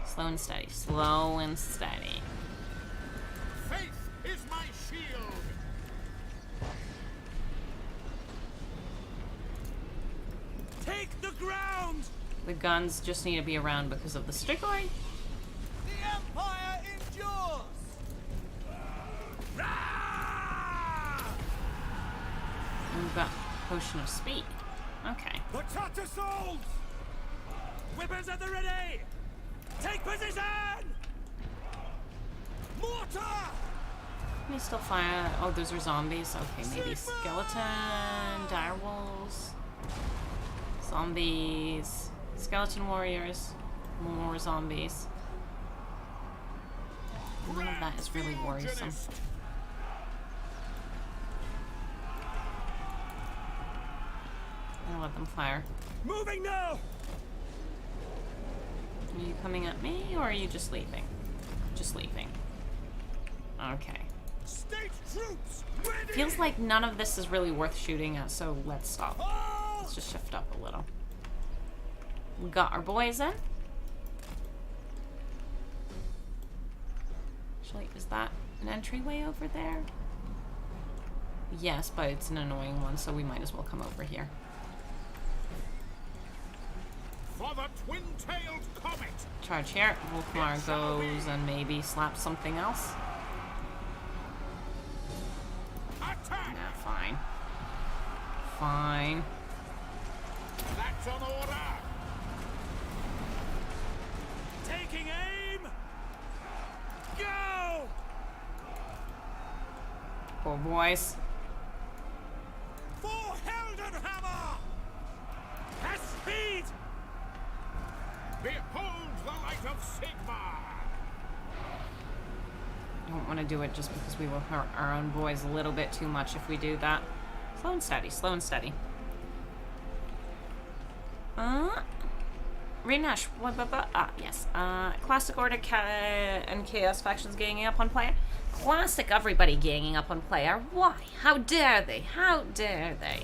Slow and steady. Slow and steady. Faith is my shield. Take the ground. The guns just need to be around because of the Strigoi. The Empire endures. And we've got Potion of Speed. Okay. The Tattersalls! Whippers at the ready! Take position! Mortar! Can we still fire? Oh, those are zombies. Okay, maybe skeleton, direwolves, zombies, skeleton warriors, more zombies. None of that is really worrisome. I'll let them fire. Moving now! Are you coming at me, or are you just leaving? Just leaving. Okay. State troops! Ready! Feels like none of this is really worth shooting at, so let's stop. Let's just shift up a little. We got our boys in. Actually, is that an entryway over there? Yes, but it's an annoying one, so we might as well come over here. For the twin-tailed comet. Charge here. Volkmar goes and maybe slaps something else. Attack! Nah, fine. Fine. That's an order. Taking aim! Go! Poor boys. For Heldenhammer! At speed! Behold the light of Sigmar. Don't want to do it just because we will hurt our own boys a little bit too much if we do that. Slow and steady, slow and steady. Renash, yes. Classic Order and Chaos factions ganging up on player. Classic everybody ganging up on player. Why? How dare they? How dare they?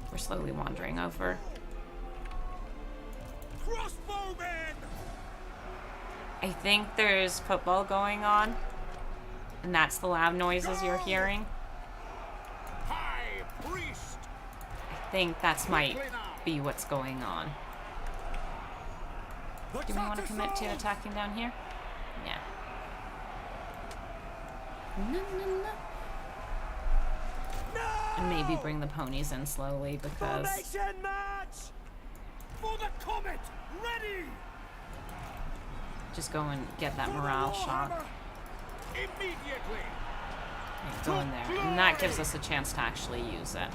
We're slowly wandering over. Crossbowmen! I think there's football going on. And that's the loud noises you're hearing. High priest. I think that's might be what's going on. Do we want to commit to attacking down here? Yeah. No, no, no. And maybe bring the ponies in slowly because... Formation match! For the comet! Ready! Just go and get that morale shot. Immediately. Yeah, go in there. And that gives us a chance to actually use it.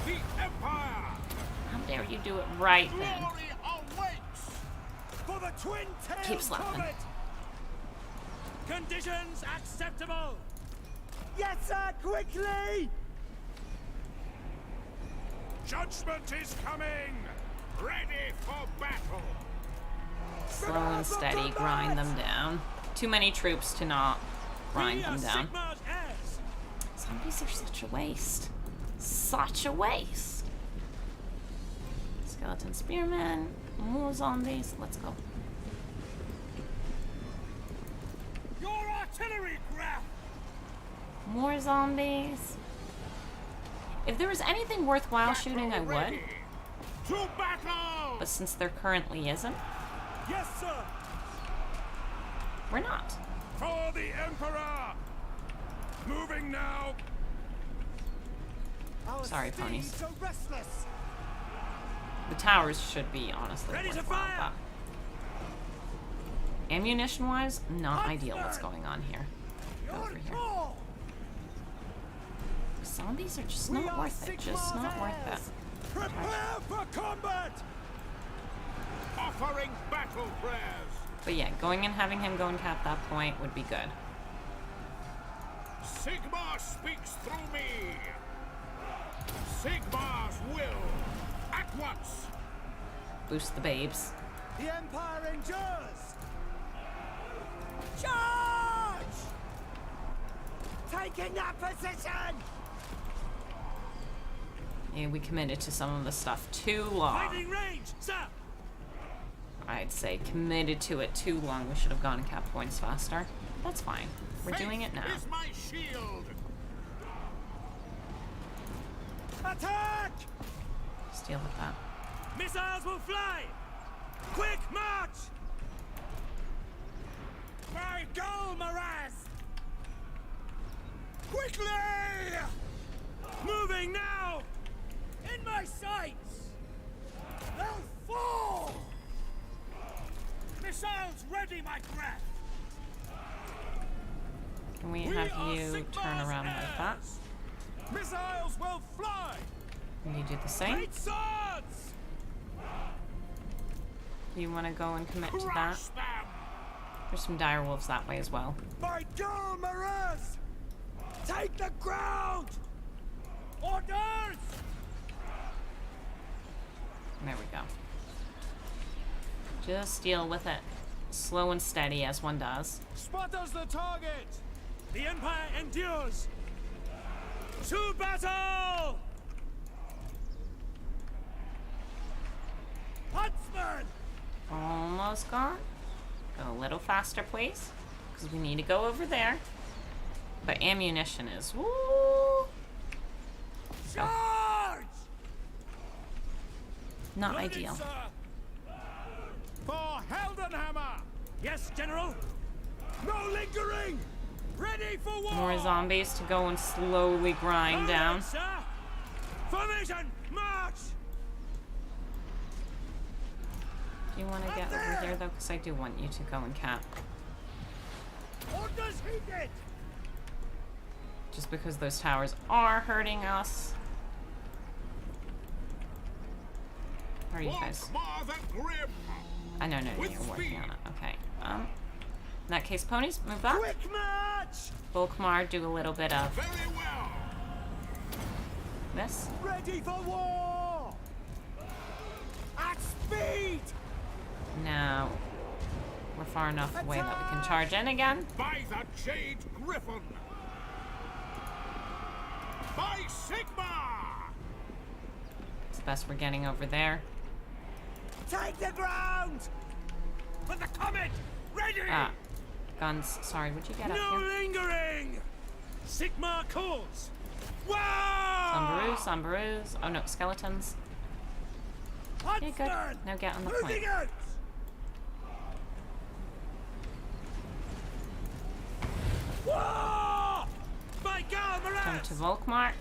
The Empire. How dare you do it right then? Glory awaits. For the twin-tailed Keep slapping. comet! Conditions acceptable! Yes, sir, quickly! Judgment is coming. Ready for battle. Slow and steady, grind them down. Too many troops to not grind them down. Sigmar's heirs! Zombies are such a waste. Such a waste. Skeleton spearmen. More zombies. Let's go. Your artillery craft! More zombies. If there was anything worthwhile shooting, I would. To battle. But since there currently isn't, Yes, sir! we're not. For the Emperor! Moving now! Our Sorry, steeds ponies. are restless. The towers should be, honestly, Ready to worthwhile, fire! but ammunition-wise, not ideal what's going on here. Go Your over here. call. Zombies are just We not are worth it. Just Sigmar's not worth heirs. it. Prepare for combat! Offering battle prayers. But yeah, going and having him go and cap that point would be good. Sigmar speaks through me. Sigmar's will. At once. Boost the babes. The Empire endures. Charge! Taking that position. Yeah, we committed to some of the stuff too long. Fighting range, sir! I'd say committed to it too long. We should have gone and capped points faster. That's fine. We're doing it now. Faith is my shield. Attack! Just deal with that. Missiles will fly! Quick march! By goal, Miraz! Quickly! Moving now! In my sights! They'll fall! Missiles ready, my craft. Can we have you turn around like that? Missiles will fly! Can you do the same? Great swords! Do you want to go and commit to that? Crush them. There's some dire wolves that way as well. By goal, Miraz! Take the ground! Orders! There we go. Just deal with it. Slow and steady as one does. Spot us the target! The Empire endures! To battle! Huntsman! Almost gone. Go a little faster, please. Because we need to go over there. But ammunition is, woo! So, Charge! not Ready, ideal. sir. For Heldenhammer! Yes, General. No lingering! Ready for war! More zombies to go and slowly grind down. Sir. Formation, march! Do you want to get over here, though? Because I do want you to go and cap. Orders heeded! Just because those towers are hurting us. How are you guys? Volkmar the Grimmest. I know, no, With you're working speed. on it. Okay. In that case, ponies, move up. Quick march! Volkmar, do a little bit of Very well. this. Ready for war! At speed! Now, we're far enough away that we can charge in again. By the Jade Griffin. By Sigma. It's the best we're getting over there. Take the ground! For the comet! Ready! Ah, guns. Sorry, would you get up No here? lingering! Sigma calls! Wow! Sombaroos. Oh no, skeletons. Yeah, good. Huntsman! Now get on the point. Moving out! War! By Come Galmaras! to Volkmar.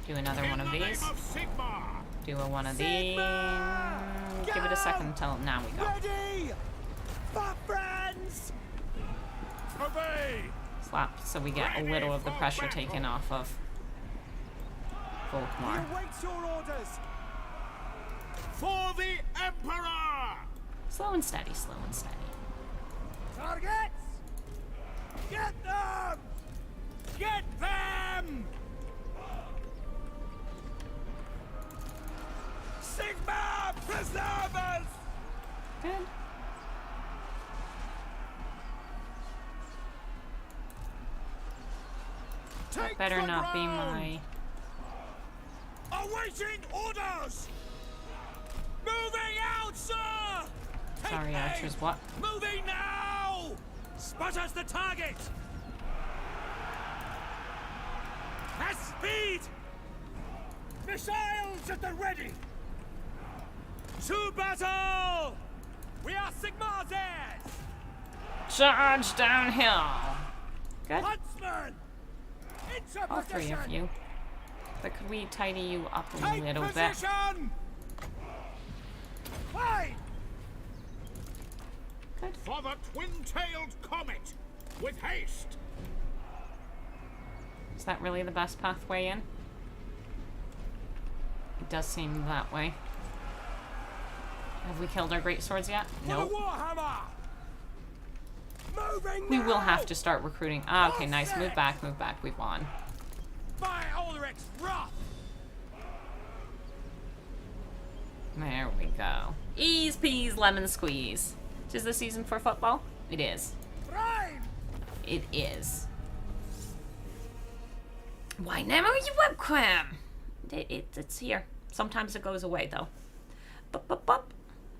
Do another one of In the these. name of Sigma. Do a one of these. Sigma! Give it a second until now we go. Ready! For friends! Obey! Slap, so we get a little of the pressure taken off of He Volkmar. awaits your orders! For the Emperor. Slow and steady, slow and steady. Targets! Get them! Get them! Sigma preservers! Good. Take Better the not be ground! my... Awaiting orders! Moving out, sir! Take Sorry, aim! archers, what? Moving now! Sputters the target! At speed! Missiles at the ready! To battle! We are Sigma's heirs! Charge downhill! Good. Huntsman! Into All three of position! you. But could we tidy you up a Take little bit? position! Fine! Good. For the twin-tailed comet. With haste. Is that really the best pathway in? It does seem that way. Have we killed our great swords yet? For Nope. the Warhammer! Moving We now! will have to start recruiting. Ah, okay, nice. Move back, we've won. By Ulrich's wrath! There we go. Ease peas, lemon squeeze. Is the season for football? It is. Prime! It is. Why never you webcam? It's here. Sometimes it goes away though. Bup.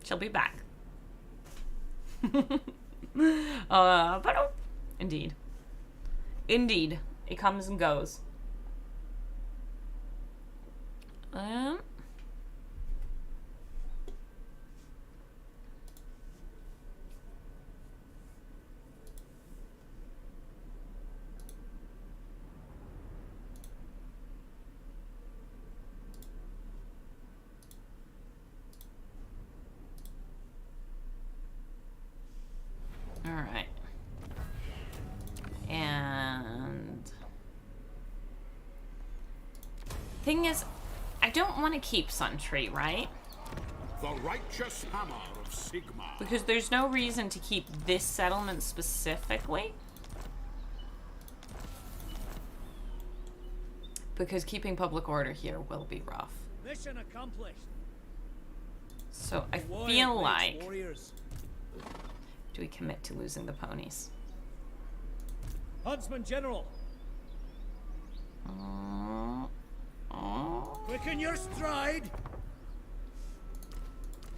She'll be back. But oh, indeed. Indeed. It comes and goes. Alright. And thing is, I don't want to keep Suntree, right? The righteous hammer of Sigma. Because there's no reason to keep this settlement specifically. Because keeping public order here will be rough. Mission accomplished. So I Warrior feel waits like... warriors. Do we commit to losing the ponies? Huntsman General, quicken your stride.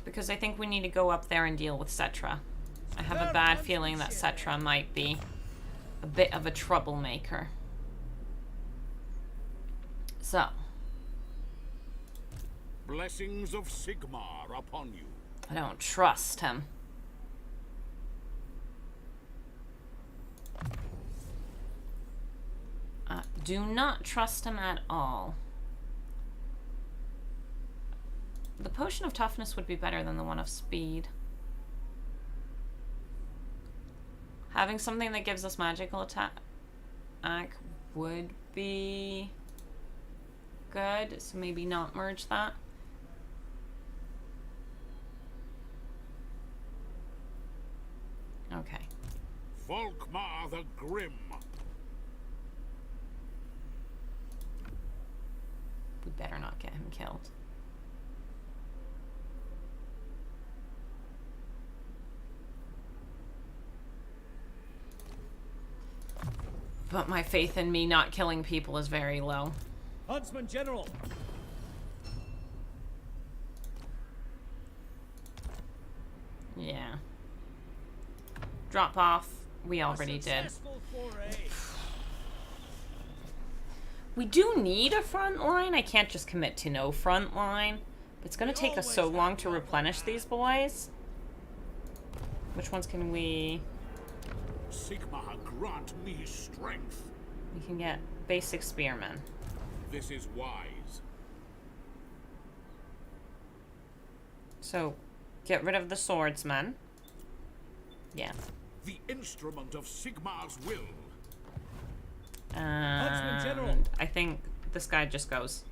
Because I think we need to go up there and deal with Cetra. I have a bad feeling that Cetra might be a bit of a troublemaker. So. Blessings of Sigmar upon you. I don't trust him. Do not trust him at all. The potion of toughness would be better than the one of speed. Having something that gives us magical attack would be good, so maybe not merge that. Okay. Volkmar the Grim. We better not get him killed. But my faith in me not killing people is very low. Huntsman General. Yeah. Drop off. We already did. Successful foray. We do need a front line. I can't just commit to no front line. It's going to take us so long to replenish these boys. Which ones can we... Sigmar grant me strength. We can get basic spearmen. This is wise. So, get rid of the swordsmen. Yeah. The instrument of Sigmar's will. General. And I think this guy just goes.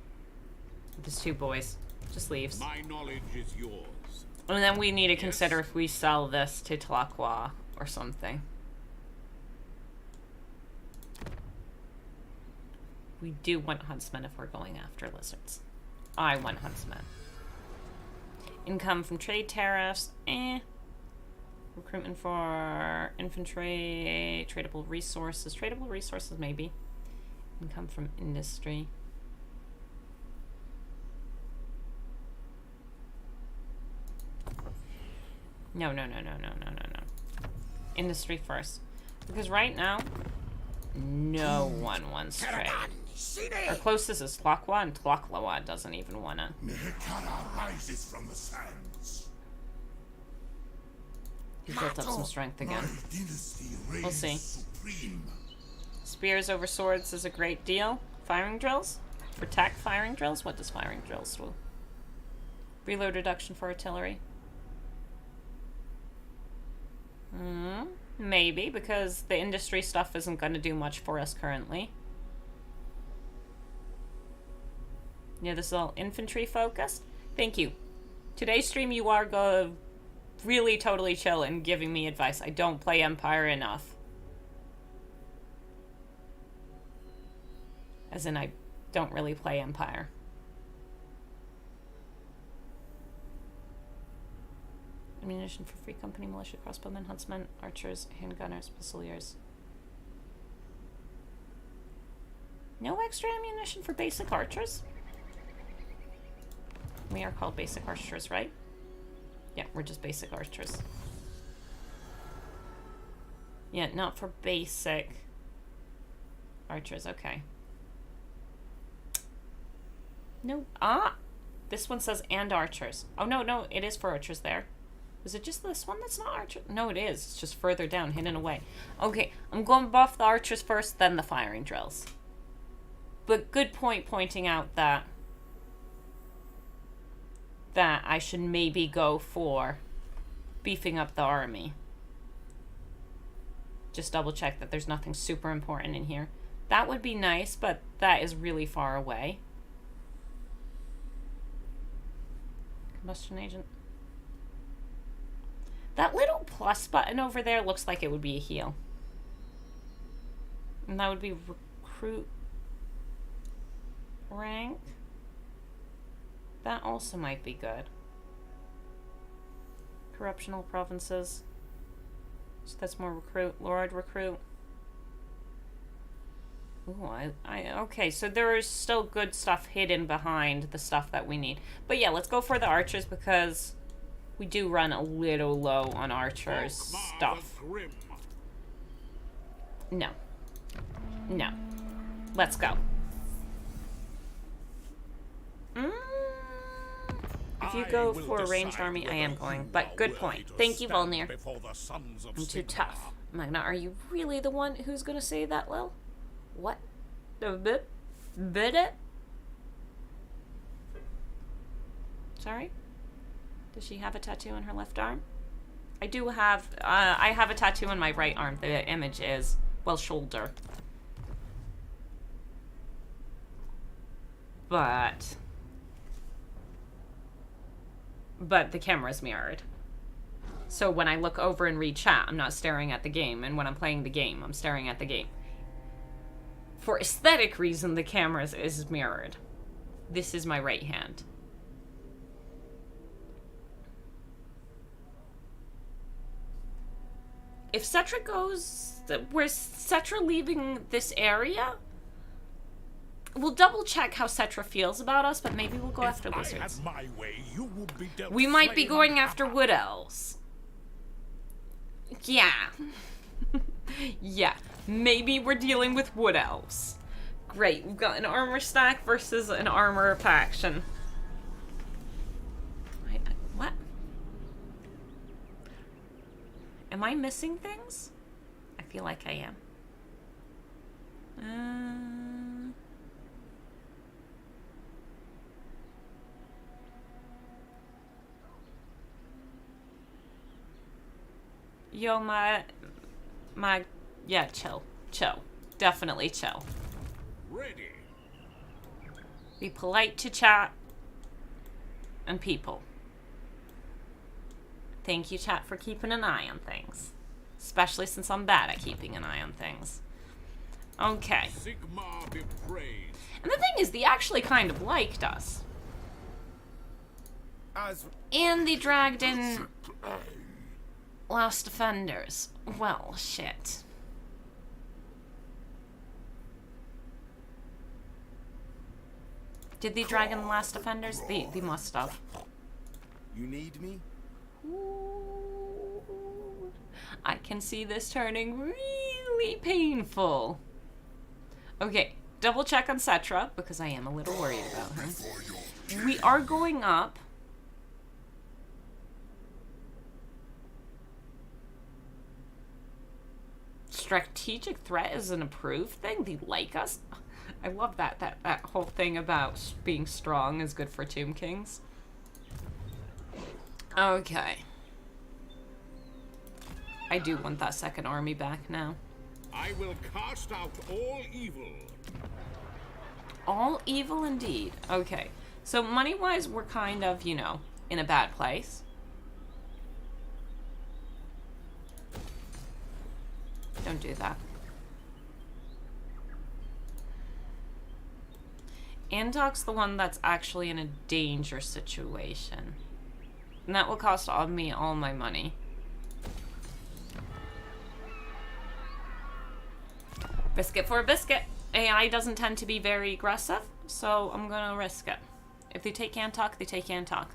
With his two boys. Just leaves. My knowledge is yours. And then we need to consider if we sell this to Tlaqua or something. We do want huntsmen if we're going after lizards. I want huntsmen. Income from trade tariffs, Recruitment for infantry, tradable resources. Tradable resources, maybe. Income from industry. No. Industry first. Because right now, no one wants trade. Our closest is Tlaqua, and Tlaqua doesn't even want to. Mihikara rises from the sands. He built up some strength again. We'll see. Supreme. Spears over swords is a great deal. Firing drills? Protect firing drills? What does firing drills do? Reload reduction for artillery. Maybe, because the industry stuff isn't going to do much for us currently. Yeah, this is all infantry focused. Thank you. Today's stream you are really totally chill and giving me advice. I don't play Empire enough. As in, I don't really play Empire. Ammunition for Free Company, militia, crossbowmen, huntsmen, archers, handgunners, pistoliers. No extra ammunition for basic archers? We are called basic archers, right? Yeah, we're just basic archers. Yeah, not for basic archers, okay. No, this one says and archers. Oh, no, it is for archers there. Is it just this one that's not archer? No, it is. It's just further down, hidden away. Okay, I'm going to buff the archers first, then the firing drills. But good point pointing out that I should maybe go for beefing up the army. Just double check that there's nothing super important in here. That would be nice, but that is really far away. Combustion agent. That little plus button over there looks like it would be a heal. And that would be recruit rank. That also might be good. Corruptional provinces. So that's more recruit. Lord recruit. Ooh, okay, so there is still good stuff hidden behind the stuff that we need. But yeah, let's go for the archers because we do run a little low on archers stuff. No. No. Let's go. If you go for a ranged army, I am going. But good point. Thank you, Volnir. I'm too tough. Magna, are you really the one who's gonna say that, Lil? What? Bit it? Sorry? Does she have a tattoo on her left arm? I do have, I have a tattoo on my right arm. The image is, well, shoulder. But the camera's mirrored. So when I look over and read chat, I'm not staring at the game. And when I'm playing the game, I'm staring at the game. For aesthetic reason, the camera is mirrored. This is my right hand. If Cetra goes... Where's Cetra leaving this area? We'll double check how Cetra feels about us, but maybe we'll go after wizards. We might be going after wood elves. Yeah. Yeah. Maybe we're dealing with wood elves. Great. We've got an armor stack versus an armor faction. What? Am I missing things? I feel like I am. Yo, yeah, chill. Definitely chill. Ready. Be polite to chat and people. Thank you, chat, for keeping an eye on things. Especially since I'm bad at keeping an eye on things. Okay. Sigmar be praised. And the thing is, they actually kind of liked us. And they dragged in Last Defenders. Well, shit. Did they drag in the Last Defenders? They must have. You need me? Ooh. I can see this turning really painful. Okay, double check on Cetra, because I am a little worried about her. We are going up. Strategic threat is an approved thing. They like us. I love that whole thing about being strong is good for Tomb Kings. Okay. I do want that second army back now. I will cast out all evil. All evil indeed. Okay. So money-wise, we're kind of, you know, in a bad place. Don't do that. Antok's the one that's actually in a danger situation. And that will cost me all my money. Risk it for a biscuit. AI doesn't tend to be very aggressive, so I'm gonna risk it. If they take Antok, they take Antok.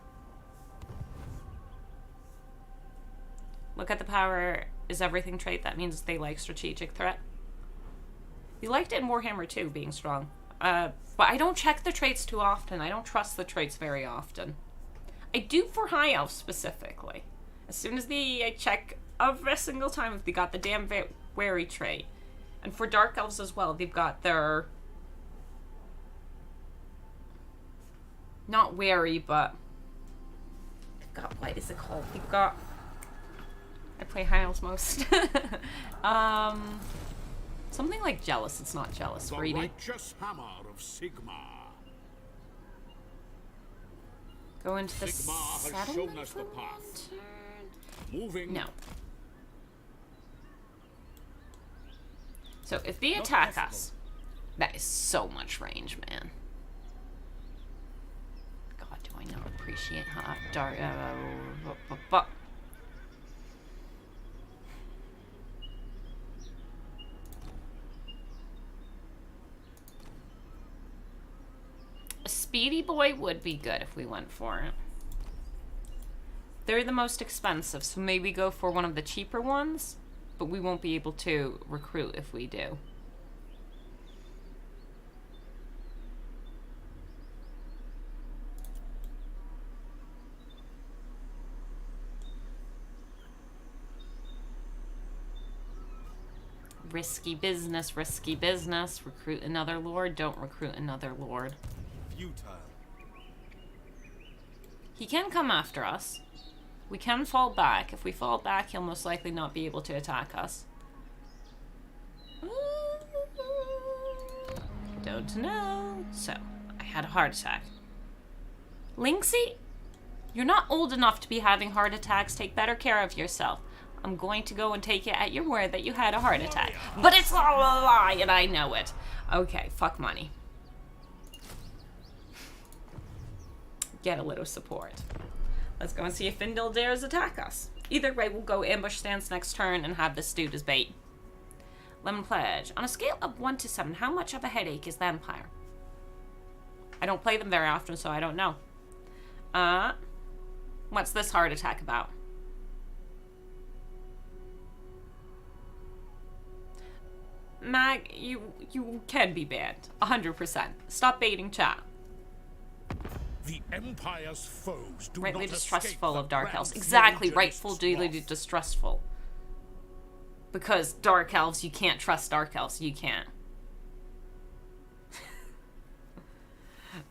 Look at the power is everything trait. That means they like strategic threat. You liked it in Warhammer 2, being strong. But I don't check the traits too often. I don't trust the traits very often. I do for High Elf specifically. As soon as I check every single time if they got the damn wary trait. And for Dark Elves as well, they've got their... Not wary, but... They've got, what is it called? They've got... I play High Elves most. Something like jealous. It's not jealous. The Greedy. righteous hammer of Sigmar. Go into the Sigmar has settlement shown us for the one path. turn? Moving. No. So if they attack us, that is so much range, man. God, do I not appreciate how dark... A speedy boy would be good if we went for it. They're the most expensive, so maybe go for one of the cheaper ones. but we won't be able to recruit if we do. Risky business, risky business. Recruit another lord, don't recruit another lord. Futile. He can come after us. We can fall back. If we fall back, he'll most likely not be able to attack us. Don't know. So, I had a heart attack. Lynxie, you're not old enough to be having heart attacks. Take better care of yourself. I'm going to go and take it at your word that you had a heart attack. But it's all a lie, and I know it. Okay, fuck money. Get a little support. Let's go and see if Findel dares attack us. Either way, we'll go ambush stance next turn and have this dude as bait. Lemon Pledge. On a scale of 1 to 7, how much of a headache is the Empire? I don't play them very often, so I don't know. What's this heart attack about? Mag, you can be banned. 100%. Stop baiting chat. The Empire's foes do Rightly not distrustful escape of Dark the Elves. Grand Exactly, Fury rightfully wrath. distrustful. Because Dark Elves, you can't trust Dark Elves. You can't.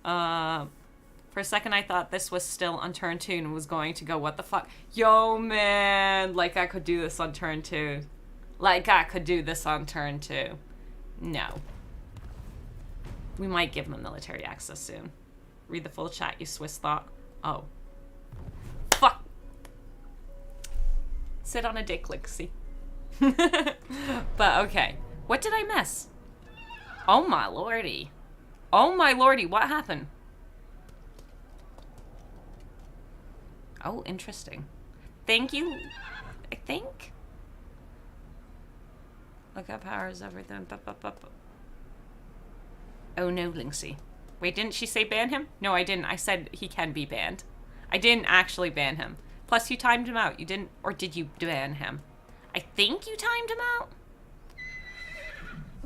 For a second I thought this was still on turn 2 and was going to go, what the fuck? Yo, man! Like I could do this on turn 2. Like I could do this on turn 2. No. We might give them military access soon. Read the full chat, you Swiss thought. Oh. Fuck! Sit on a dick, Lixie. But okay. What did I miss? Oh my lordy. Oh my lordy, what happened? Oh, interesting. Thank you, I think. Look up powers everything. Oh no, Lynxie. Wait, didn't she say ban him? No, I didn't. I said he can be banned. I didn't actually ban him. Plus, you timed him out. You didn't, or did you ban him? I think you timed him out.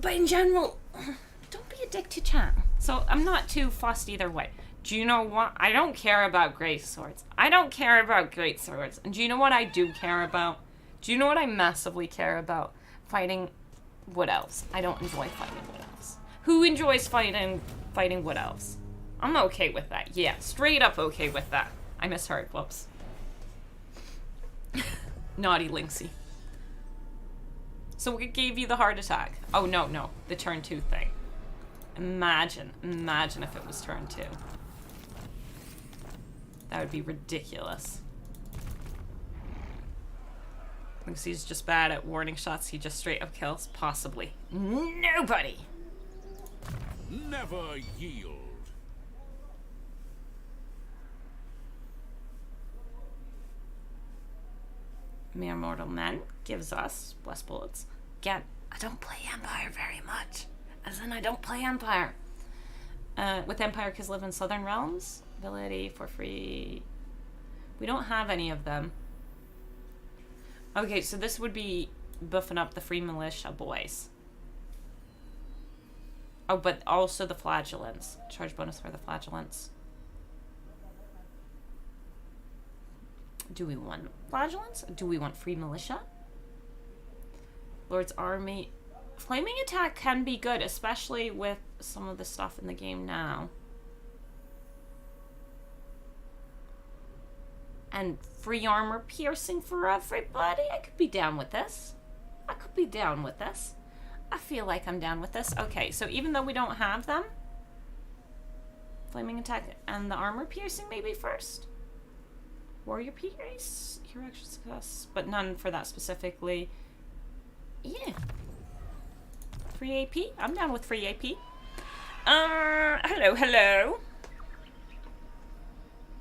But in general, don't be a dick to chat. So I'm not too fussed either way. Do you know what? I don't care about great swords. I don't care about great swords. And do you know what I do care about? Do you know what I massively care about? Fighting wood elves. I don't enjoy fighting wood elves. Who enjoys fighting wood elves? I'm okay with that. Yeah, straight up okay with that. I misheard. Whoops. Naughty Lynxie. So what gave you the heart attack? Oh, no. The turn 2 thing. Imagine if it was turn 2. That would be ridiculous. Lynxie's just bad at warning shots. He just straight up kills. Possibly. Nobody! Never yield. Mere Mortal Men gives us less bullets. Again, I don't play Empire very much. As in, I don't play Empire. With Empire, kids live in Southern Realms. Ability for free. We don't have any of them. Okay, so this would be buffing up the free militia boys. Oh, but also the flagellants. Charge bonus for the flagellants. Do we want flagellants? Do we want free militia? Lord's Army. Flaming attack can be good, especially with some of the stuff in the game now. And free armor piercing for everybody. I could be down with this. I feel like I'm down with this. Okay, so even though we don't have them, flaming attack and the armor piercing maybe first. Warrior Pierce, hero action success, but none for that specifically. Yeah. Free AP? I'm down with free AP. Hello.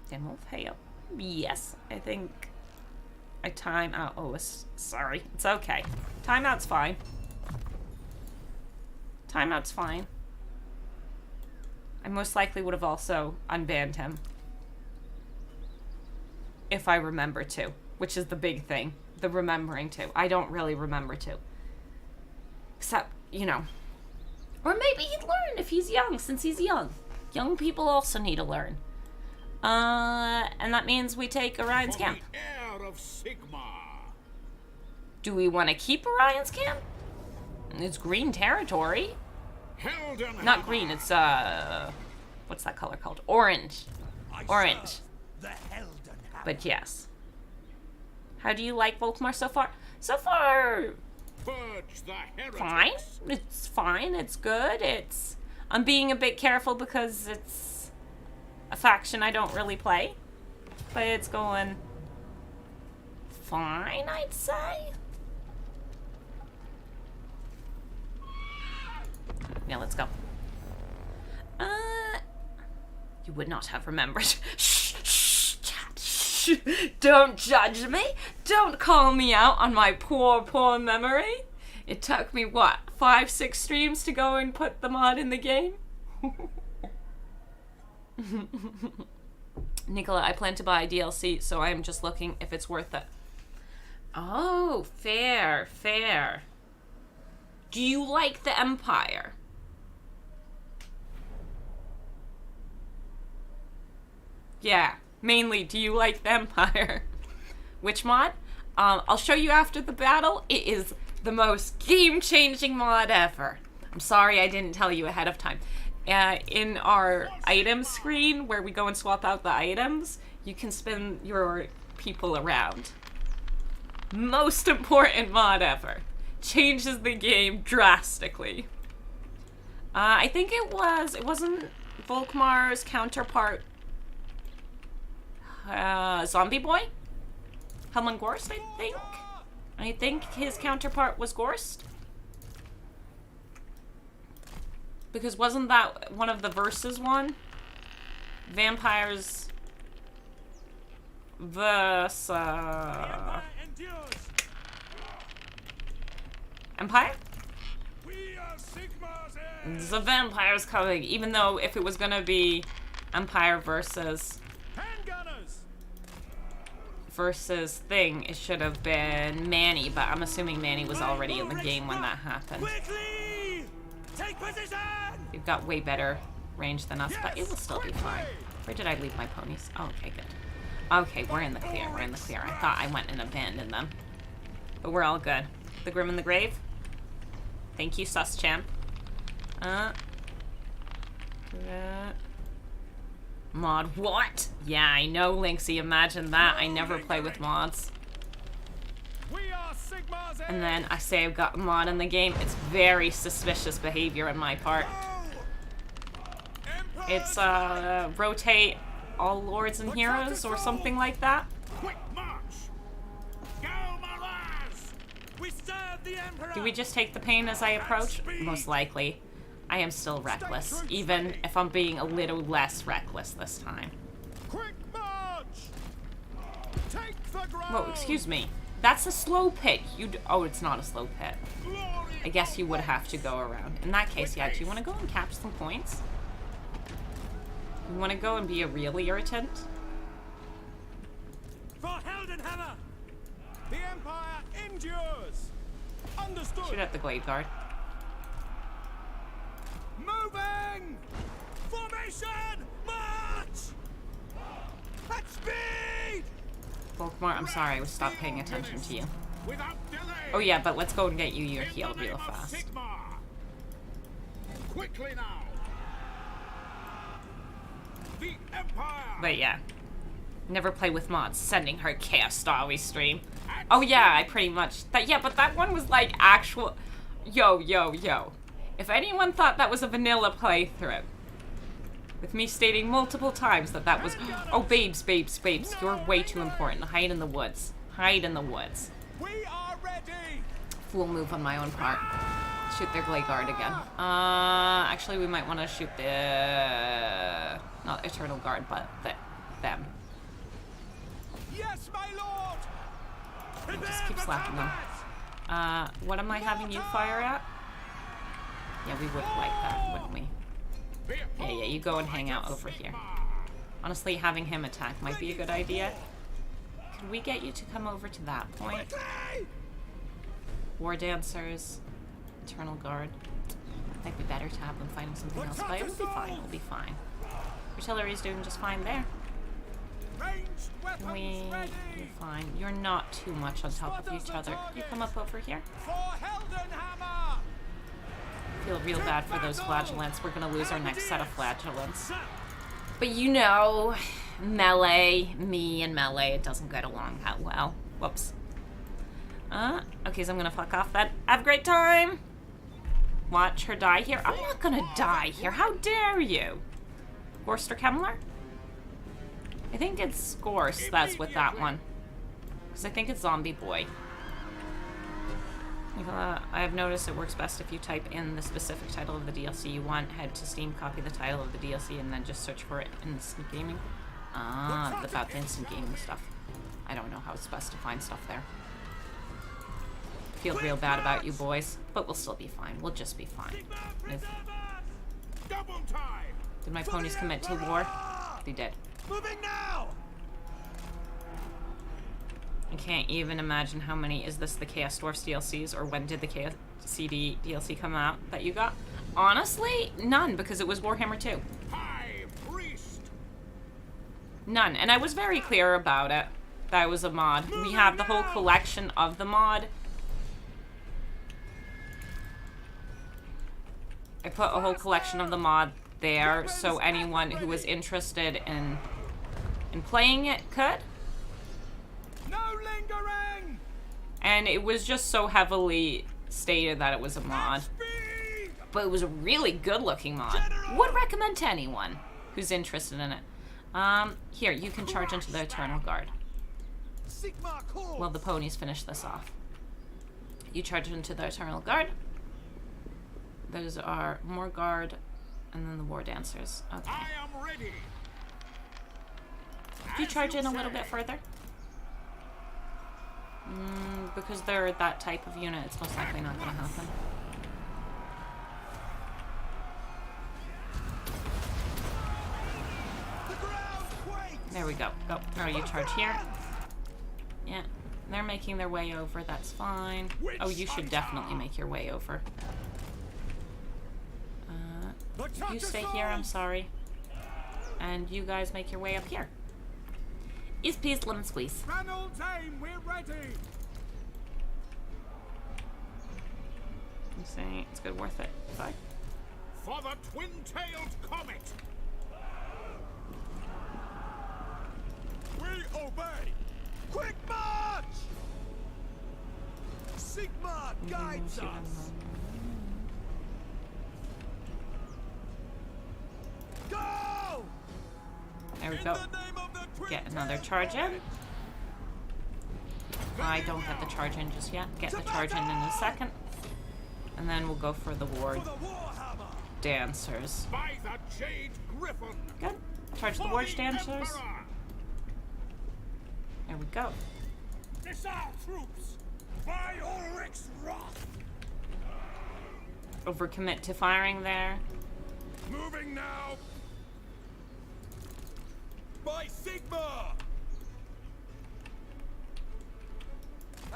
Demo fail. Yes, I think I time out. Oh, sorry. It's okay. Timeout's fine. Timeout's fine. I most likely would have also unbanned him. If I remember to, which is the big thing. the remembering to. I don't really remember to. Except, you know. Or maybe he'd learn if he's young, since he's young. Young people also need to learn. And that means we take Orion's camp. The heir of Sigmar. Do we want to keep Orion's camp? It's green territory. Heldenhammer. Not green, it's, what's that color called? Orange. Orange. The Heldenhammer. But yes. How do you like Volkmar so far? So far, Purge the heretics. fine. It's fine. It's good. I'm being a bit careful because it's a faction I don't really play. But it's going fine, I'd say. Yeah, let's go. You would not have remembered. Shh, shh, chat, shh. Don't judge me. Don't call me out on my poor, poor memory. It took me, what, 5-6 streams to go and put the mod in the game? Nicola, I plan to buy a DLC, so I'm just looking if it's worth it. Oh, fair, fair. Do you like the Empire? Yeah, mainly, do you like the Empire? Which mod? I'll show you after the battle. It is the most game-changing mod ever. I'm sorry I didn't tell you ahead of time. In our items screen, where we go and swap out the items, you can spin your people around. Most important mod ever. Changes the game drastically. I think it wasn't Volkmar's counterpart, Zombie Boy? Helman Gorst, I think? I think his counterpart was Gorst? Because wasn't that one of the versus one? Vampires versus Empire? The vampires coming, even though if it was gonna be Empire versus thing, it should have been Manny, but I'm assuming Manny was already in the game when that happened. Quickly! Take position! You've got way better range than us, but it will still be fine. Where did I leave my ponies? Oh, okay, good. Okay, we're in the clear, we're in the clear. I thought I went and abandoned them. But we're all good. The Grim and the Grave. Thank you, Sus Champ. Mod what? Yeah, I know, Lynxie. Imagine that. I never play with mods. And then I say I've got a mod in the game. It's very suspicious behavior on my part. It's rotate all lords and heroes or something like that. Quick march. Go, Maras. We serve the Emperor. Do we just take the pain as I approach? Most likely. I am still reckless, even if I'm being a little less reckless this time. Quick march. Take the ground. Whoa, excuse me. That's a slow pit. Oh, it's not a slow pit. I guess you would have to go around. In that case, yeah, do you want to go and cap some points? You want to go and be a real irritant? For Heldenhammer! The Empire endures! Understood! Shoot at the Glade Guard. Moving! Formation! March! At speed! Volkmar, I'm sorry, I was stopped paying attention to you. Without delay. Oh yeah, but let's go and get you your heal In the real name of fast. Sigmar. Quickly now. The Empire. But yeah. Never play with mods. Sending her Chaos Starry stream. Oh yeah, I pretty much... Yeah, but that one was like actual... Yo. If anyone thought that was a vanilla playthrough, with me stating multiple times that that was... Oh, babes. You're way too important. Hide in the woods. Hide in the woods. We are ready! Fool move on my own part. Shoot their Glade Guard again. Actually, we might want to shoot the... Not Eternal Guard, but them. Yes, my lord! And just keep slapping them. What am I having you fire at? Yeah, we would like that, wouldn't we? Yeah, you go and hang out over here. Honestly, having him attack might be a good idea. Could we get you to come over to that point? War Dancers, Eternal Guard. I think we better to have them fighting something else, but it'll be fine. It'll be fine. Artillery's doing just fine there. You're fine. You're not too much on top of each other. You come up over here. Feel real bad for those flagellants. We're gonna lose our next set of flagellants. But you know, melee, me and melee, it doesn't get along that well. Whoops. Okay, so I'm gonna fuck off that. Have a great time! Watch her die here. I'm not gonna die here. How dare you? Gorster Kemmler? I think it's Gorse that's with that one. Because I think it's Zombie Boy. I have noticed it works best if you type in the specific title of the DLC you want, head to Steam, copy the title of the DLC, and then just search for it in Instant Gaming. About the Instant Gaming stuff. I don't know how it's best to find stuff there. Feel real bad about you boys, but we'll still be fine. We'll just be fine. Did my ponies commit to war? They did. Moving now. I can't even imagine how many. Is this the Chaos Dwarfs DLCs, or when did the Chaos CD DLC come out that you got? Honestly, none, because it was Warhammer 2. High Priest. None, and I was very clear about it. That was a mod. We have the whole collection of the mod. I put a whole collection of the mod there, so anyone who was interested in playing it could. No lingering. And it was just so heavily stated that it was a mod. But it was a really good looking mod. Would recommend to anyone who's interested in it. Here, you can charge into the Eternal Guard. Well, the ponies finish this off. You charge into the Eternal Guard. Those are more guard, and then the War Dancers. Okay. I am ready. Could you charge in a little bit further? Because they're that type of unit, it's most likely not going to happen. There we go. Go. Oh, you charge here. Yeah. They're making their way over. That's fine. Oh, you should definitely make your way over. You stay here, I'm sorry. And you guys make your way up here. Ease, peas, lemon squeeze. Reynolds aim, we're ready. I'm saying it's good, worth it. Bye. For the twin-tailed comet. We obey. Quick march. Sigma guides us. Go! There we go. Get another charge in. I don't get the charge in just yet. Get the charge in a second. And then we'll go for the War Dancers. By the Jade Griffin. Good. Charge the War Dancers. There we go. Missile troops! By Ulrich's wrath! Overcommit to firing there. Moving now! By Sigma!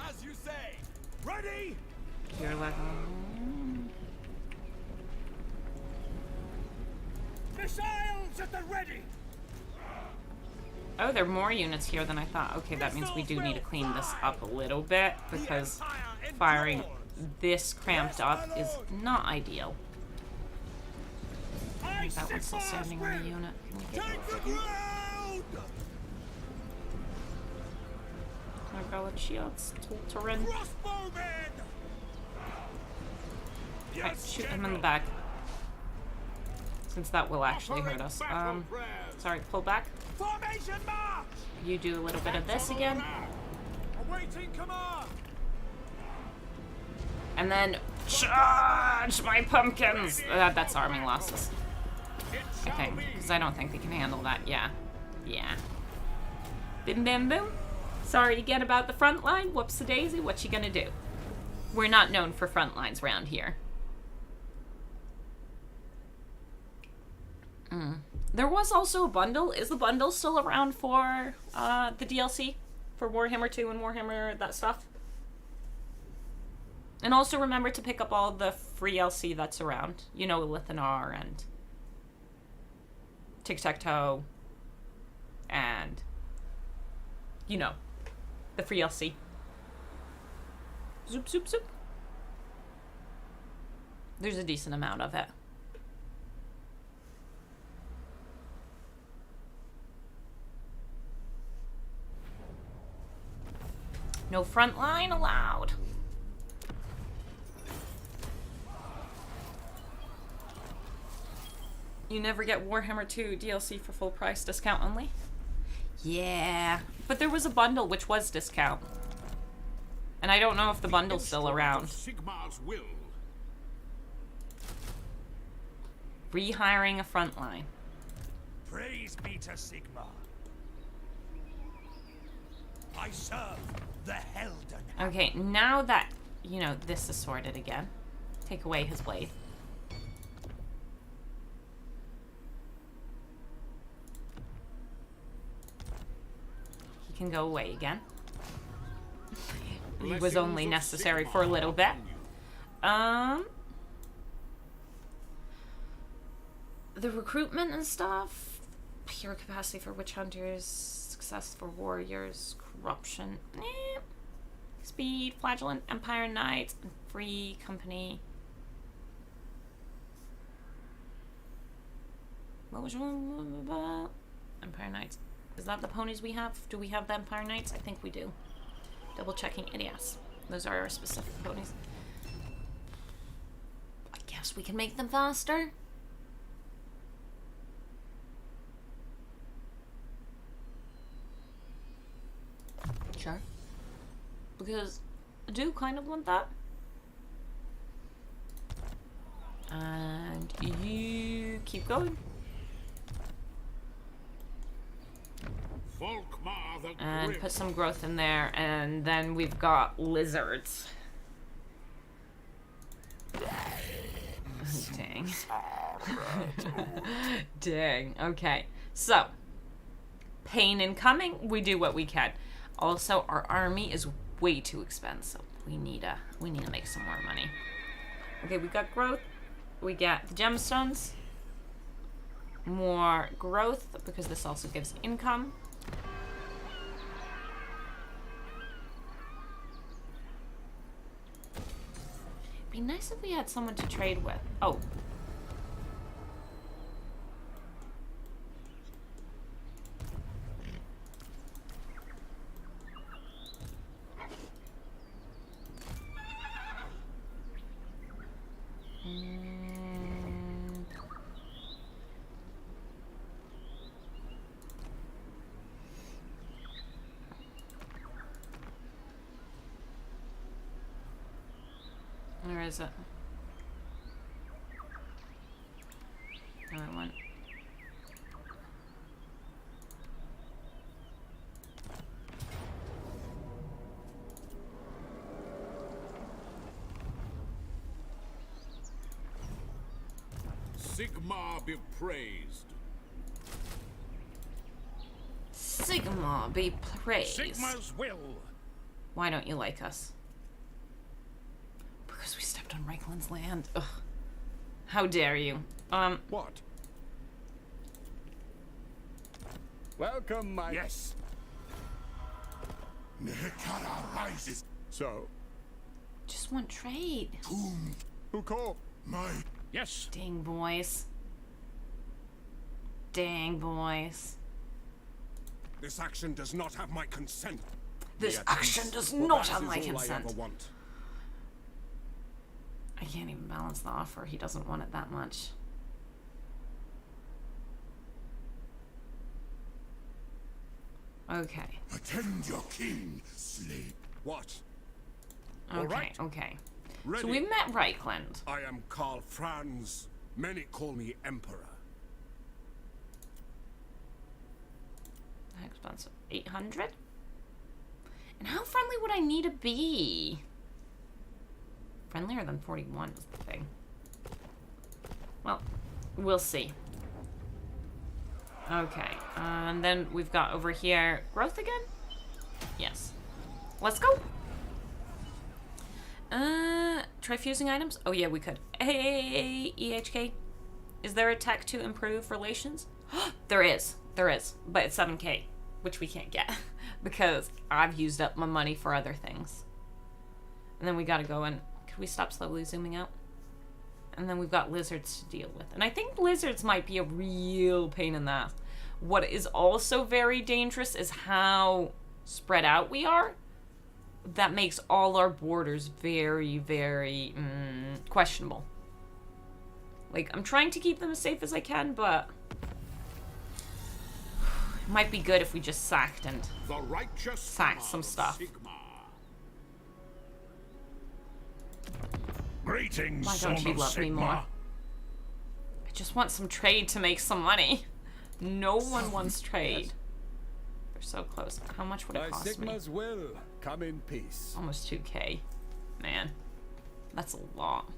As you say! Ready? You're like, Missiles at the ready! oh, there are more units here than I thought. Okay, that means we do need to clean this up a little bit, because firing this cramped up is not ideal. I think that one's still standing on the unit. Can we get you over here? Garlic shields, Tulterin. Alright, shoot him in the back. Since that will actually hurt us. Sorry, pull back. Formation march! You do a little bit of this again. Awaiting command! And then charge my pumpkins! That's arming losses. I think. Because I don't think they can handle that. Yeah. Yeah. Bim bim boom. Sorry again about the front line. Whoops-a-daisy. What you gonna do? We're not known for front lines around here. There was also a bundle. Is the bundle still around for the DLC? for Warhammer 2 and Warhammer that stuff. And also remember to pick up all the free LC that's around. You know, Lithanar and Tic-Tac-Toe and, you know, the free LC. Zoop, zoop, zoop. There's a decent amount of it. No front line allowed. You never get Warhammer 2 DLC for full price, discount only? Yeah, but there was a bundle which was discount. And I don't know if the bundle's still around. Sigmar's will. Rehiring a front line. Praise be to Sigmar. I serve the Helden. Okay, now that, you know, this is sorted again. Take away his blade. He can go away again. He was only necessary for a little bit. The recruitment and stuff. Pure capacity for witch hunters. Success for warriors. Corruption. Speed. Flagellant. Empire Knights. And free company. What was wrong? Empire Knights. Is that the ponies we have? Do we have the Empire Knights? I think we do. Double checking it, yes. Those are our specific ponies. I guess we can make them faster. Sure. Because I do kind of want that. And you keep going. Volkmar the And Grimmest. put some growth in there, and then we've got lizards. Dang. Dang. Okay. So, pain incoming. We do what we can. Also, our army is way too expensive. We need to make some more money. Okay, we got growth. We got the gemstones. More growth because this also gives income. Be nice if we had someone to trade with. Oh. Where is it? Another one. Sigmar be praised. Sigmar be praised. Sigmar's will. Why don't you like us? Because we stepped on Reikland's land. Ugh. How dare you? What? Welcome, my... Yes. Nehekara rises. So, just want trade. Whom who called? my Yes. Dang, boys. Dang, boys. This action does not have my consent. This Yet, action does for not that have is my all consent. I ever want. I can't even balance the offer. He doesn't want it that much. Okay. attend your king, slave. What? Okay, right. okay. Ready. So we met Reikland. I am Karl Franz. Many call me Emperor. How expensive? 800? And how friendly would I need to be? Friendlier than 41 is the thing. Well, we'll see. Okay, and then we've got over here growth again. Yes. Let's go. Try fusing items? Oh yeah, we could. Hey, EHK. Is there a tech to improve relations? There is. There is. But it's 7k, which we can't get. Because I've used up my money for other things. And then we gotta go and... Could we stop slowly zooming out? And then we've got lizards to deal with. And I think lizards might be a real pain in the ass. What is also very dangerous is how spread out we are. That makes all our borders very, very questionable. Like, I'm trying to keep them as safe as I can, but... It might be good if we just sacked and... sacked some stuff. Greetings, Why don't you love me more? I just want some trade to make some money. No one wants trade. They're so close. How much would it cost me? Sigma's will come in peace. Almost 2k. Man. That's a lot.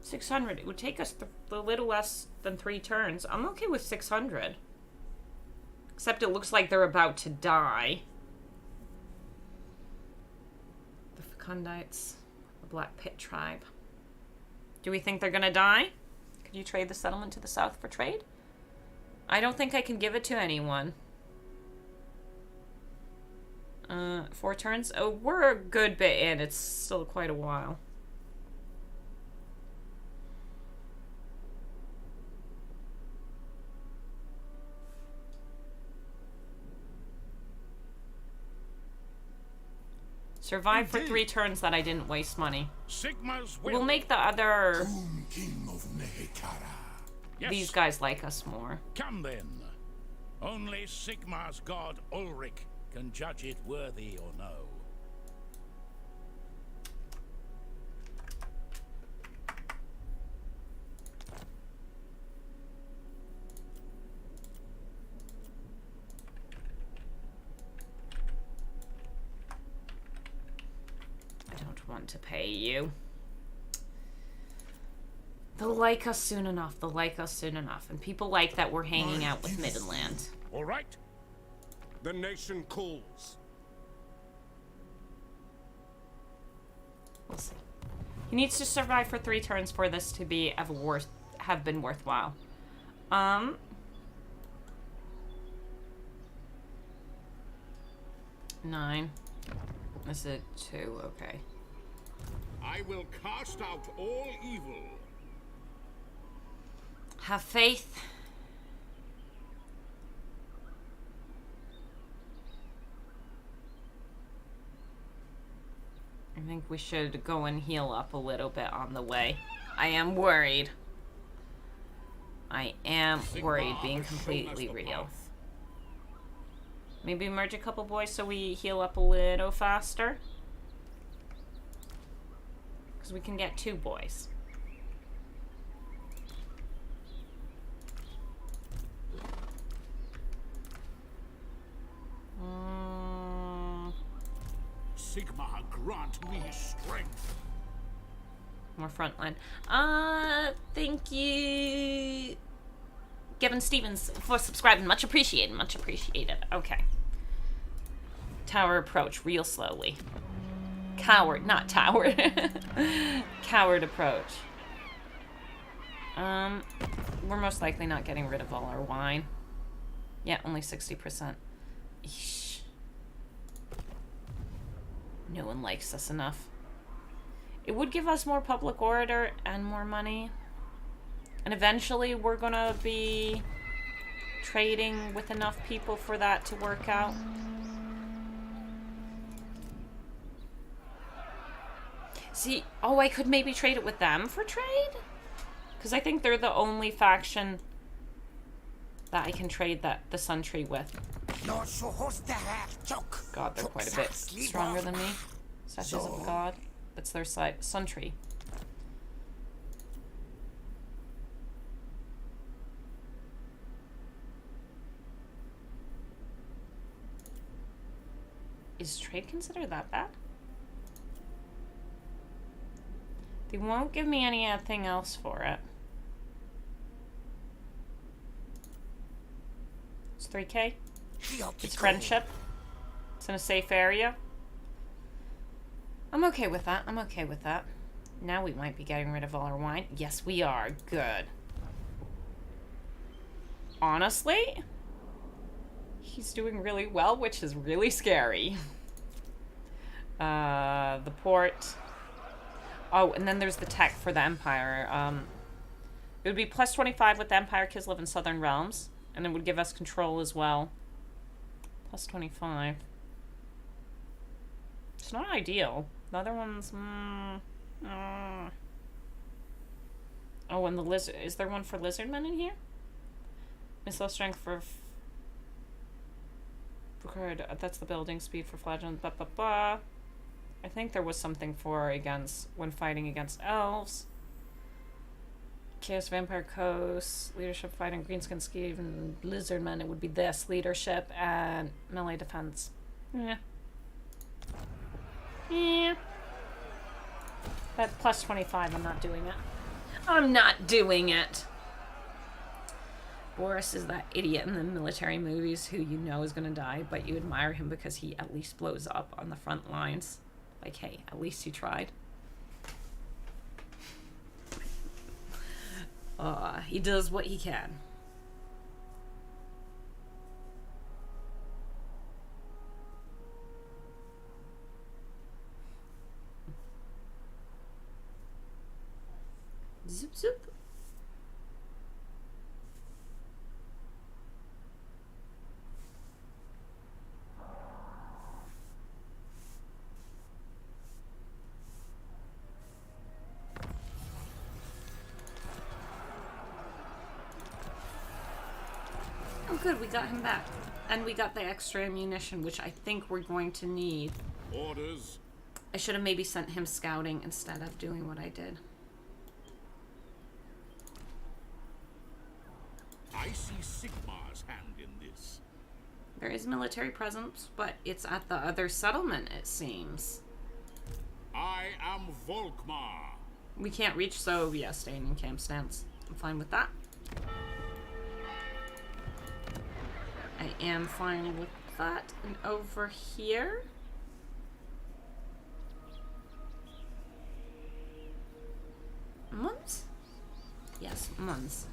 $600. It would take us a little less than 3 turns. I'm okay with 600. Except it looks like they're about to die. The Fecundites. The Black Pit tribe. Do we think they're gonna die? Could you trade the settlement to the south for trade? I don't think I can give it to anyone. 4 turns? Oh, we're a good bit in. It's still quite a while. Survive for 3 turns that I didn't waste money. Sigma's will. We'll make the other... King of Nehekara. Yes. These guys like us more. Come then. Only Sigma's god Ulrich can judge it worthy or no. To pay you. They'll like us soon enough. They'll like us soon enough. And people like that we're hanging out with Midland. All right. The nation calls. We'll see. He needs to survive for 3 turns for this to be have been worthwhile. 9. This is 2. Okay. I will cast out all evil. Have faith. I think we should go and heal up a little bit on the way. I am worried. I am worried, being completely real. Maybe merge a couple boys so we heal up a little faster. Because we can get 2 boys. Sigma, grant me strength. More frontline. Thank you, Gavin Stevens, for subscribing. Much appreciated. Much appreciated. Okay. Tower approach real slowly. Coward, not tower. Coward approach. We're most likely not getting rid of all our wine. Yeah, only 60%. Eesh. No one likes us enough. It would give us more public order and more money. And eventually we're gonna be trading with enough people for that to work out. See, oh, I could maybe trade it with them for trade? Because I think they're the only faction that I can trade the Sun Tree with. God, they're quite a bit stronger than me. Statues of God. That's their side. Sun Tree. Is trade considered that bad? They won't give me anything else for it. It's 3K. It's friendship. It's in a safe area. I'm okay with that. I'm okay with that. Now we might be getting rid of all our wine. Yes, we are. Good. Honestly, he's doing really well, which is really scary. The port. Oh, and then there's the tech for the Empire. It would be plus 25 with the Empire Kislev in Southern Realms. And it would give us control as well. Plus 25. It's not ideal. The other one's... Oh, and the lizard... Is there one for lizardmen in here? Missile strength for... That's the building speed for flagellant. Blah, blah, blah. I think there was something for against... When fighting against elves. Chaos Vampire Coast. Leadership fighting Greenskin Skeeve and Lizardmen. It would be this. Leadership and melee defense. Yeah. Yeah. But plus 25, I'm not doing it. I'm not doing it! Boris is that idiot in the military movies who you know is gonna die, but you admire him because he at least blows up on the front lines. Like, hey, at least he tried. He does what he can. Zip, zip. Oh good, we got him back. And we got the extra ammunition, which I think we're going to need. Orders. I should have maybe sent him scouting instead of doing what I did. I see Sigmar's hand in this. There is military presence, but it's at the other settlement, it seems. I am Volkmar. We can't reach, so yeah, staying in camp stance. I'm fine with that. I am fine with that. And over here... Months? Yes, months.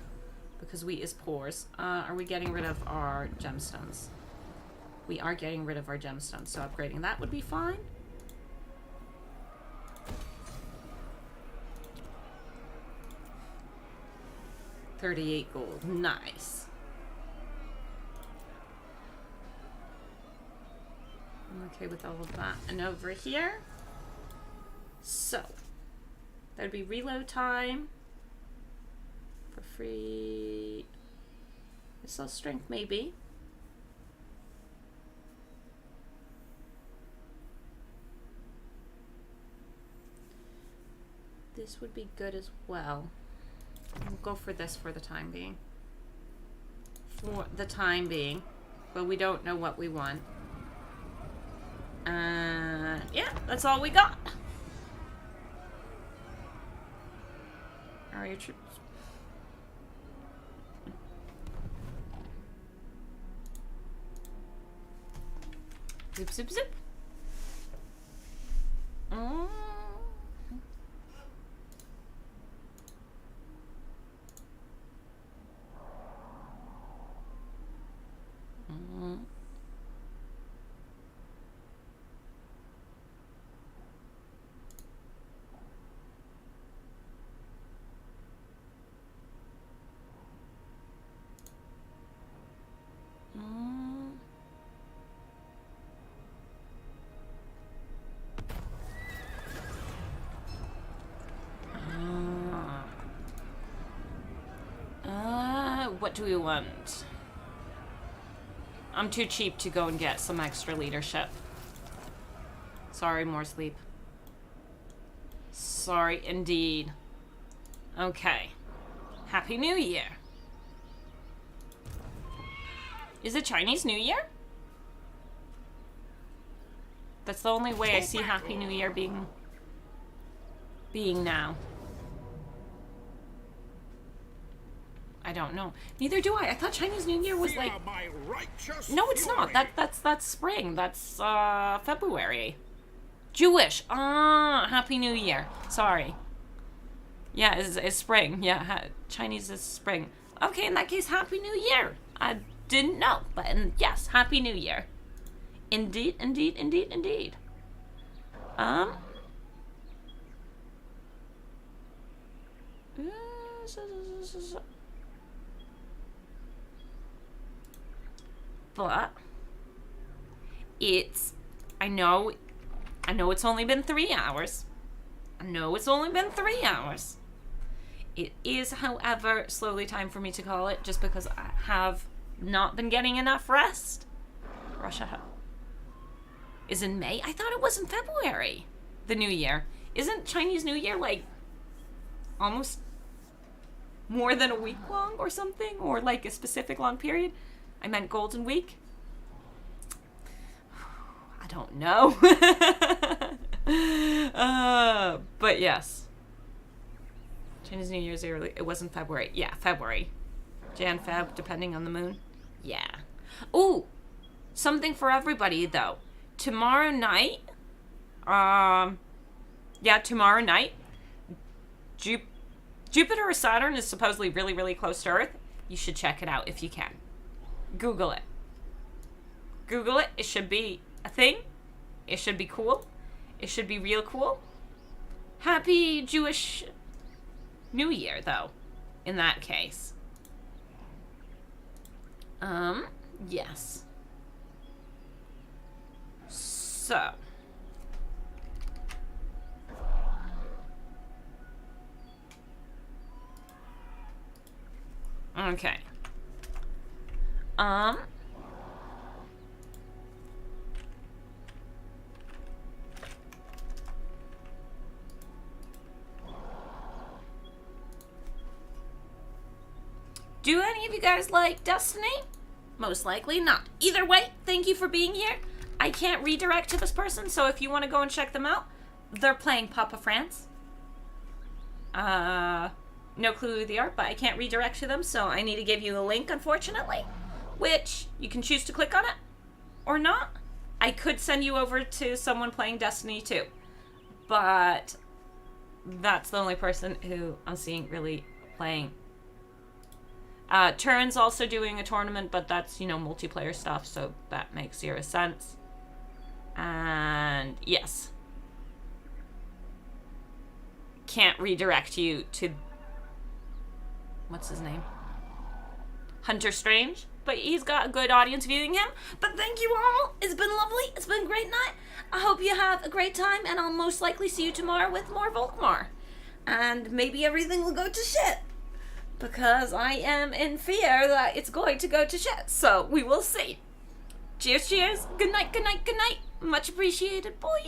Because we is pores. Are we getting rid of our gemstones? We are getting rid of our gemstones, so upgrading that would be fine. $38 gold. Nice. I'm okay with all of that. And over here. So. That'd be reload time. For free. Missile strength, maybe. This would be good as well. We'll go for this for the time being. For the time being. But we don't know what we want. Yeah, that's all we got. Are your troops? Zip, zip, zip. What do we want? I'm too cheap to go and get some extra leadership. Sorry, more sleep. Sorry, indeed. Okay. Happy New Year. Is it Chinese New Year? That's the only way I see Happy New Year being... being now? I don't know. Neither do I. I thought Chinese New Year was like... My righteous No, it's not. fury. That's spring. That's February. Jewish. Happy New Year. Sorry. Yeah, it's spring. Yeah, Chinese is spring. Okay, in that case, Happy New Year. I didn't know, but yes, Happy New Year. Indeed, indeed, indeed, indeed. But it's, I know it's only been 3 hours. I know it's only been 3 hours. It is, however, slowly time for me to call it, just because I have not been getting enough rest. Russia is in May. I thought it was in February. The New Year. Isn't Chinese New Year like almost more than a week long or something? Or like a specific long period? I meant Golden Week. I don't know. But yes. Chinese New Year's early. It wasn't February. Yeah, February. Jan, Feb, depending on the moon. Yeah. Ooh, something for everybody though. Tomorrow night. Tomorrow night. Jupiter or Saturn is supposedly really, really close to Earth. You should check it out if you can. Google it. Google it. It should be a thing. It should be cool. It should be real cool. Happy Jewish New Year, though, in that case. Yes. So. Okay. Do any of you guys like Destiny? Most likely not. Either way, thank you for being here. I can't redirect to this person, so if you want to go and check them out, they're playing Papa France. No clue who they are, but I can't redirect to them, so I need to give you the link, unfortunately, which you can choose to click on it or not. I could send you over to someone playing Destiny too, but that's the only person who I'm seeing really playing. Turn's also doing a tournament, but that's, multiplayer stuff, so that makes zero sense. And yes. Can't redirect you to... What's his name? Hunter Strange. But he's got a good audience viewing him. But thank you all. It's been lovely. It's been a great night. I hope you have a great time, and I'll most likely see you tomorrow with more Volkmar. And maybe everything will go to shit. Because I am in fear that it's going to go to shit. So, we will see. Cheers, cheers. Good night, good night, good night. Much appreciated. Bye.